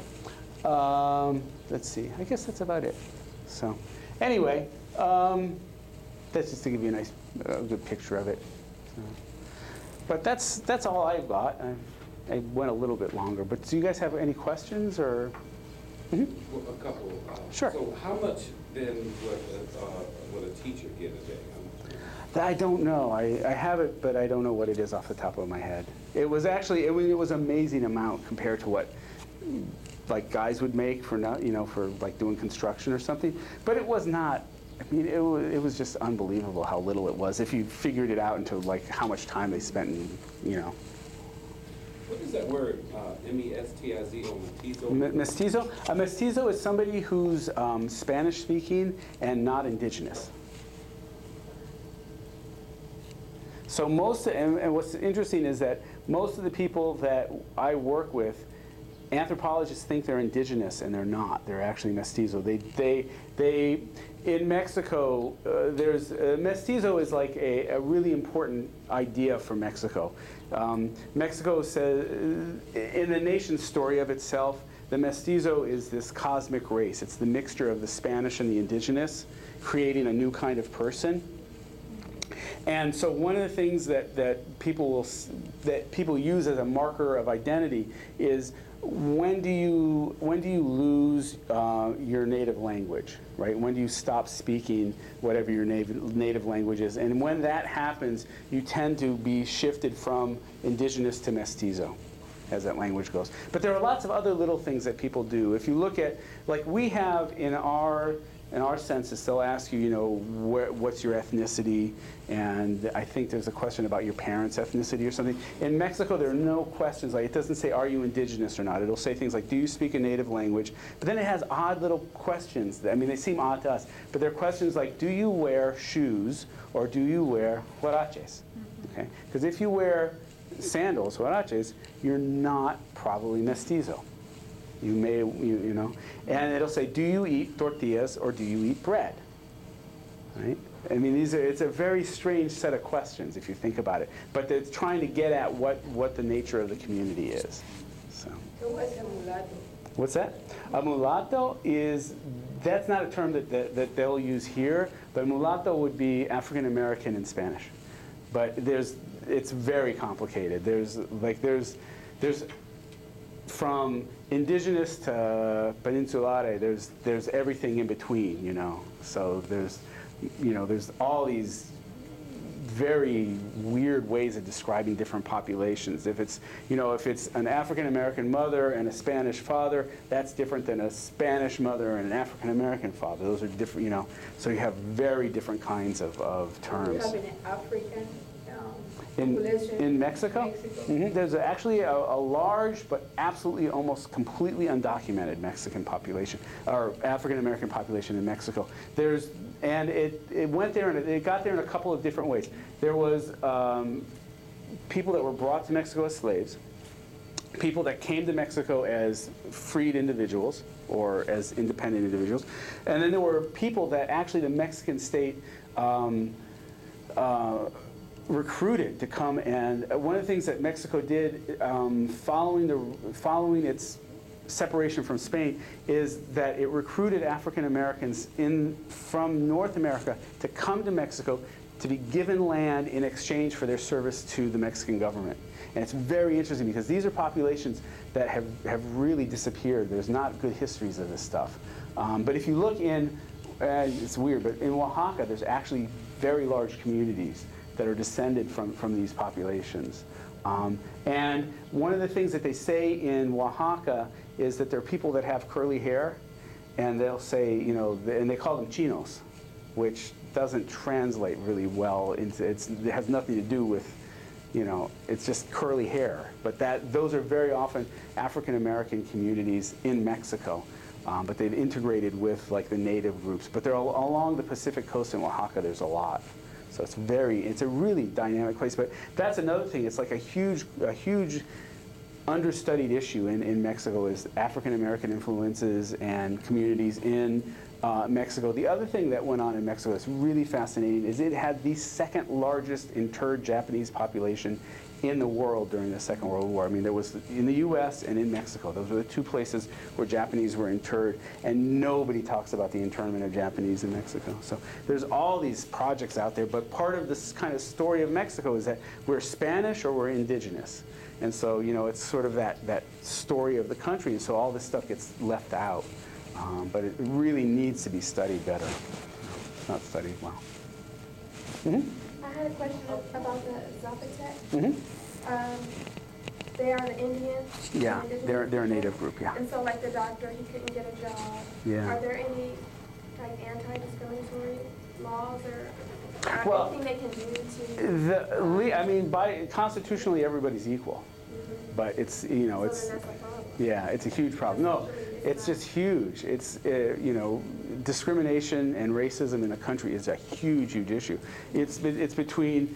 Let's see, I guess that's about it. So anyway, that's just to give you a nice, good picture of it. So, but that's all I've got. I went a little bit longer, but do you guys have any questions or? Mm-hmm. Well, a couple. Sure. So how much then would a teacher get a day? How much? I don't know. I have it, but I don't know what it is off the top of my head. It was actually, it was an amazing amount compared to what like guys would make for for like doing construction or something, but it was not. I mean, it was just unbelievable how little it was if you figured it out into like how much time they spent in, What is that word? M-E-S-T-I-Z or mestizo? Mestizo. A mestizo is somebody who's Spanish speaking and not indigenous. So and what's interesting is that most of the people that I work with, anthropologists think they're indigenous, and they're not. They're actually mestizo. They in Mexico, there's mestizo is like a really important idea for Mexico. Mexico says, in the nation's story of itself, the mestizo is this cosmic race. It's the mixture of the Spanish and the indigenous, creating a new kind of person. And so one of the things that people use as a marker of identity is when do you lose your native language, right? When do you stop speaking whatever your native language is? And when that happens, you tend to be shifted from indigenous to mestizo, as that language goes. But there are lots of other little things that people do. If you look at, like we have in our census, they'll ask you, what's your ethnicity? And I think there's a question about your parents' ethnicity or something. In Mexico, there are no questions. Like, it doesn't say, are you indigenous or not? It'll say things like, do you speak a native language? But then it has odd little questions. I mean, they seem odd to us. But they're questions like, do you wear shoes or do you wear huaraches? Okay? Because if you wear sandals, huaraches, you're not probably mestizo. You may, and it'll say, do you eat tortillas or do you eat bread? Right? I mean, it's a very strange set of questions if you think about it. But it's trying to get at what the nature of the community is. So. What's a mulatto? What's that? A mulatto that's not a term that they'll use here, but mulatto would be African American in Spanish. But it's very complicated. There's from indigenous to peninsulare, there's everything in between, So there's all these very weird ways of describing different populations. If it's an African American mother and a Spanish father, that's different than a Spanish mother and an African American father. Those are different, So you have very different kinds of terms. You have an African In Mexico? Mm-hmm. There's actually a large but absolutely almost completely undocumented Mexican population, or African American population in Mexico. And it went there, and it got there in a couple of different ways. There was people that were brought to Mexico as slaves, people that came to Mexico as freed individuals or as independent individuals. And then there were people that actually the Mexican state recruited to come. And one of the things that Mexico did following its separation from Spain is that it recruited African Americans from North America to come to Mexico to be given land in exchange for their service to the Mexican government. And it's very interesting because these are populations that have really disappeared. There's not good histories of this stuff. But if you look in, it's weird, but in Oaxaca, there's actually very large communities that are descended from these populations. And one of the things that they say in Oaxaca is that there are people that have curly hair, and they'll say, you know, and they call them chinos, which doesn't translate really well into, it has nothing to do with, you know, it's just curly hair. But those are very often African American communities in Mexico. But they've integrated with like the native groups. But they're along the Pacific coast in Oaxaca, there's a lot. So it's a really dynamic place. But that's another thing. It's like a huge understudied issue in Mexico is African American influences and communities in Mexico. The other thing that went on in Mexico that's really fascinating is it had the second largest interred Japanese population in the world during the Second World War. I mean, there was in the U.S. and in Mexico. Those were the two places where Japanese were interred, and nobody talks about the internment of Japanese in Mexico. So there's all these projects out there, but part of this kind of story of Mexico is that we're Spanish or we're indigenous. And so, you know, it's sort of that story of the country, and so all this stuff gets left out. But it really needs to be studied better. Not studied well. Mm-hmm. I had a question about the Zapotec. Mm-hmm. They are the Indians? Yeah, they're a native group, yeah. And so like the doctor, he couldn't get a job. Yeah. Are there any like anti-discriminatory laws or Well, anything they can do to? I mean, constitutionally, everybody's equal. But it's, you know, So it's, then that's a problem. yeah, it's a huge problem. No, it's just huge. It's, you know, discrimination and racism in a country is a huge, huge issue. It's between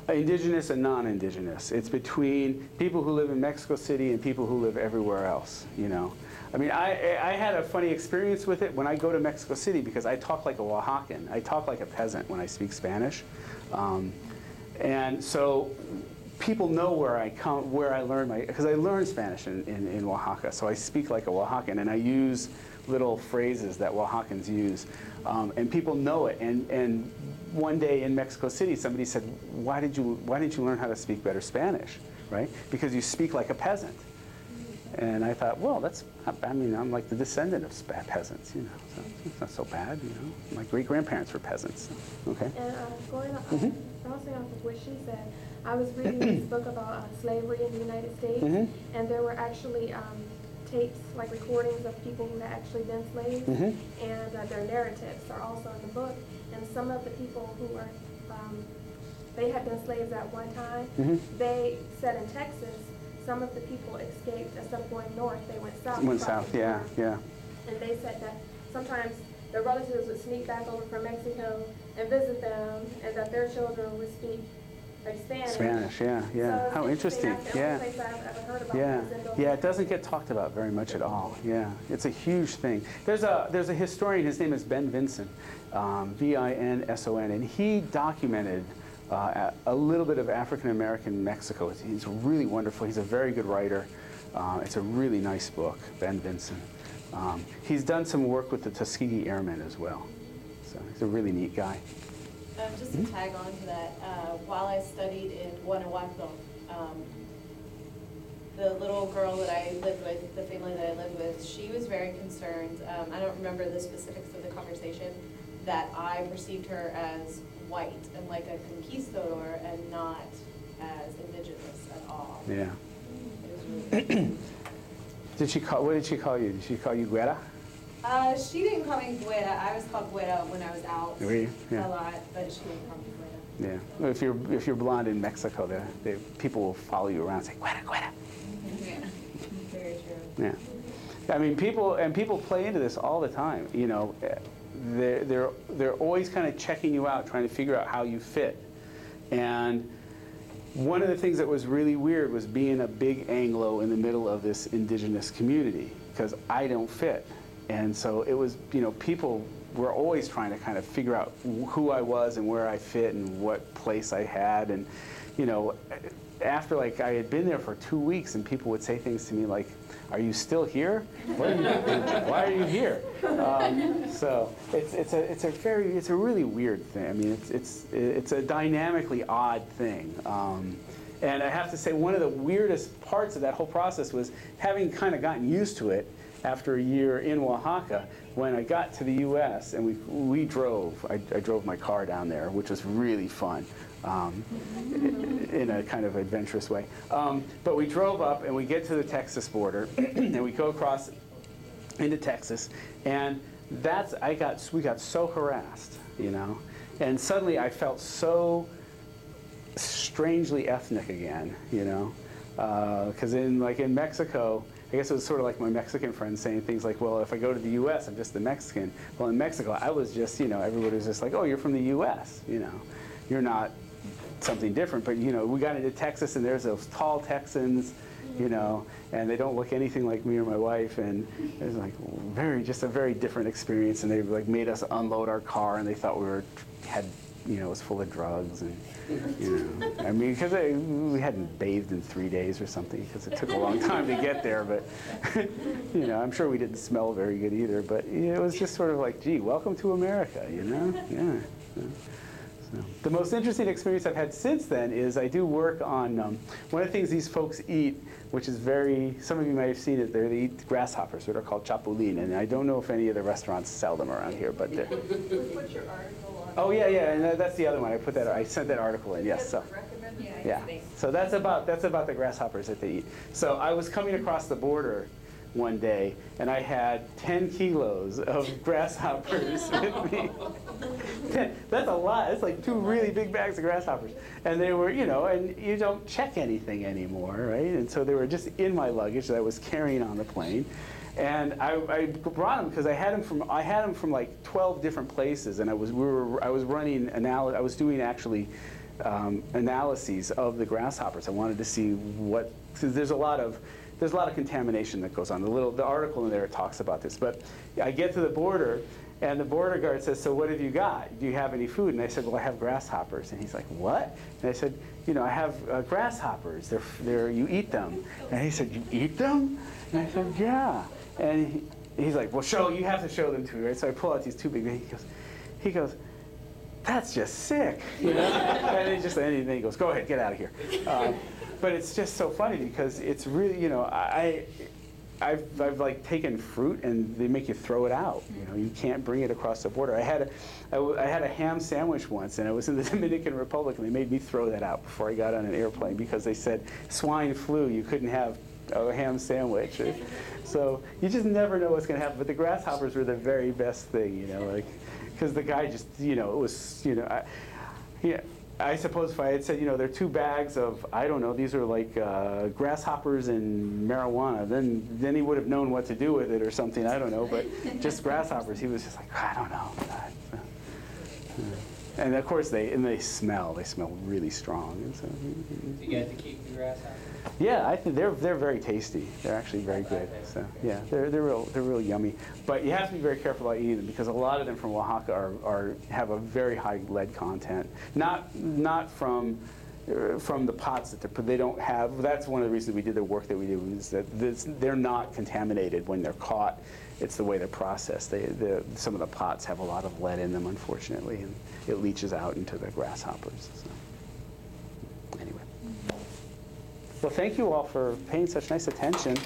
indigenous and non-indigenous. It's between people who live in Mexico City and people who live everywhere else, you know. I mean, I had a funny experience with it when I go to Mexico City because I talk like a Oaxacan. I talk like a peasant when I speak Spanish. And so people know where I learned because I learned Spanish in Oaxaca. So I speak like a Oaxacan, and I use little phrases that Oaxacans use. And people know it. And one day in Mexico City, somebody said, why didn't you learn how to speak better Spanish, right? Because you speak like a peasant. And I thought, well, I mean, I'm like the descendant of peasants, you know, so it's not so bad, you know. My great-grandparents were peasants, so, okay. And going on, Mhm. bouncing off of what she said, I was reading this book about slavery in the United States, Mhm. and there were actually tapes, like recordings of people who had actually been slaves, Mhm. and their narratives are also in the book. And some of the people who were, they had been slaves at one time, Mhm. they said in Texas, some of the people escaped. Instead of going north, they went south. Went across south, the yeah, border. yeah. And they said that sometimes their relatives would sneak back over from Mexico and visit them, and that their children would speak like Spanish. Spanish, yeah, yeah. So it's How interesting, That's the yeah. only place I've ever heard about Yeah, this. yeah, it doesn't get talked about very much at all. Yeah, it's a huge thing. There's a historian, his name is Ben Vinson, V-I-N-S-O-N, and he documented a little bit of African American Mexico. He's really wonderful. He's a very good writer. It's a really nice book, Ben Vinson. He's done some work with the Tuskegee Airmen as well. So he's a really neat guy. Just to tag on to that, while I studied in Guanajuato, the little girl that I lived with, the family that I lived with, she was very concerned. I don't remember the specifics of the conversation, that I perceived her as white and like a conquistador and not as indigenous at all. Yeah. It was really What did she call you? Did she call you Guerra? She didn't call me Güera. I was called Güera when I was out Were you? Yeah. a lot, but she didn't call me Güera. Yeah. Well, if you're blonde in Mexico, people will follow you around and say, Guerra, Guerra. Yeah, very true. Yeah. I mean, people play into this all the time. You know, they're always kind of checking you out, trying to figure out how you fit. And one of the things that was really weird was being a big Anglo in the middle of this indigenous community, because I don't fit. And so it was, you know, people were always trying to kind of figure out who I was and where I fit and what place I had. And, you know, after like I had been there for 2 weeks and people would say things to me like, "Are you still here? Why are you here?" So it's a really weird thing. I mean, it's a dynamically odd thing. And I have to say, one of the weirdest parts of that whole process was having kind of gotten used to it after a year in Oaxaca. When I got to the U.S. and we drove, I drove my car down there, which was really fun. In a kind of adventurous way. But we drove up and we get to the Texas border and we go across into Texas, and we got so harassed, you know, and suddenly I felt so strangely ethnic again, you know, because in Mexico, I guess it was sort of like my Mexican friends saying things like, well, if I go to the U.S., I'm just a Mexican. Well, in Mexico, I was just, you know, everybody was just like, oh, you're from the U.S., you know, you're not something different. But, you know, we got into Texas, and there's those tall Texans, you know, and they don't look anything like me or my wife, and it was like just a very different experience. And they like made us unload our car, and they thought it was full of drugs, and you know, I mean, because we hadn't bathed in 3 days or something, because it took a long time to get there. But you know, I'm sure we didn't smell very good either. But you know, it was just sort of like, gee, welcome to America, you know? Yeah. So, the most interesting experience I've had since then is I do work on one of the things these folks eat, which is some of you might have seen it, they eat grasshoppers, what are called chapulín, and I don't know if any of the restaurants sell them around here, but they're... Put your article on. Oh yeah, and that's the other one. I sent that article in, yes. So, yeah. So that's about the grasshoppers that they eat. So I was coming across the border one day, and I had 10 kilos of grasshoppers with me. That's a lot. It's like 2 really big bags of grasshoppers. And they were, you know, and you don't check anything anymore, right? And so they were just in my luggage that I was carrying on the plane. And I brought them because I had them from like 12 different places, and I was doing actually analyses of the grasshoppers. I wanted to see because there's a lot of contamination that goes on. The article in there talks about this. But I get to the border, and the border guard says, "So what have you got? Do you have any food?" And I said, "Well, I have grasshoppers." And he's like, "What?" And I said, "You know, I have grasshoppers. You eat them." And he said, "You eat them?" And I said, "Yeah." And he's like, "Well, you have to show them to me, right?" So I pull out these 2 big bags. He goes, "That's just sick," you know. And then he goes, "Go ahead, get out of here." But it's just so funny because it's really, you know, I've like taken fruit and they make you throw it out. You know, you can't bring it across the border. I had a ham sandwich once, and I was in the Dominican Republic, and they made me throw that out before I got on an airplane because they said swine flu, you couldn't have a ham sandwich. So you just never know what's going to happen. But the grasshoppers were the very best thing, you know, like because the guy just, you know, it was, you know, I suppose if I had said, you know, there are 2 bags of, I don't know, these are like grasshoppers and marijuana, then he would have known what to do with it or something, I don't know, but just grasshoppers, he was just like, I don't know. And of course they smell really strong. And so, Do you get to keep the grasshoppers? Yeah, I think they're very tasty. They're actually very good. So yeah, they're real yummy. But you have to be very careful about eating them because a lot of them from Oaxaca have a very high lead content. Not from the pots that they don't have. That's one of the reasons we did the work that we do is that they're not contaminated when they're caught. It's the way they're processed. Some of the pots have a lot of lead in them, unfortunately, and it leaches out into the grasshoppers. So. Anyway. Well, thank you all for paying such nice attention.